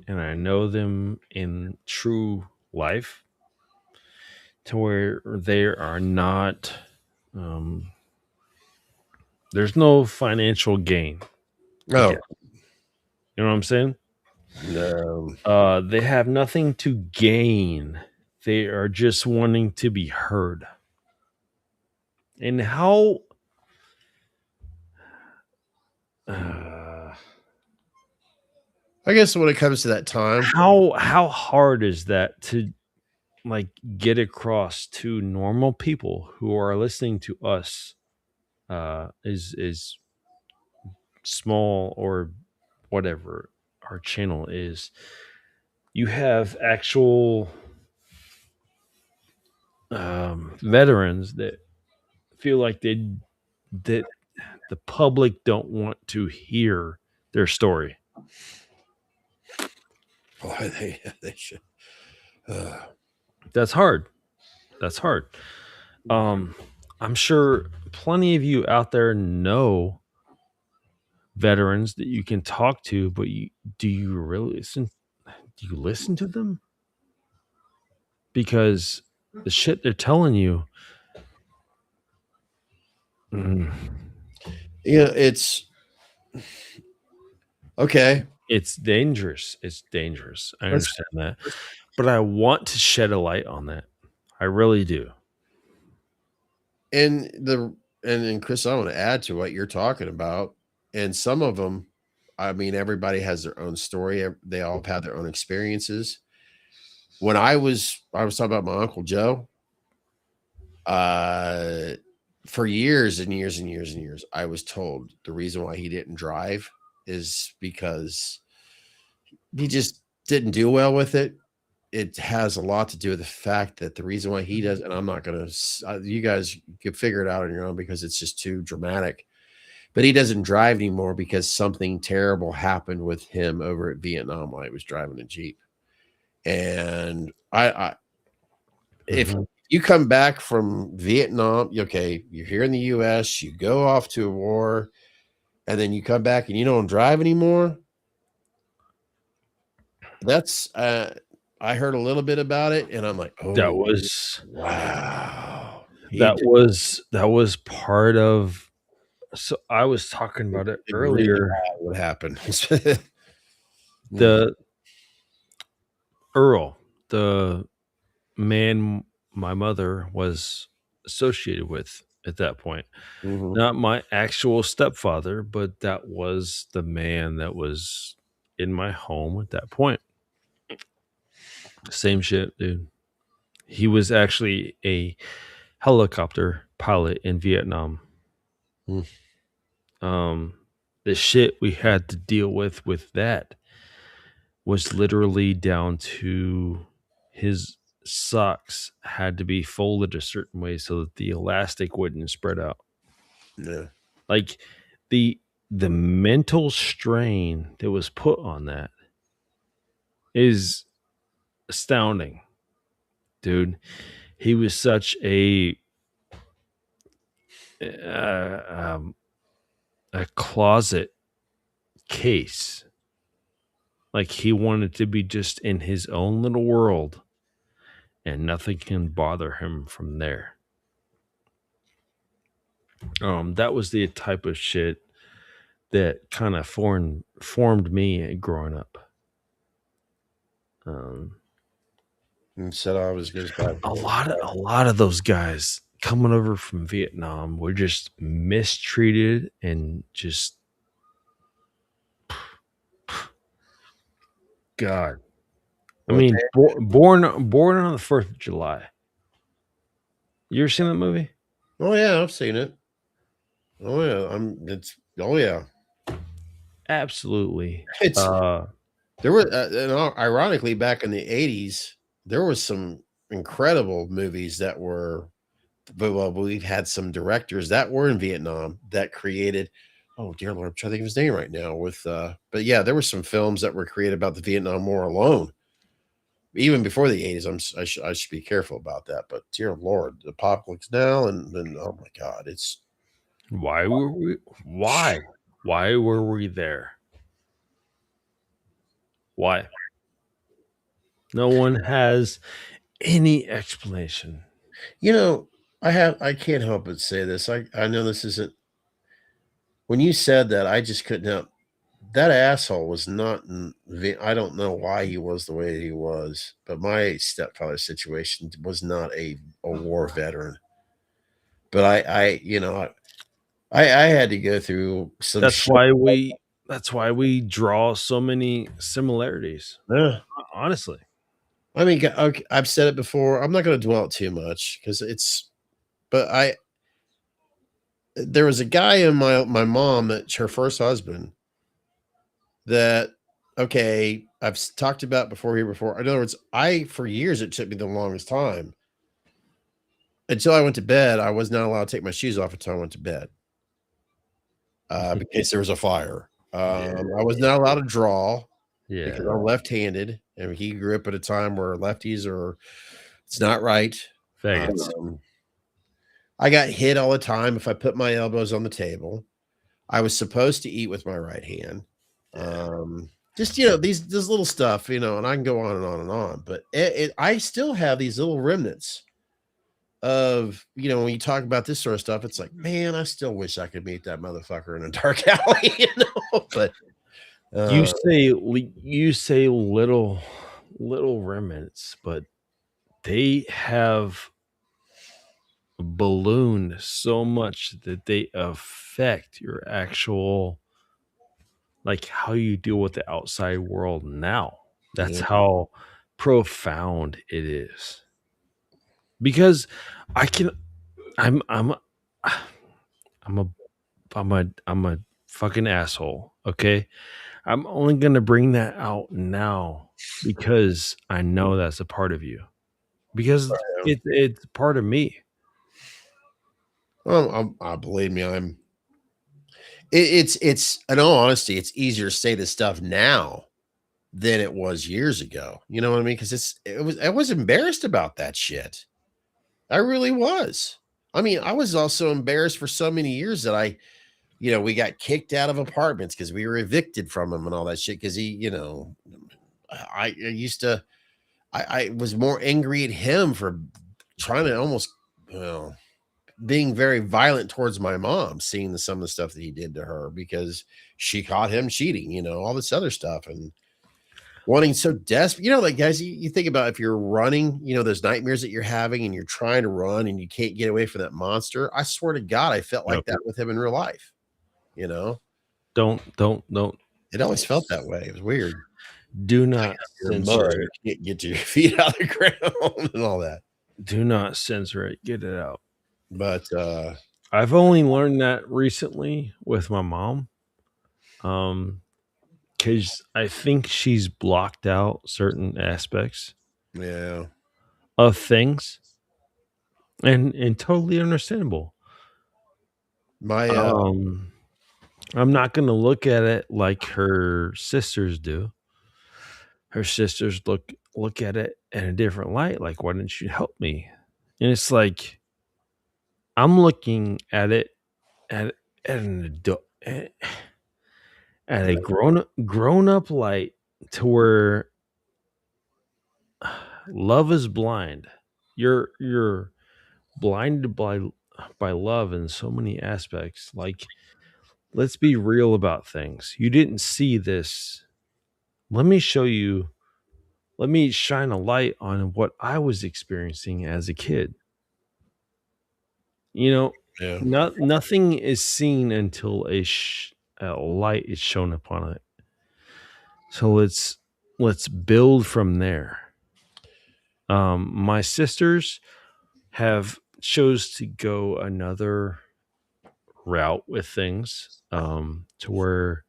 and I know them in true life, to where they are not. Um, there's no financial gain. oh You know what I'm saying? no. They have nothing to gain. They are just wanting to be heard. And how uh, I guess when it comes to that time, how hard is that to like get across to normal people who are listening to us? Is small or whatever our channel is. You have actual veterans that feel like that the public don't want to hear their story. boy, they should. That's hard. That's hard. I'm sure plenty of you out there know veterans that you can talk to, but do you really listen? Do you listen to them? Because the shit they're telling you, mm, Yeah, it's okay. it's dangerous. It's dangerous. I understand that. But I want to shed a light on that. I really do. And and Chris, I want to add to what you're talking about. And some of them, I mean, everybody has their own story. They all have had their own experiences. When I was talking about my Uncle Joe, uh, for years and years and years and years, I was told the reason why he didn't drive is because he just didn't do well with it. It has a lot to do with the fact that the reason why he does, and I'm not going to, you guys can figure it out on your own because it's just too dramatic. But he doesn't drive anymore because something terrible happened with him over at Vietnam while he was driving a Jeep. And if Mhm. you come back from Vietnam, okay, you're here in the US, you go off to a war, and then you come back and you don't drive anymore. That's I heard a little bit about it, and I'm like, That oh was wow. that was part of. So I was talking about it Really earlier. bad what happened. The Earl, the man my mother was associated with at that point. Mhm. Not my actual stepfather, but that was the man that was in my home at that point. Same shit, dude. He was actually a helicopter pilot in Vietnam. Mm. The shit we had to deal with that was literally down to his socks had to be folded a certain way so that the elastic wouldn't spread out. Yeah. Like the mental strain that was put on that is astounding, dude. He was such uh, um, a closet case. Like he wanted to be just in his own little world, and nothing can bother him from there. That was the type of shit that kind of formed me growing up. And said I was goes back. A lot of those guys coming over from Vietnam were just mistreated and just God. I What mean, day? born on the 4th of July. You ever seen that movie? Oh yeah, I've seen it. Oh yeah, oh yeah. Absolutely. It's Uh, there was ironically back in the 80s, there was some incredible movies that were well, we've had some directors that were in Vietnam that created oh dear Lord, I'm trying to think of his name right now with but yeah, there were some films that were created about the Vietnam War alone. Even before the 80s, I should be careful about that. But dear Lord, the Apocalypse Now, and then oh my God, it's why were we? Why? Why were we there? Why? No one has any explanation. you know, I can't help but say this. I know this isn't when you said that, I just couldn't help that asshole was not I don't know why he was the way he was, but my stepfather's situation was not a war veteran. But I had to go through some That's shit. why we. That's why we draw so many similarities. Yeah. Honestly, I mean, okay, I've said it before. I'm not going to dwell too much because but there was a guy in my mom that her first husband that, okay, I've talked about before here before. In other words, for years, it took me the longest time until I went to bed. I was not allowed to take my shoes off until I went to bed because there was a fire. I was not allowed to draw yeah. because I'm left-handed, and he grew up at a time where lefties are, it's not right. Faggots. I got hit all the time if I put my elbows on the table. I was supposed to eat with my right hand. Just this little stuff, and I can go on and on and on. But I still have these little remnants of when you talk about this sort of stuff. It's like, man, I still wish I could meet that motherfucker in a dark alley. But You say little remnants, but they have ballooned so much that they affect your actual like how you deal with the outside world now. That's yeah, how profound it is. Because I can I'm I'm a I'm a fucking asshole, okay? I'm only going to bring that out now because I know that's a part of you. Because it's part of me. I believe me, it's in all honesty, it's easier to say this stuff now than it was years ago. You know what I mean? Because I was embarrassed about that shit. I really was. I mean, I was also embarrassed for so many years that we got kicked out of apartments because we were evicted from him and all that shit. Because I used to, I was more angry at him for trying to almost, well, being very violent towards my mom, seeing some of the stuff that he did to her because she caught him cheating, all this other stuff. And wanting so desperate, like guys, you think about if you're running, those nightmares that you're having and you're trying to run and you can't get away from that monster. I swear to God, I felt like Nope. that with him in real life. Don't It always felt that way. It was weird. do not You're in censor mud, it. you can't get your feet out of the ground and all that. Do not censor it. Get it out. But I've only learned that recently with my mom. Because I think she's blocked out certain aspects yeah, of things, and totally understandable. my I'm not going to look at it like her sisters do. Her sisters look at it in a different light. Like, why didn't you help me? And it's like I'm looking at it at an adult, at a grown up light to where love is blind. You're blinded by love in so many aspects. Like, let's be real about things. You didn't see this. Let me show you. Let me shine a light on what I was experiencing as a kid. yeah, Nothing is seen until a light is shown upon it. So let's build from there. My sisters have chose to go another route with things, to where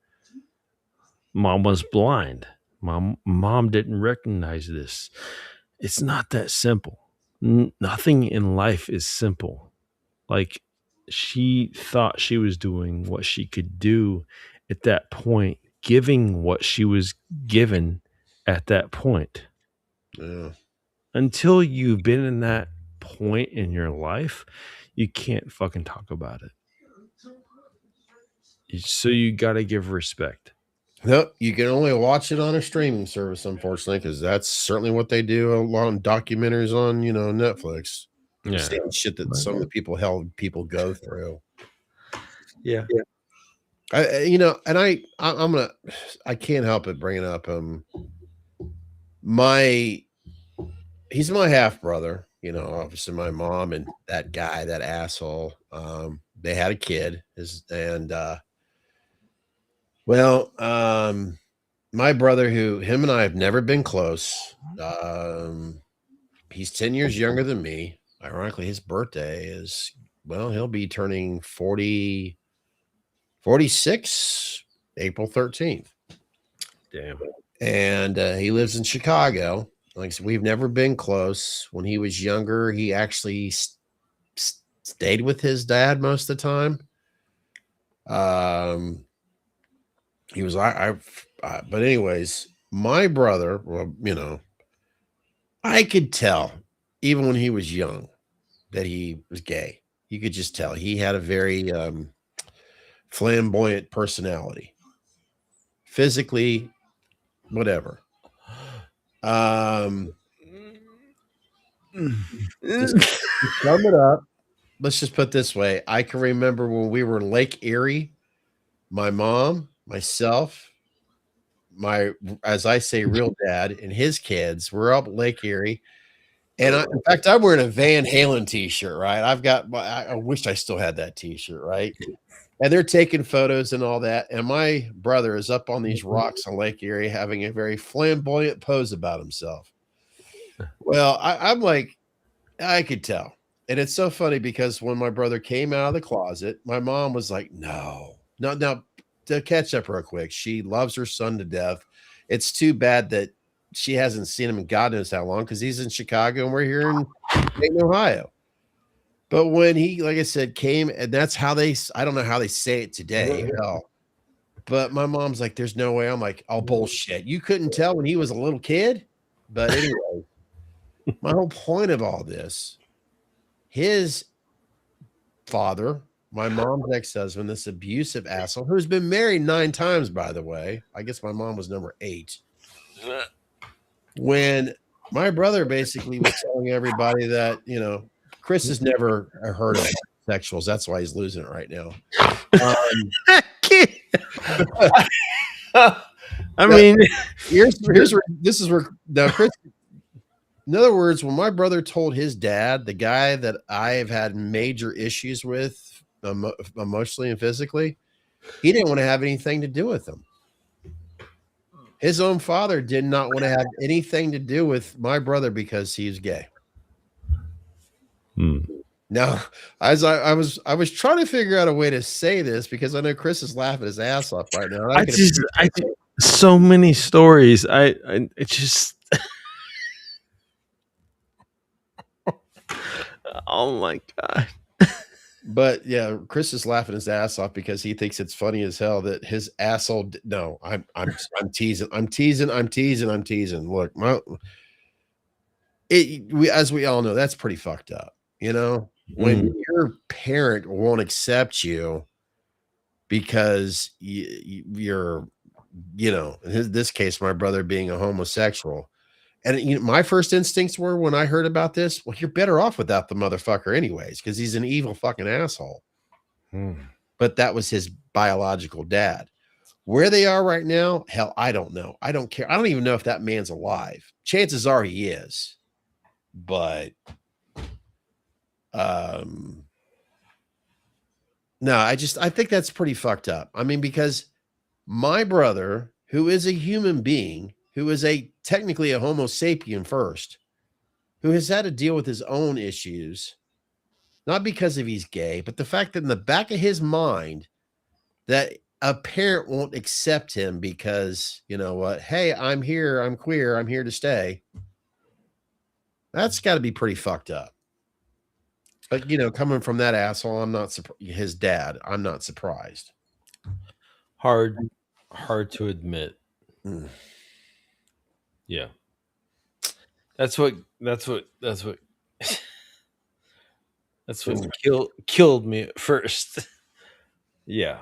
mom was blind. Mom didn't recognize this. It's not that simple. Nothing in life is simple. Like, she thought she was doing what she could do at that point, giving what she was given at that point. Yeah. Until you've been in that point in your life, you can't fucking talk about it. So you got to give respect. No, you can only watch it on a streaming service, unfortunately, because that's certainly what they do a lot of documentaries on, Netflix. Yeah. Same shit that some of the people go through. Yeah. I can't help but bring it up. He's my half brother, obviously my mom and that guy, that asshole. They had a kid, my brother, him and I have never been close. He's 10 years younger than me. Ironically, his birthday is, he'll be turning 46 April 13th. Damn. And he lives in Chicago. Like I said, we've never been close. When he was younger, he actually stayed with his dad most of the time. He was, but anyways, my brother, I could tell even when he was young that he was gay. You could just tell he had a very flamboyant personality, physically, whatever. Just sum it up. Let's just put it this way. I can remember when we were in Lake Erie, my mom, myself, as I say, real dad and his kids were up at Lake Erie. And in fact, I'm wearing a Van Halen t-shirt, right? I wish I still had that t-shirt, right? And they're taking photos and all that. And my brother is up on these rocks on Lake Erie having a very flamboyant pose about himself. Well, I'm like, I could tell. And it's so funny because when my brother came out of the closet, my mom was like, no. Now, to catch up real quick, she loves her son to death. It's too bad that she hasn't seen him in God knows how long, because he's in Chicago and we're here in Ohio. But when he, like I said, came, and that's how I don't know how they say it today. Hell. But my mom's like, there's no way. I'm like, oh, bullshit. You couldn't tell when he was a little kid? But anyway, my whole point of all this, his father, my mom's ex-husband, this abusive asshole, who's been married 9 times, by the way. I guess my mom was number 8. When my brother basically was telling everybody that, Chris has never heard of sexuals. That's why he's losing it right now. I mean, here's where this is where now Chris. In other words, when my brother told his dad, the guy that I have had major issues with emotionally and physically, he didn't want to have anything to do with him. His own father did not want to have anything to do with my brother because he's gay. Now, as I was trying to figure out a way to say this because I know Chris is laughing his ass off right now. I just so many stories. It just oh my God. But yeah, Chris is laughing his ass off because he thinks it's funny as hell that his asshole. No, I'm teasing. I'm teasing. Look, as we all know, that's pretty fucked up. When your parent won't accept you because you're, in this case, my brother being a homosexual. And my first instincts were when I heard about this, well, you're better off without the motherfucker anyways, because he's an evil fucking asshole. But that was his biological dad. Where they are right now, hell, I don't know. I don't care. I don't even know if that man's alive. Chances are he is. But no, I think that's pretty fucked up. I mean, because my brother, who is a human being, who is technically a Homo sapien first, who has had to deal with his own issues, not because of he's gay, but the fact that in the back of his mind that a parent won't accept him because, you know what, hey, I'm here, I'm queer, I'm here to stay. That's got to be pretty fucked up. But, you know, coming from that asshole, I'm not his dad, I'm not surprised. Hard to admit. Mm. Yeah. That's what killed me at first. Yeah.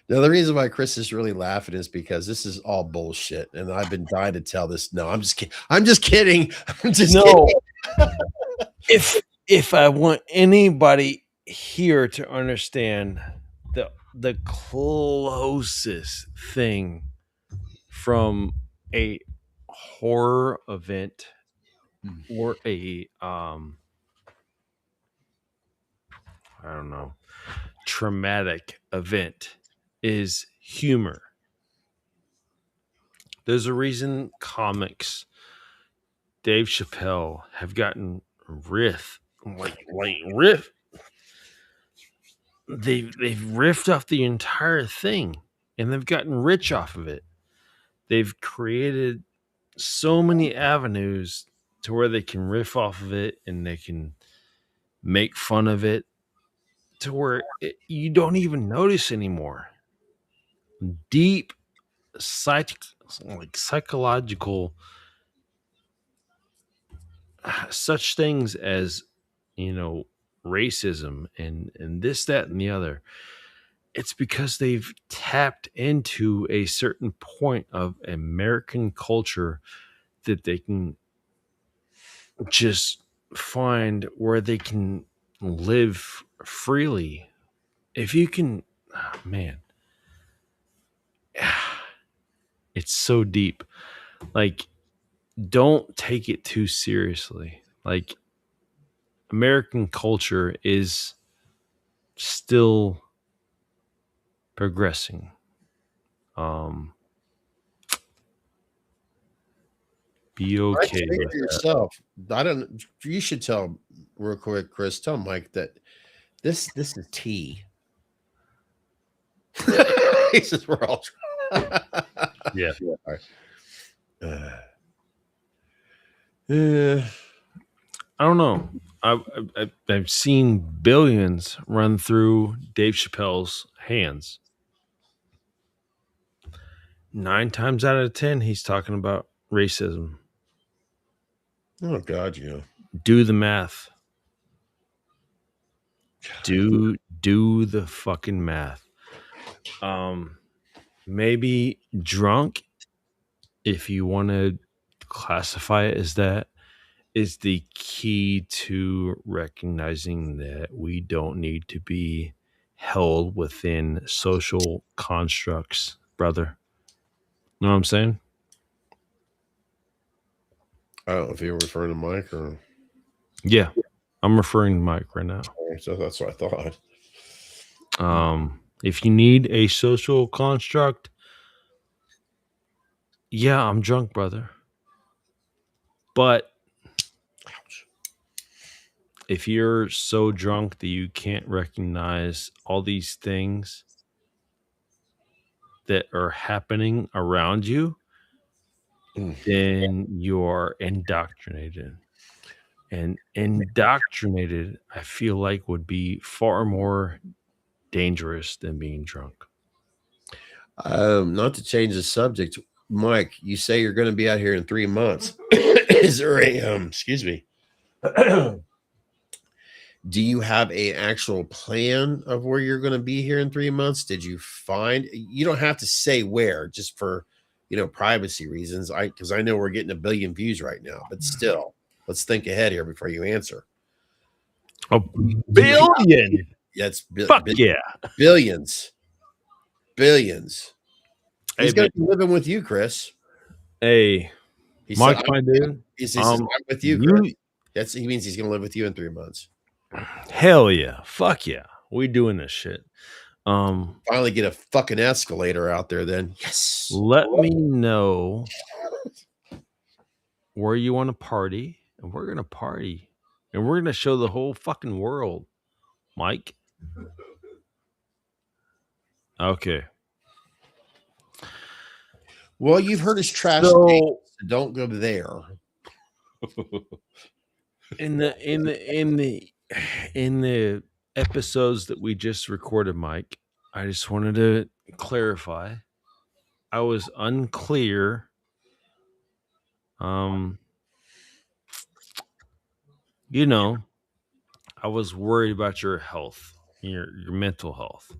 Now, the reason why Chris is really laughing is because this is all bullshit, and I've been dying to tell this. No, I'm just kidding. I'm just kidding. If I want anybody here to understand the closest thing from a horror event or a I don't know, traumatic event is humor. There's a reason comics, Dave Chappelle, have gotten riff. They've riffed off the entire thing, and they've gotten rich off of it. They've created so many avenues to where they can riff off of it and they can make fun of it to where you don't even notice anymore. Deep psychological such things as, you know, racism and this, that, and the other. It's because they've tapped into a certain point of American culture that they can just find where they can live freely. If you can, man, it's so deep. Like, don't take it too seriously. Like, American culture is still progressing. Be okay with yourself. I don't. You should tell real quick, Chris. Tell Mike that this is tea. He says we're all. Yeah. I don't know. I've seen billions run through Dave Chappelle's hands. 9 times out of 10, he's talking about racism. Oh God, yeah. Do the math. Do the fucking math. Maybe drunk, if you want to classify it as that, is the key to recognizing that we don't need to be held within social constructs, brother. Know what I'm saying? I don't know if you're referring to Mike or. Yeah, I'm referring to Mike right now. So that's what I thought. If you need a social construct, yeah, I'm drunk, brother. But if you're so drunk that you can't recognize all these things that are happening around you, then you're indoctrinated. And indoctrinated, I feel like, would be far more dangerous than being drunk. Not to change the subject, Mike, you say you're going to be out here in 3 months. Is there a excuse me? Do you have a actual plan of where you're going to be here in 3 months? Did you find? You don't have to say where, just for, you know, privacy reasons. Because I know we're getting 1 billion views right now, but still, let's think ahead here before you answer. A billion? That's yeah, billions. He's hey, going to be living with you, Chris. Hey, Mike, my dude. He says, I'm with you, Chris. He means he's going to live with you in 3 months. Hell yeah. Fuck yeah. We doing this shit. Finally get a fucking escalator out there then. Yes. Let me know where you want to party, and we're gonna party, and we're gonna show the whole fucking world, Mike. Okay. Well, you've heard his trash So so don't go there. in the episodes that we just recorded, Mike, I just wanted to clarify. I was unclear. You know, I was worried about your health, your mental health.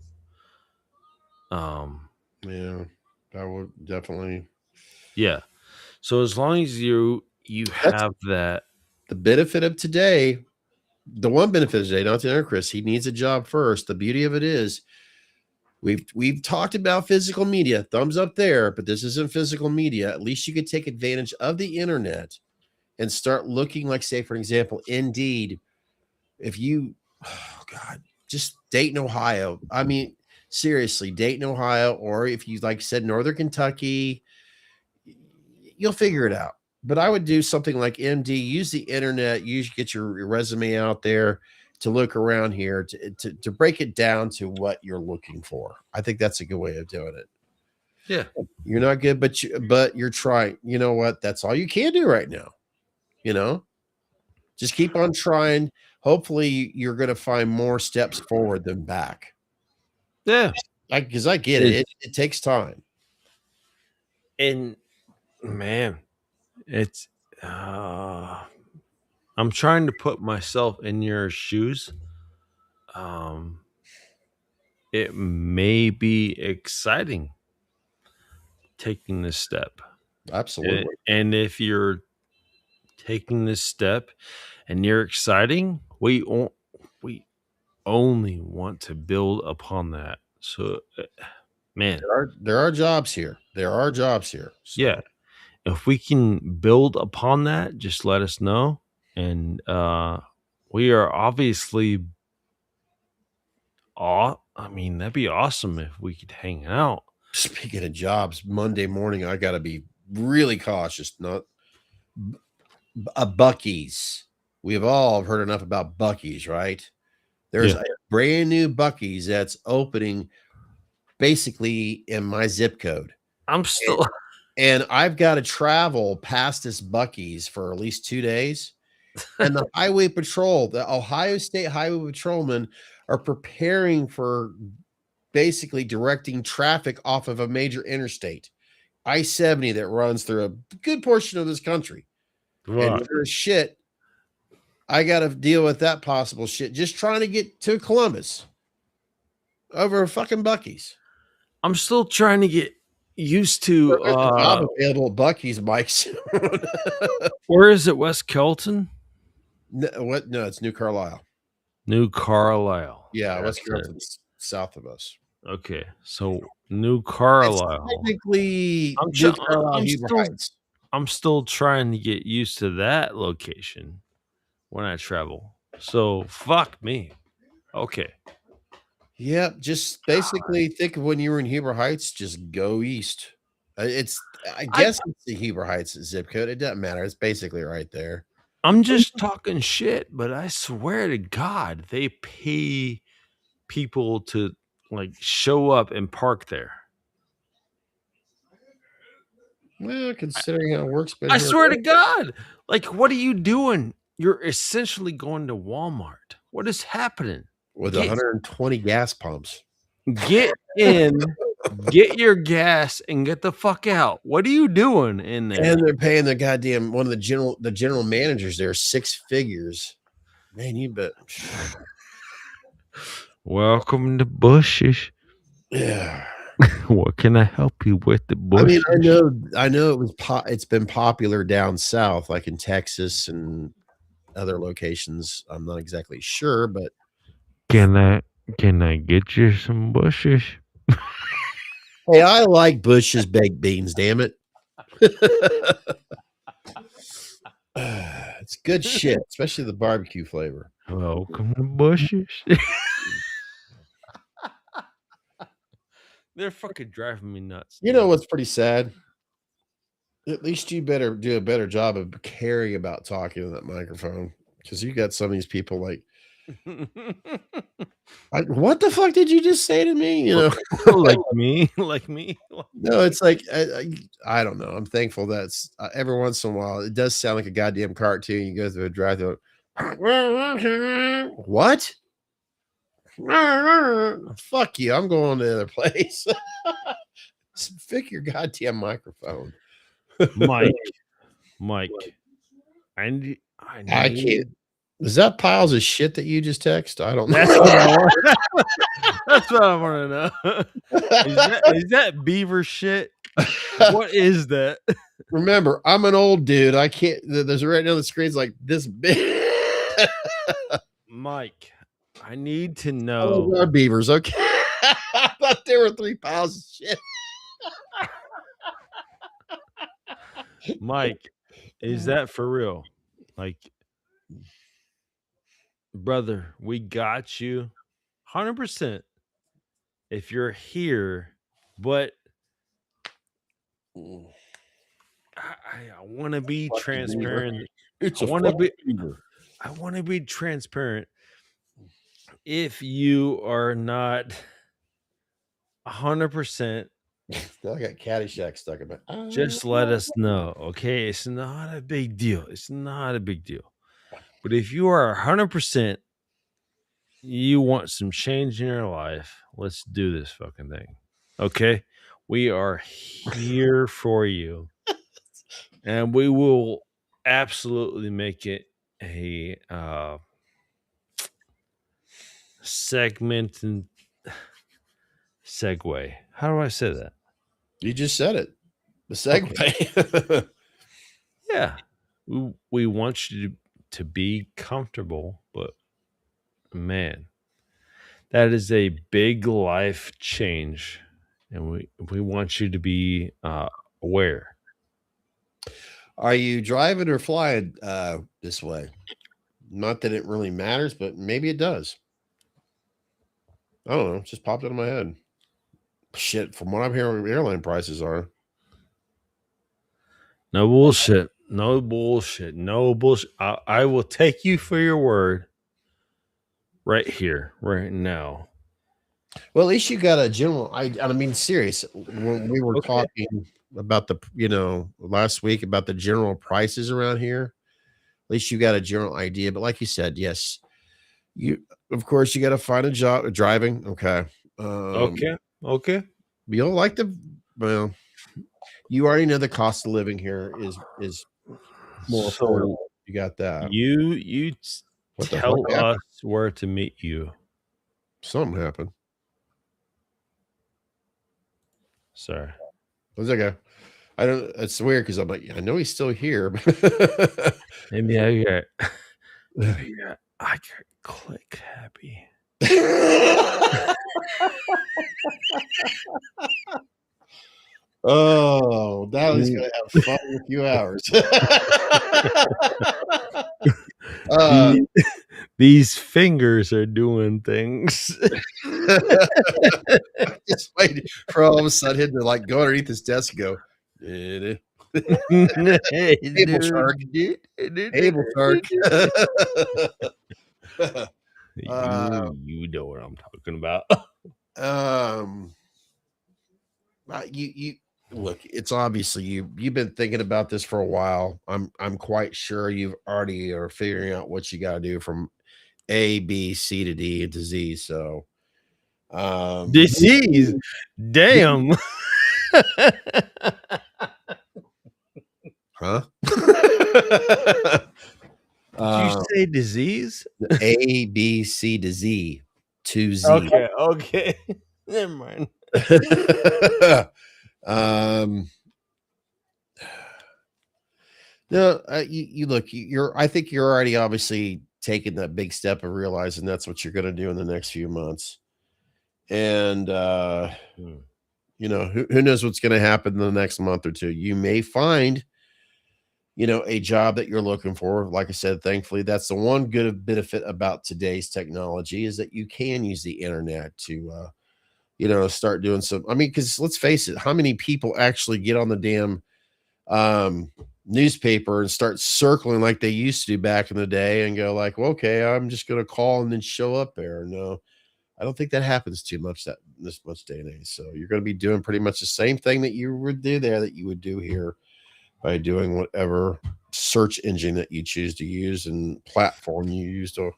Yeah, that would definitely. Yeah. So as long as you have that, the benefit of today, the one benefit of today, not to enter Chris, he needs a job first. The beauty of it is we've talked about physical media, thumbs up there, but this isn't physical media. At least you could take advantage of the internet and start looking like, say, for example, Indeed. If you, oh God, just Dayton, Ohio. I mean, seriously, Dayton, Ohio, or if you like said Northern Kentucky, you'll figure it out. But I would do something like MD, use the internet, get your resume out there to look around here to break it down to what you're looking for. I think that's a good way of doing it. yeah. You're not good, but you're trying. You know what? That's all you can do right now. You know, just keep on trying. Hopefully you're going to find more steps forward than back. Yeah. Because I get it. It takes time. And man, it's I'm trying to put myself in your shoes. It may be exciting taking this step. Absolutely. And if you're taking this step and you're exciting, we only want to build upon that. So man, there are jobs here. There are jobs here. So. Yeah. If we can build upon that, just let us know. And we are obviously I mean, that'd be awesome if we could hang out. Speaking of jobs, Monday morning, I got to be really cautious. Not a Buc-ee's. We've all heard enough about Buc-ee's, right? There's a brand new Buc-ee's that's opening basically in my zip code. I'm still, and I've got to travel past this Buc-ee's for at least 2 days. And the highway patrol, the Ohio State Highway Patrolmen are preparing for basically directing traffic off of a major interstate, I-70, that runs through a good portion of this country. Wow. And there's shit, I got to deal with that possible shit just trying to get to Columbus over a fucking Buc-ee's. I'm still trying to get used to job available at Buc-ee's, Mike. Where is it? West Kelton? No, what? No, it's New Carlisle. New Carlisle. Yeah, West Kelton's south of us. Okay, so New Carlisle. It's technically, New Carlisle, I'm still trying to get used to that location when I travel. So fuck me. Okay. Yep, just basically think of when you were in Heber Heights, just go east. I guess it's the Heber Heights zip code. It doesn't matter. It's basically right there. I'm just talking shit, but I swear to God, they pay people to like show up and park there. Well, considering how it works, I swear to God, like, what are you doing? You're essentially going to Walmart. What is happening? With 120 gas pumps. Get in, get your gas, and get the fuck out. What are you doing in there? And they're paying the goddamn one of the general managers there 6 figures. Man, you bet. Welcome to Bushes. Yeah. What can I help you with the Bushes? I mean, I know it's been popular down south, like in Texas and other locations. I'm not exactly sure, but can I get you some Bushes? Hey, I like Bush's baked beans, damn it. It's good shit, especially the barbecue flavor. Welcome to Bushes. They're fucking driving me nuts. You know what's pretty sad? At least you better do a better job of caring about talking to that microphone, because you got some of these people like, what the fuck did you just say to me? You know, like me, like me. no, it's like I don't know. I'm thankful that's every once in a while it does sound like a goddamn cartoon. You go through a drive-through. What? Fuck you! I'm going to the other place. Fix your goddamn microphone, Mike. I can't. Is that piles of shit that you just text? I don't know. That's what I want. That's what I want to know. Is that beaver shit? What is that? Remember, I'm an old dude. I can't. There's right now the screen's like this big. Mike, I need to Oh, know. our beavers. Okay. I thought there were 3 piles of shit. Mike, is that for real? Like, brother, we got you 100% if you're here, but I want to be transparent. It's I want to be transparent. If you are not 100%, Still got Caddyshack stuck in my. just let us know. Okay, it's not a big deal. It's not a big deal. But if you are 100%, you want some change in your life, let's do this fucking thing. Okay, we are here for you, and we will absolutely make it a segment and segue. How do I say that? You just said it. The segue. Yeah, we want you to be comfortable, but man, that is a big life change, and we want you to be aware. Are you driving or flying this way? Not that it really matters, but maybe it does. I don't know. It just popped into my head. Shit, from what I'm hearing, airline prices are. No bullshit. No bullshit. No bullshit. I will take you for your word right here, right now. Well, at least you got a general. I mean, serious. When we were Okay. talking about the, last week about the general prices around here, at least you got a general idea. But like you said, yes, of course you got to find a job driving. Okay. Okay. You don't like well, you already know the cost of living here is more affordable. You got that. You What the tell fuck happened? us where to meet you. Something happened. Sorry. What's that guy? I don't. It's weird because I'm like, I know he's still here. Maybe I got click happy. Oh, that was gonna have fun in a few hours. These fingers are doing things. Just waiting for all of a sudden him to like go underneath his desk and go, Able shark. Able shark. You know what I'm talking about. You look, it's obviously you've been thinking about this for a while. I'm quite sure you've already are figuring out what you got to do from A, B, C to D to Z. So, Disease, damn. Huh? Did you say disease? A, B, C to Z to Z. Okay. Never mind. No, you look, I think you're already obviously taking that big step of realizing that's what you're going to do in the next few months. And, who knows what's going to happen in the next month or two. You may find, a job that you're looking for. Like I said, thankfully, that's the one good benefit about today's technology is that you can use the internet to start doing some. I mean, because let's face it, how many people actually get on the damn newspaper and start circling like they used to back in the day and go like, well, okay, I'm just going to call and then show up there. No, I don't think that happens too much this much day and age. So you're going to be doing pretty much the same thing that you would do there that you would do here by doing whatever search engine that you choose to use and platform you use to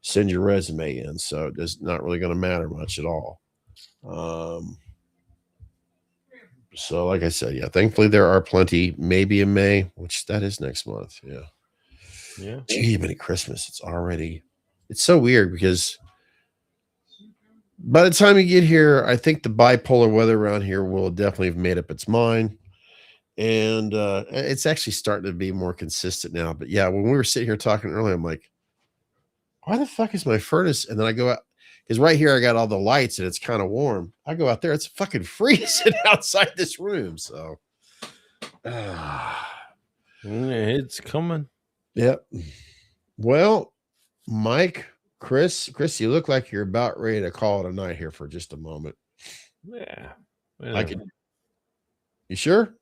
send your resume in. So it's not really going to matter much at all. So like I said, yeah, thankfully there are plenty, maybe in May, which that is next month. Yeah. Yeah. Gee, many Christmas. It's so weird because by the time you get here, I think the bipolar weather around here will definitely have made up its mind. And it's actually starting to be more consistent now. But yeah, when we were sitting here talking earlier, I'm like, why the fuck is my furnace? And then I go out because right here I got all the lights and it's kind of warm. I go out there, it's fucking freezing outside this room. So it's coming. Yep. Well, Mike, Chris, you look like you're about ready to call it a night here for just a moment. Yeah. You sure?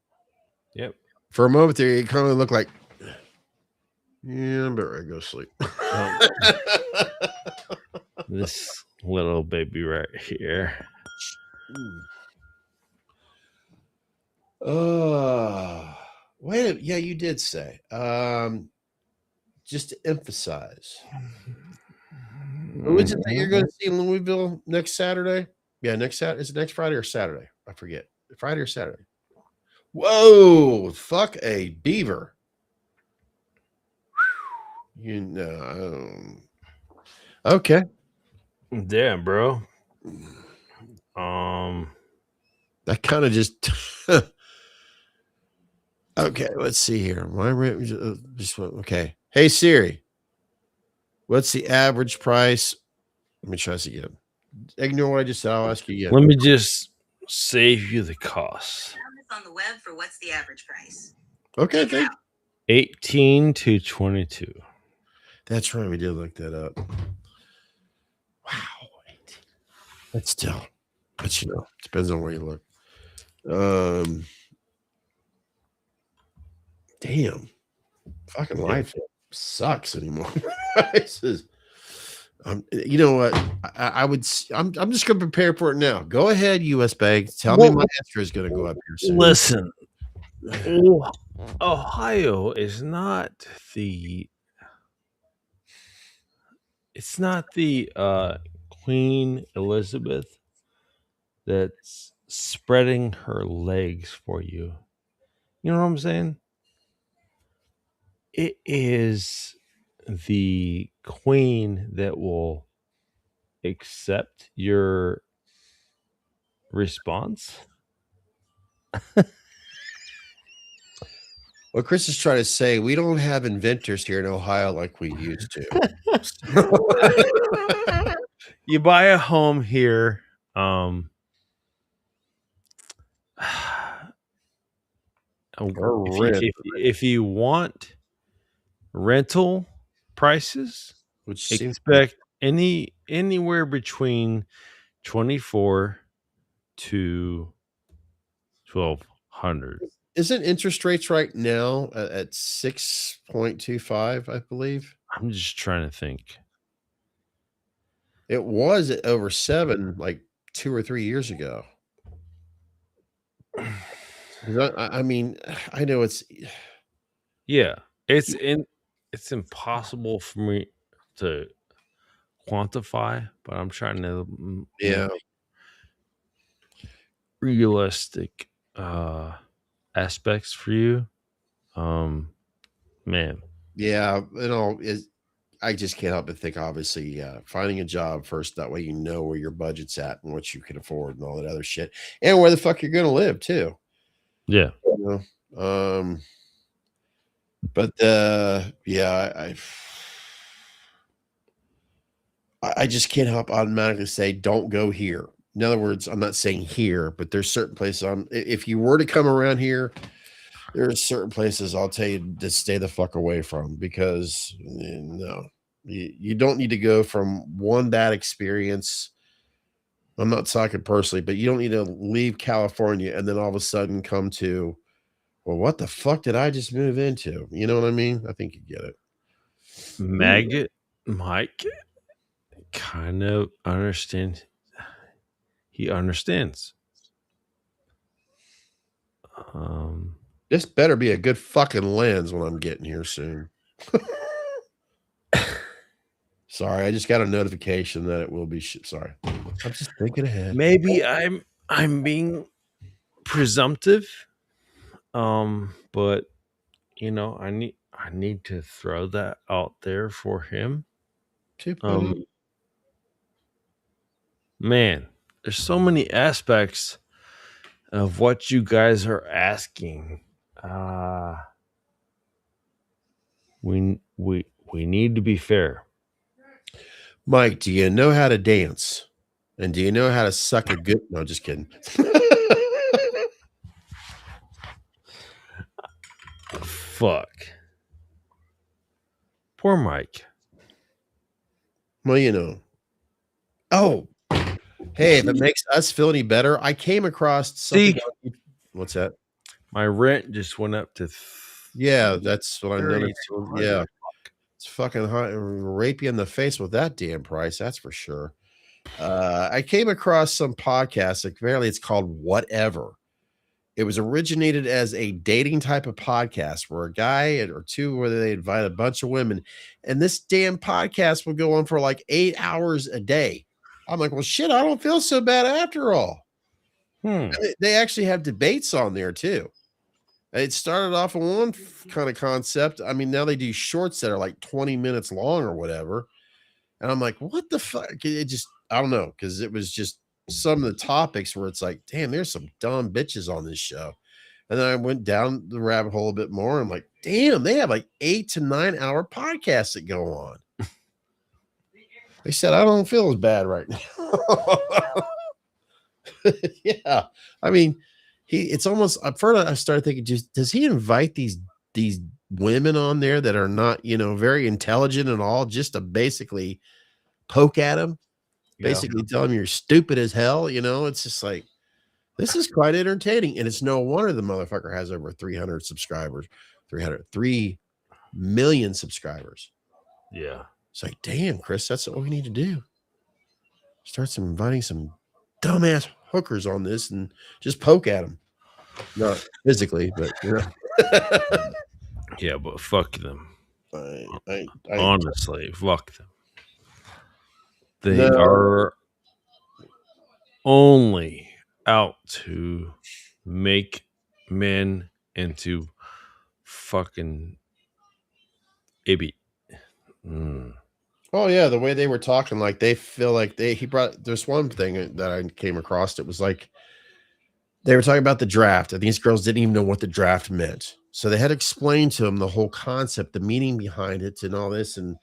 Yep. For a moment there, you kind of look like, yeah, I'm about ready to go sleep. This little baby right here. Wait, yeah, you did say. Just to emphasize. Who is it that you're going to see in Louisville next Saturday? Yeah, next Saturday. Is it next Friday or Saturday? I forget. Friday or Saturday? Whoa, fuck a beaver. Okay. Damn, bro. That kind of just okay, let's see here. Okay. Hey Siri, what's the average price? Let me try this again. Ignore what I just said. I'll ask you again. Let me just save you the cost. Found this on the web for what's the average price. Okay, Check it out. 18 to 22. That's right. We did look that up. Wow. But still, depends on where you look. Damn. Fucking life sucks anymore. You know what? I'm just going to prepare for it now. Go ahead, U.S. Bank. Tell me my answer is going to go up here soon. Listen, Ohio is not the. It's not the Queen Elizabeth that's spreading her legs for you. You know what I'm saying? It is the queen that will accept your response. What Chris is trying to say, we don't have inventors here in Ohio like we used to. You buy a home here. If you want rental prices, which expect anywhere between 24 to 1,200. Isn't interest rates right now at 6.25, I believe? I'm just trying to think. It was at over 7 like 2 or 3 years ago. I mean, I know it's it's impossible for me to quantify, but I'm trying to realistic aspects for you. Man. Yeah, I just can't help but think, obviously, finding a job first. That way you know where your budget's at and what you can afford and all that other shit. And where the fuck you're going to live, too. Yeah. You know? But, I just can't help automatically say, don't go here. In other words, I'm not saying here, but there's certain places if you were to come around here, there's certain places I'll tell you to stay the fuck away from because no, you don't need to go from one bad experience I'm not talking personally, but you don't need to leave California and then all of a sudden come to, well, what the fuck did I just move into? You know what I mean? I think you get it. Maggot Mike kind of understands. He understands. This better be a good fucking lens when I'm getting here soon. Sorry, I just got a notification that it will be. Sorry, I'm just thinking ahead. Maybe I'm being presumptive, but you know, I need to throw that out there for him. Man, there's so many aspects of what you guys are asking. We need to be fair. Mike, do you know how to dance? And do you know how to suck a good? No, just kidding. Fuck. Poor Mike. Well, you know. Oh, hey, if it makes us feel any better, I came across something. What's that? My rent just went up to. Yeah, that's what I noticed. Yeah, it's fucking hot. Rape you in the face with that damn price. That's for sure. I came across some podcast. Apparently, it's called Whatever. It was originated as a dating type of podcast where a guy or two, where they invite a bunch of women, and this damn podcast would go on for like 8 hours a day. I'm like, well, shit, I don't feel so bad after all. They actually have debates on there too. It started off with one kind of concept. I mean, now they do shorts that are like 20 minutes long or whatever. And I'm like, what the fuck? It just, I don't know, because it was just some of the topics where it's like, damn, there's some dumb bitches on this show. And then I went down the rabbit hole a bit more. I'm like, damn, they have like 8 to 9 hour podcasts that go on. They said, I don't feel as bad right now. Yeah. I mean, it's almost, at first I started thinking, just does he invite these women on there that are not, you know, very intelligent and all, just to basically poke at him, basically tell him you're stupid as hell? You know, it's just like, this is quite entertaining. And it's no wonder the motherfucker has over 300 subscribers, 3 million subscribers. Yeah. It's like, damn, Chris, that's what we need to do. Start inviting some dumbass hookers on this and just poke at them. Not physically, but you know. Yeah, but fuck them. I honestly, fuck them. They are only out to make men into fucking idiot. Oh yeah, the way they were talking, like they feel like there's one thing that I came across. It was like they were talking about the draft, and these girls didn't even know what the draft meant. So they had to explain to them the whole concept, the meaning behind it, and all this. And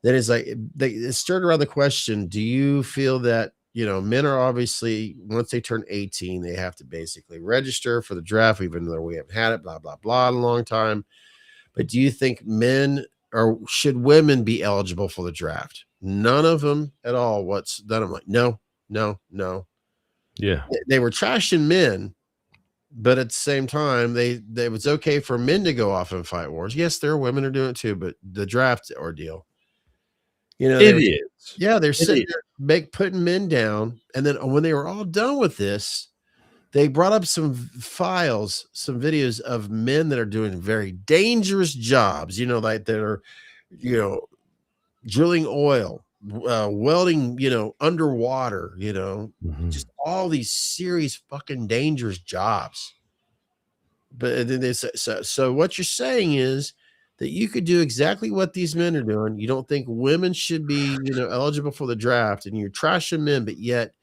then it's like it stirred around the question: do you feel that, you know, men are obviously, once they turn 18, they have to basically register for the draft, even though we haven't had it, blah blah blah, in a long time. But do you think men, or should women be eligible for the draft? None of them at all. Then I'm like, no. Yeah. They were trashing men, but at the same time, they was okay for men to go off and fight wars. Yes, there are women who are doing it too, but the draft ordeal, you know, idiots. They're sitting there putting men down. And then when they were all done with this, they brought up some files, some videos of men that are doing very dangerous jobs, you know, like that are, you know, drilling oil, welding, you know, underwater, you know, just all these serious fucking dangerous jobs. But then they say, so what you're saying is that you could do exactly what these men are doing. You don't think women should be, you know, eligible for the draft, and you're trashing men, but yet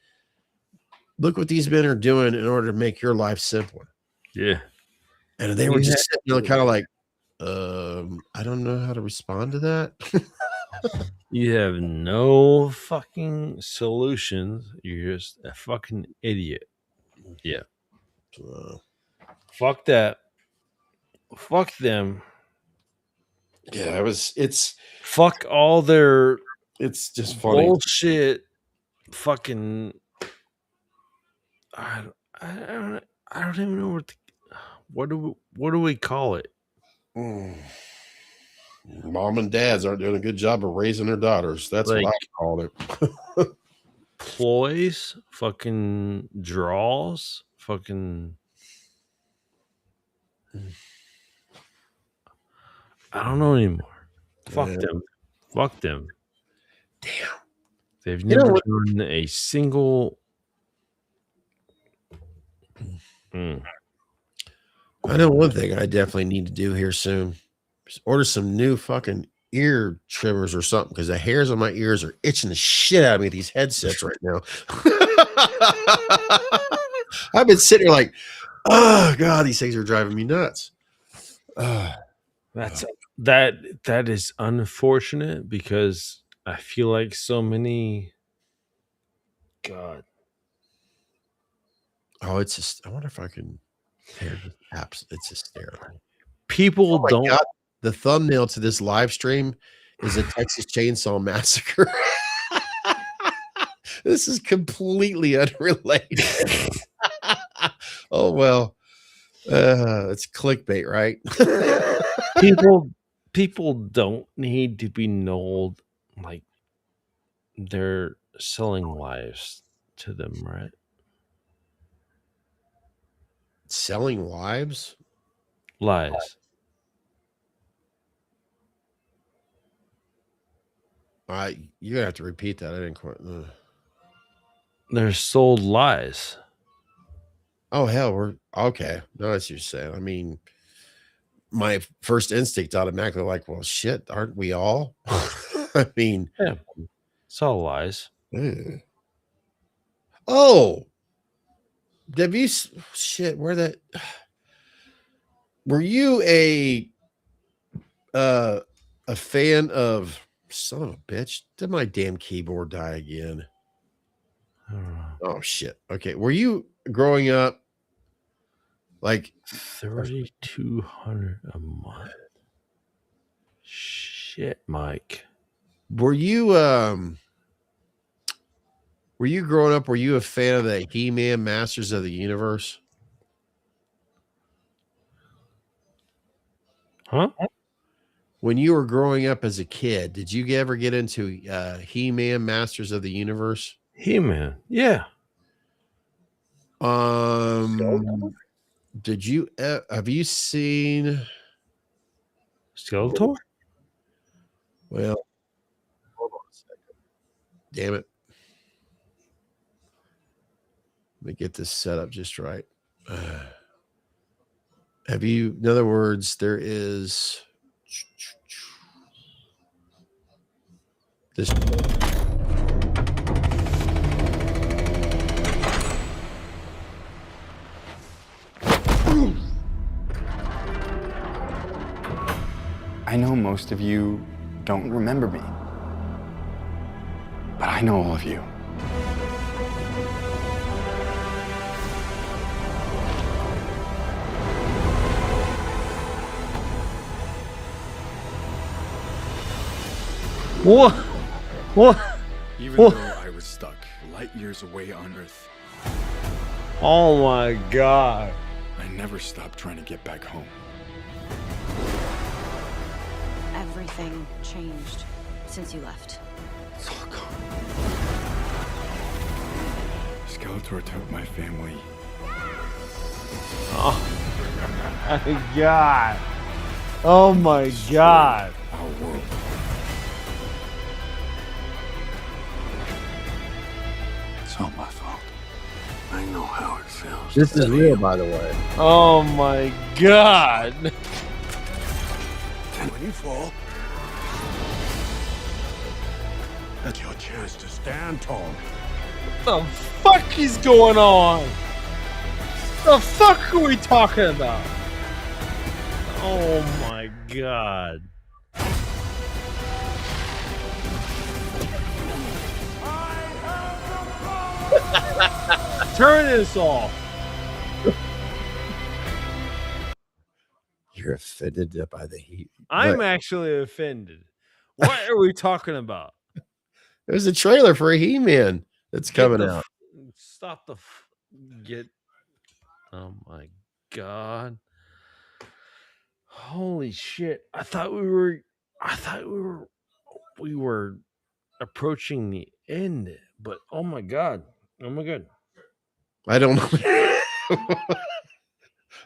look what these men are doing in order to make your life simpler. Yeah. And they were just sitting there kind of like, I don't know how to respond to that. You have no fucking solutions. You're just a fucking idiot. Yeah. Fuck that. Fuck them. Yeah, it's fuck all their it's just funny bullshit fucking I don't even know what do we call it? Mom and dads aren't doing a good job of raising their daughters. That's what Like- I called it. Ploys, fucking draws, fucking. I don't know anymore. Fuck Yeah. them. Fuck them. Damn. They've You know never what- done a single. I know one thing I definitely need to do here soon. Just order some new fucking ear trimmers or something because the hairs on my ears are itching the shit out of me with these headsets right now. I've been sitting here like, oh god, these things are driving me nuts. That is unfortunate because I feel like so many. God, Oh, it's just, I wonder if I can hear the apps. It's hysterical. people Oh my don't. God. The thumbnail to this live stream is a Texas Chainsaw Massacre. This is completely unrelated. Oh well, it's clickbait, right? people don't need to be told like they're selling lives to them, right? Selling wives? Lies. You're gonna have to repeat that. I didn't quite. They're sold lies. Oh hell, we're okay. No, that's what you're saying. I mean, my first instinct automatically like, well, shit, aren't we all? I mean, Yeah, it's all lies. Oh, have you shit? Where that? Were you a fan of son of a bitch? Did my damn keyboard die again? Oh shit. Okay. Were you growing up like 3,200 a month? Shit, Mike. were you growing up, were you a fan of the He-Man Masters of the Universe? Huh? When you were growing up as a kid, did you ever get into He-Man Masters of the Universe? He-Man. Yeah. Did you have you seen Skeletor? Well, hold on a second. Damn it. Let me get this set up just right. Have you, in other words, there is this. I know most of you don't remember me, but I know all of you. What? What? Even What? though I was stuck light years away on Earth, Oh my God. I never stopped trying to get back home. Everything changed since you left. It's all gone. Skeletor took my family. My God. Oh my God. Our world. It's all my fault. I know how it feels. This is real, by the way. Oh my God. And when you fall, that's your chance to stand tall. What the fuck is going on? The fuck are we talking about? Oh my God. Turn this off. You're offended by the heat. I'm But actually offended. What are we talking about? there's a trailer for a He-Man that's coming Get the out. Stop the. Get. Oh my god! Holy shit! I thought we were. We were approaching the end, but oh my god! Oh my god! I don't know.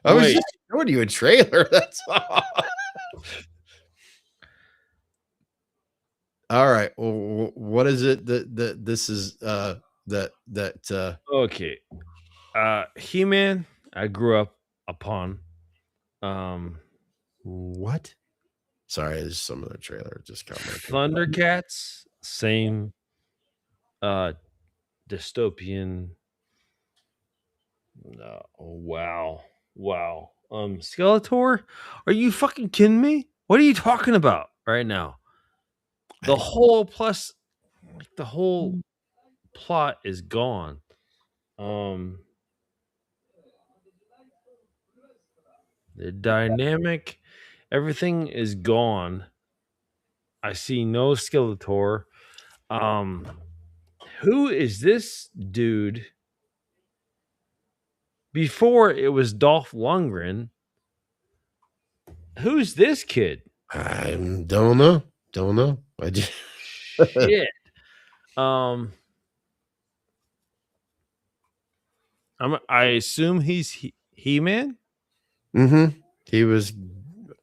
I was Wait. just showing you a trailer. That's all. All right. Well, what is it that this is? Okay. He-Man. I grew up upon. What? Sorry, there's some other trailer just got my Thundercats. Same. Dystopian. No. Wow. Skeletor? Are you fucking kidding me? What are you talking about right now? The whole plot is gone. The dynamic, everything is gone. I see no Skeletor. Who is this dude? Before it was Dolph Lundgren. Who's this kid? I don't know. I just Shit. I assume he's He-Man. He was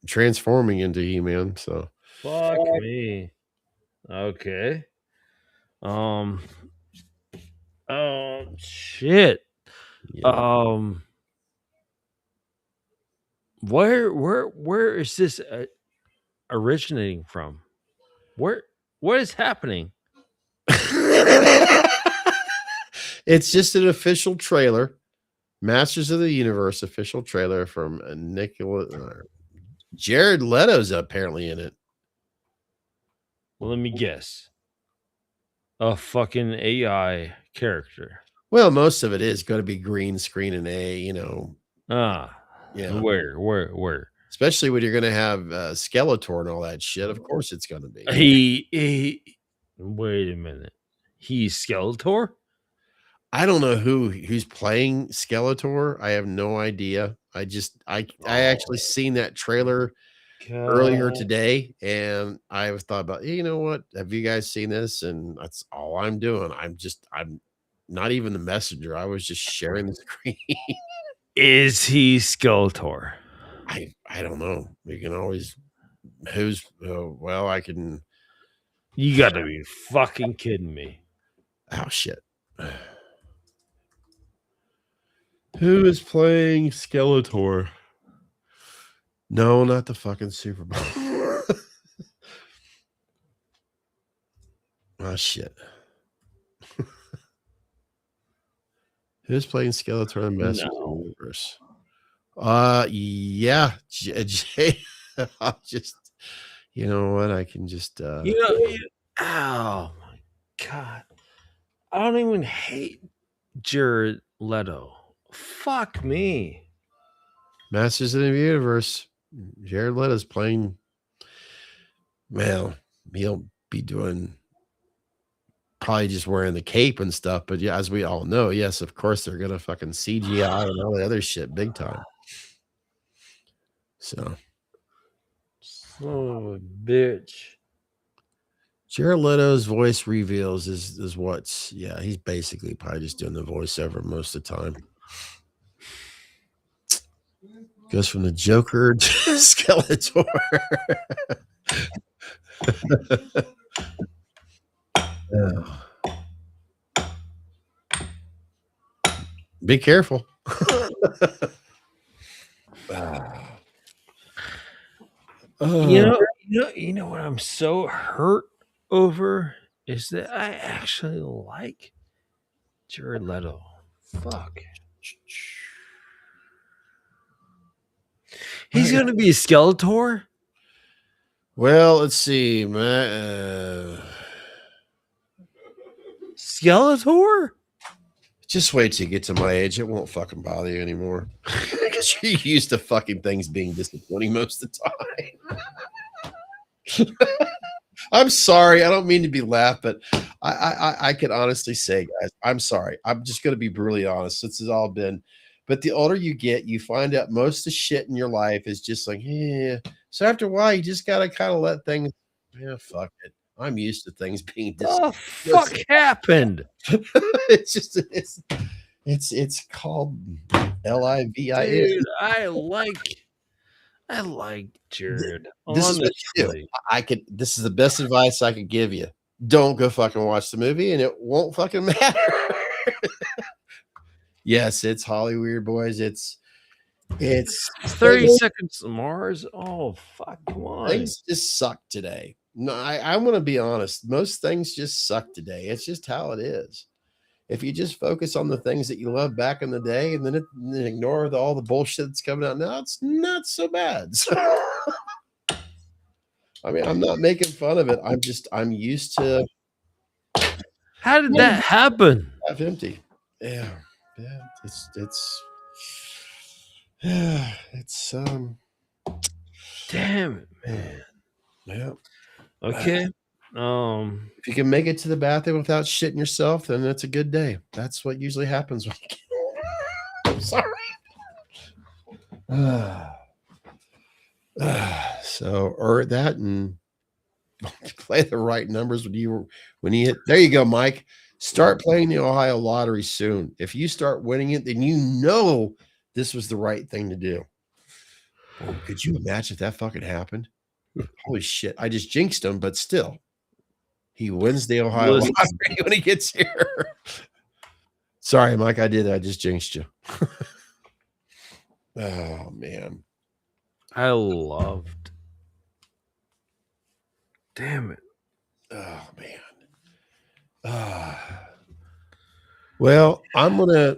transforming into He-Man. So Fuck me. Okay. Shit. yeah. Where is this originating from? What is happening? It's just an official trailer. Masters of the Universe official trailer from Jared Leto's apparently in it. Well, let me guess. A fucking AI character. Well, most of it is going to be green screen and Yeah. Where? Especially when you're going to have Skeletor and all that shit. Of course, it's going to be. He. Wait a minute. He's Skeletor? I don't know who's playing Skeletor. I have no idea. I actually seen that trailer earlier today, and I thought about, you know what? Have you guys seen this? And that's all I'm doing. I'm not even the messenger. I was just sharing the screen. Is he Skeletor? I don't know. We can always I can. You gotta be fucking kidding me. Oh shit. Who is playing Skeletor? No, not the fucking Super Bowl. Oh shit. Who's playing Skeletor in Masters of the Universe? Yeah. Jay. I'll just, you know what? I can just oh my god. I don't even hate Jared Leto. Fuck me. Masters of the Universe. Jared Leto's playing. Well, he'll be doing probably just wearing the cape and stuff, but yeah, as we all know, yes, of course they're gonna fucking CGI and all the other shit big time. So, son of a bitch. Jared Leto's voice reveals is what's he's basically probably just doing the voiceover most of the time. Goes from the Joker to Skeletor. Be careful. You know what I'm so hurt over is that I actually like Jared Leto. Fuck. He's gonna be a Skeletor? Well, let's see. Skeletor? Just wait till you get to my age. It won't fucking bother you anymore. Because you're used to fucking things being disappointing most of the time. I'm sorry. I don't mean to be laughed, but I can honestly say, guys, I'm sorry. I'm just going to be brutally honest. This has all been, but the older you get, you find out most of the shit in your life is just like, yeah. So after a while, you just got to kind of let things, yeah, fuck it. I'm used to things being The fuck happened? it's just it's called LIVIN. Dude, I like Jared. This is what you do. Honestly. This is the best advice I could give you. Don't go fucking watch the movie and it won't fucking matter. Yes, it's Hollywood, boys. It's 30 Seconds to Mars. Oh fuck, come on. things just suck today. No, I'm gonna be honest. Most things just suck today. It's just how it is. If you just focus on the things that you loved back in the day and then ignore all the bullshit that's coming out now, it's not so bad. So, I mean, I'm not making fun of it. I'm used to How did that happen? half empty. Yeah. It's Damn it, man. yeah. Okay. If you can make it to the bathroom without shitting yourself, then it's a good day. That's what usually happens when I'm sorry. So or that and play the right numbers when you hit. There you go, Mike. Start playing the Ohio lottery soon. If you start winning it, then you know this was the right thing to do. Boy, could you imagine if that fucking happened? Holy shit. I just jinxed him, but still. He wins the Ohio Listen. lottery when he gets here. Sorry, Mike. I just jinxed you. Oh man. I loved. Damn it. Oh man. Well, I'm gonna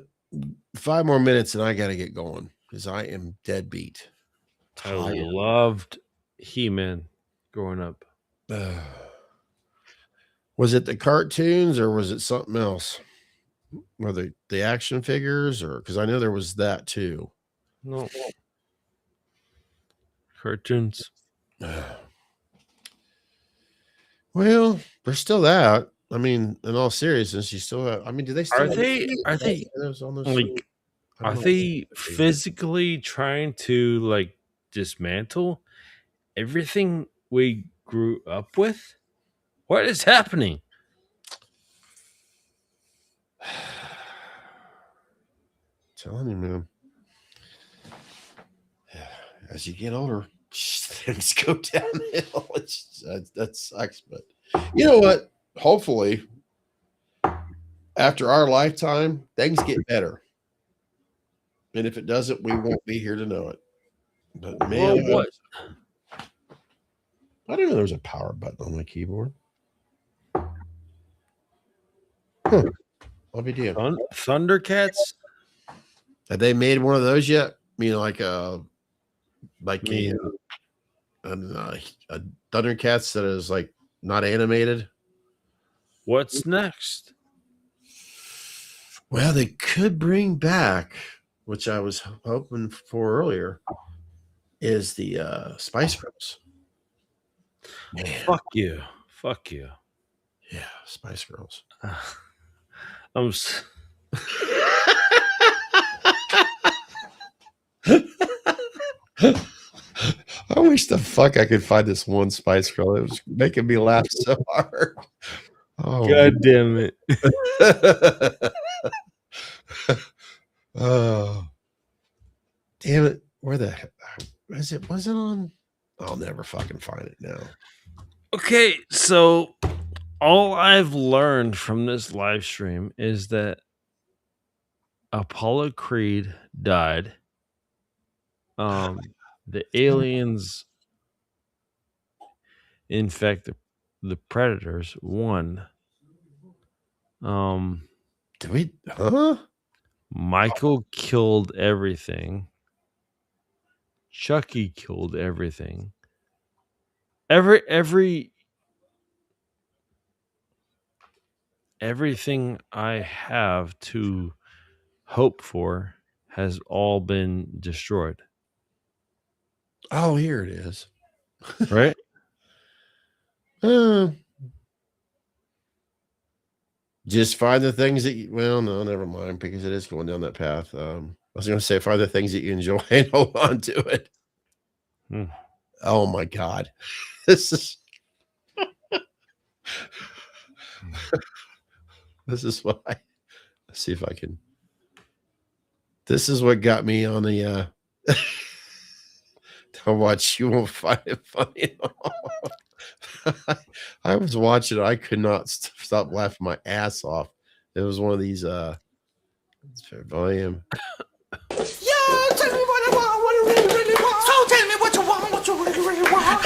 5 more minutes and I gotta get going because I am dead beat. I loved He-Man growing up. Was it the cartoons or was it something else? Were the action figures or because I know there was that too. No. Cartoons. Well, there's still that. I mean, in all seriousness, you still have. I mean, do they still Are they like are they physically trying to like dismantle everything we grew up with? What is happening? Telling you, man. As you get older, things go downhill. That sucks, but you know what? Hopefully, after our lifetime, things get better. And if it doesn't, we won't be here to know it. But man, Well, what? I didn't know there was a power button on my keyboard. Huh. I'll be damned. Thundercats? Have they made one of those yet? You know, like a Thundercats that is like not animated. What's next? Well, they could bring back, which I was hoping for earlier, is the Spice Girls. Man. Fuck you. Fuck you. Yeah, Spice Girls. I wish the fuck I could find this one Spice Girl. It was making me laugh so hard. Oh, God damn it. Oh, damn it. Where the heck is it? Was it on? I'll never fucking find it now. Okay, so all I've learned from this live stream is that Apollo Creed died. The aliens, in fact, the Predators won. Did we? Huh? Michael killed everything. Chucky killed everything. Everything I have to hope for has all been destroyed. Oh, here it is. Right? Just find the things that you, well, no, never mind, because it is going down that path. I was going to say, find the things that you enjoy and hold on to it. Oh my God. This is this is what let's see if I can. This is what got me on the don't watch, you won't find it funny at all. I was watching it. I could not stop laughing my ass off. It was one of these volume. Yeah, tell me what I want, what I really, really want. So tell me what you want, what you really, really want.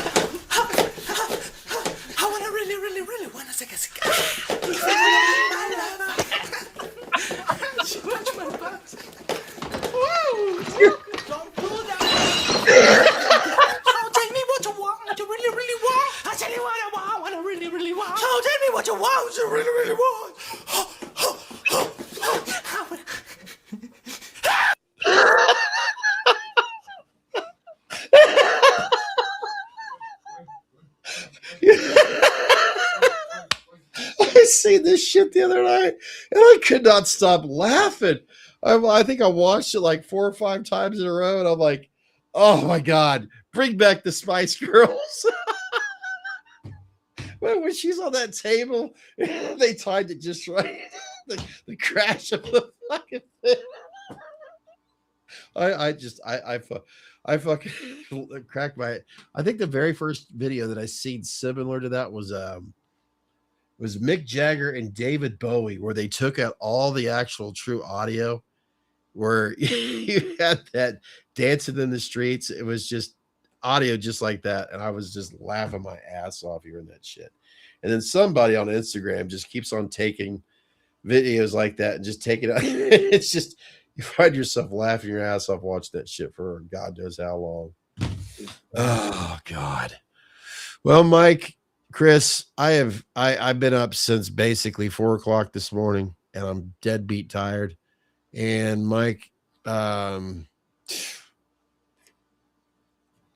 I want to really, really, really want to take a cigar. Don't do that. So tell me what you want, what you really, really want. I tell you what I want, what I really, really want. So tell me what you want, what you really, really want. I seen this shit the other night and I could not stop laughing. I think I watched it like 4 or 5 times in a row and I'm like, oh my God, bring back the Spice Girls. When she's on that table, they timed it just right. The crash of the fucking thing. I fucking cracked my. I think the very first video that I seen similar to that was Mick Jagger and David Bowie, where they took out all the actual true audio, where you had that dancing in the streets. It was just audio just like that, and I was just laughing my ass off hearing that shit. And then somebody on Instagram just keeps on taking videos like that and just taking it out. It's just you find yourself laughing your ass off watching that shit for God knows how long. Oh God. Well, Mike, Chris, I've been up since basically 4 o'clock this morning, and I'm deadbeat tired. And Mike,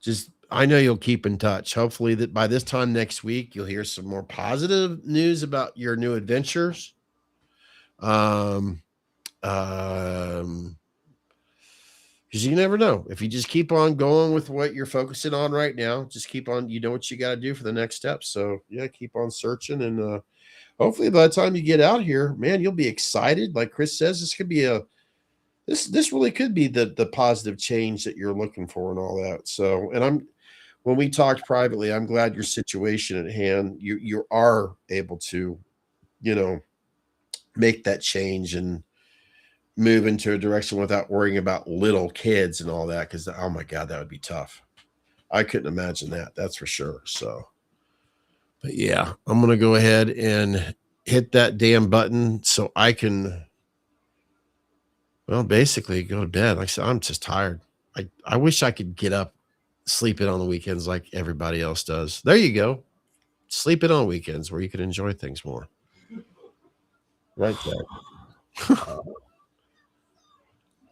just I know you'll keep in touch. Hopefully that by this time next week you'll hear some more positive news about your new adventures. Because you never know. If you just keep on going with what you're focusing on right now, just keep on, you know what you got to do for the next step. So yeah, keep on searching, and hopefully by the time you get out here, man, you'll be excited. Like Chris says, this could be this really could be the positive change that you're looking for and all that. So, and when we talked privately, I'm glad your situation at hand, you are able to, make that change and move into a direction without worrying about little kids and all that. Cause oh my God, that would be tough. I couldn't imagine that. That's for sure. So, but yeah, I'm going to go ahead and hit that damn button so I can, well, basically go to bed. Like I said, I'm just tired. I wish I could get up, sleep in on the weekends like everybody else does. There you go. Sleep in on weekends where you can enjoy things more. Right there.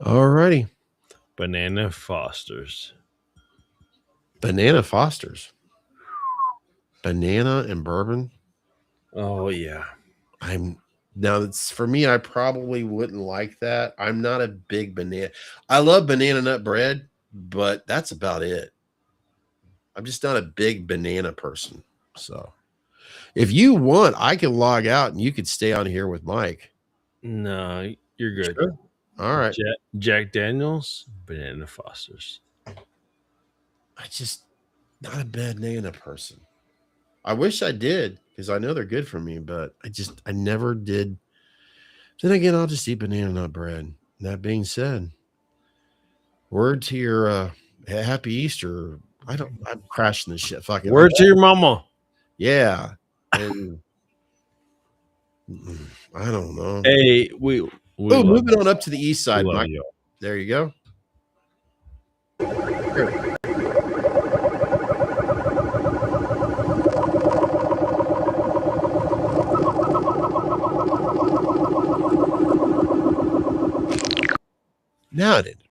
All righty. Banana Fosters. Banana Fosters. Banana and bourbon. Oh yeah. Now it's for me, I probably wouldn't like that. I'm not a big banana. I love banana nut bread, but that's about it. I'm just not a big banana person. So if you want, I can log out and you could stay on here with Mike. No, you're good. Sure. All right. Jack Daniels, Banana Fosters. I just not a banana person. I wish I did because I know they're good for me, but I never did. Then again, I'll just eat banana nut bread. That being said, word to your happy Easter. I'm crashing this shit. Fucking word to your mama. Yeah. And I don't know. Hey, we moving on up to the east side, Mike. You. There you go. Here.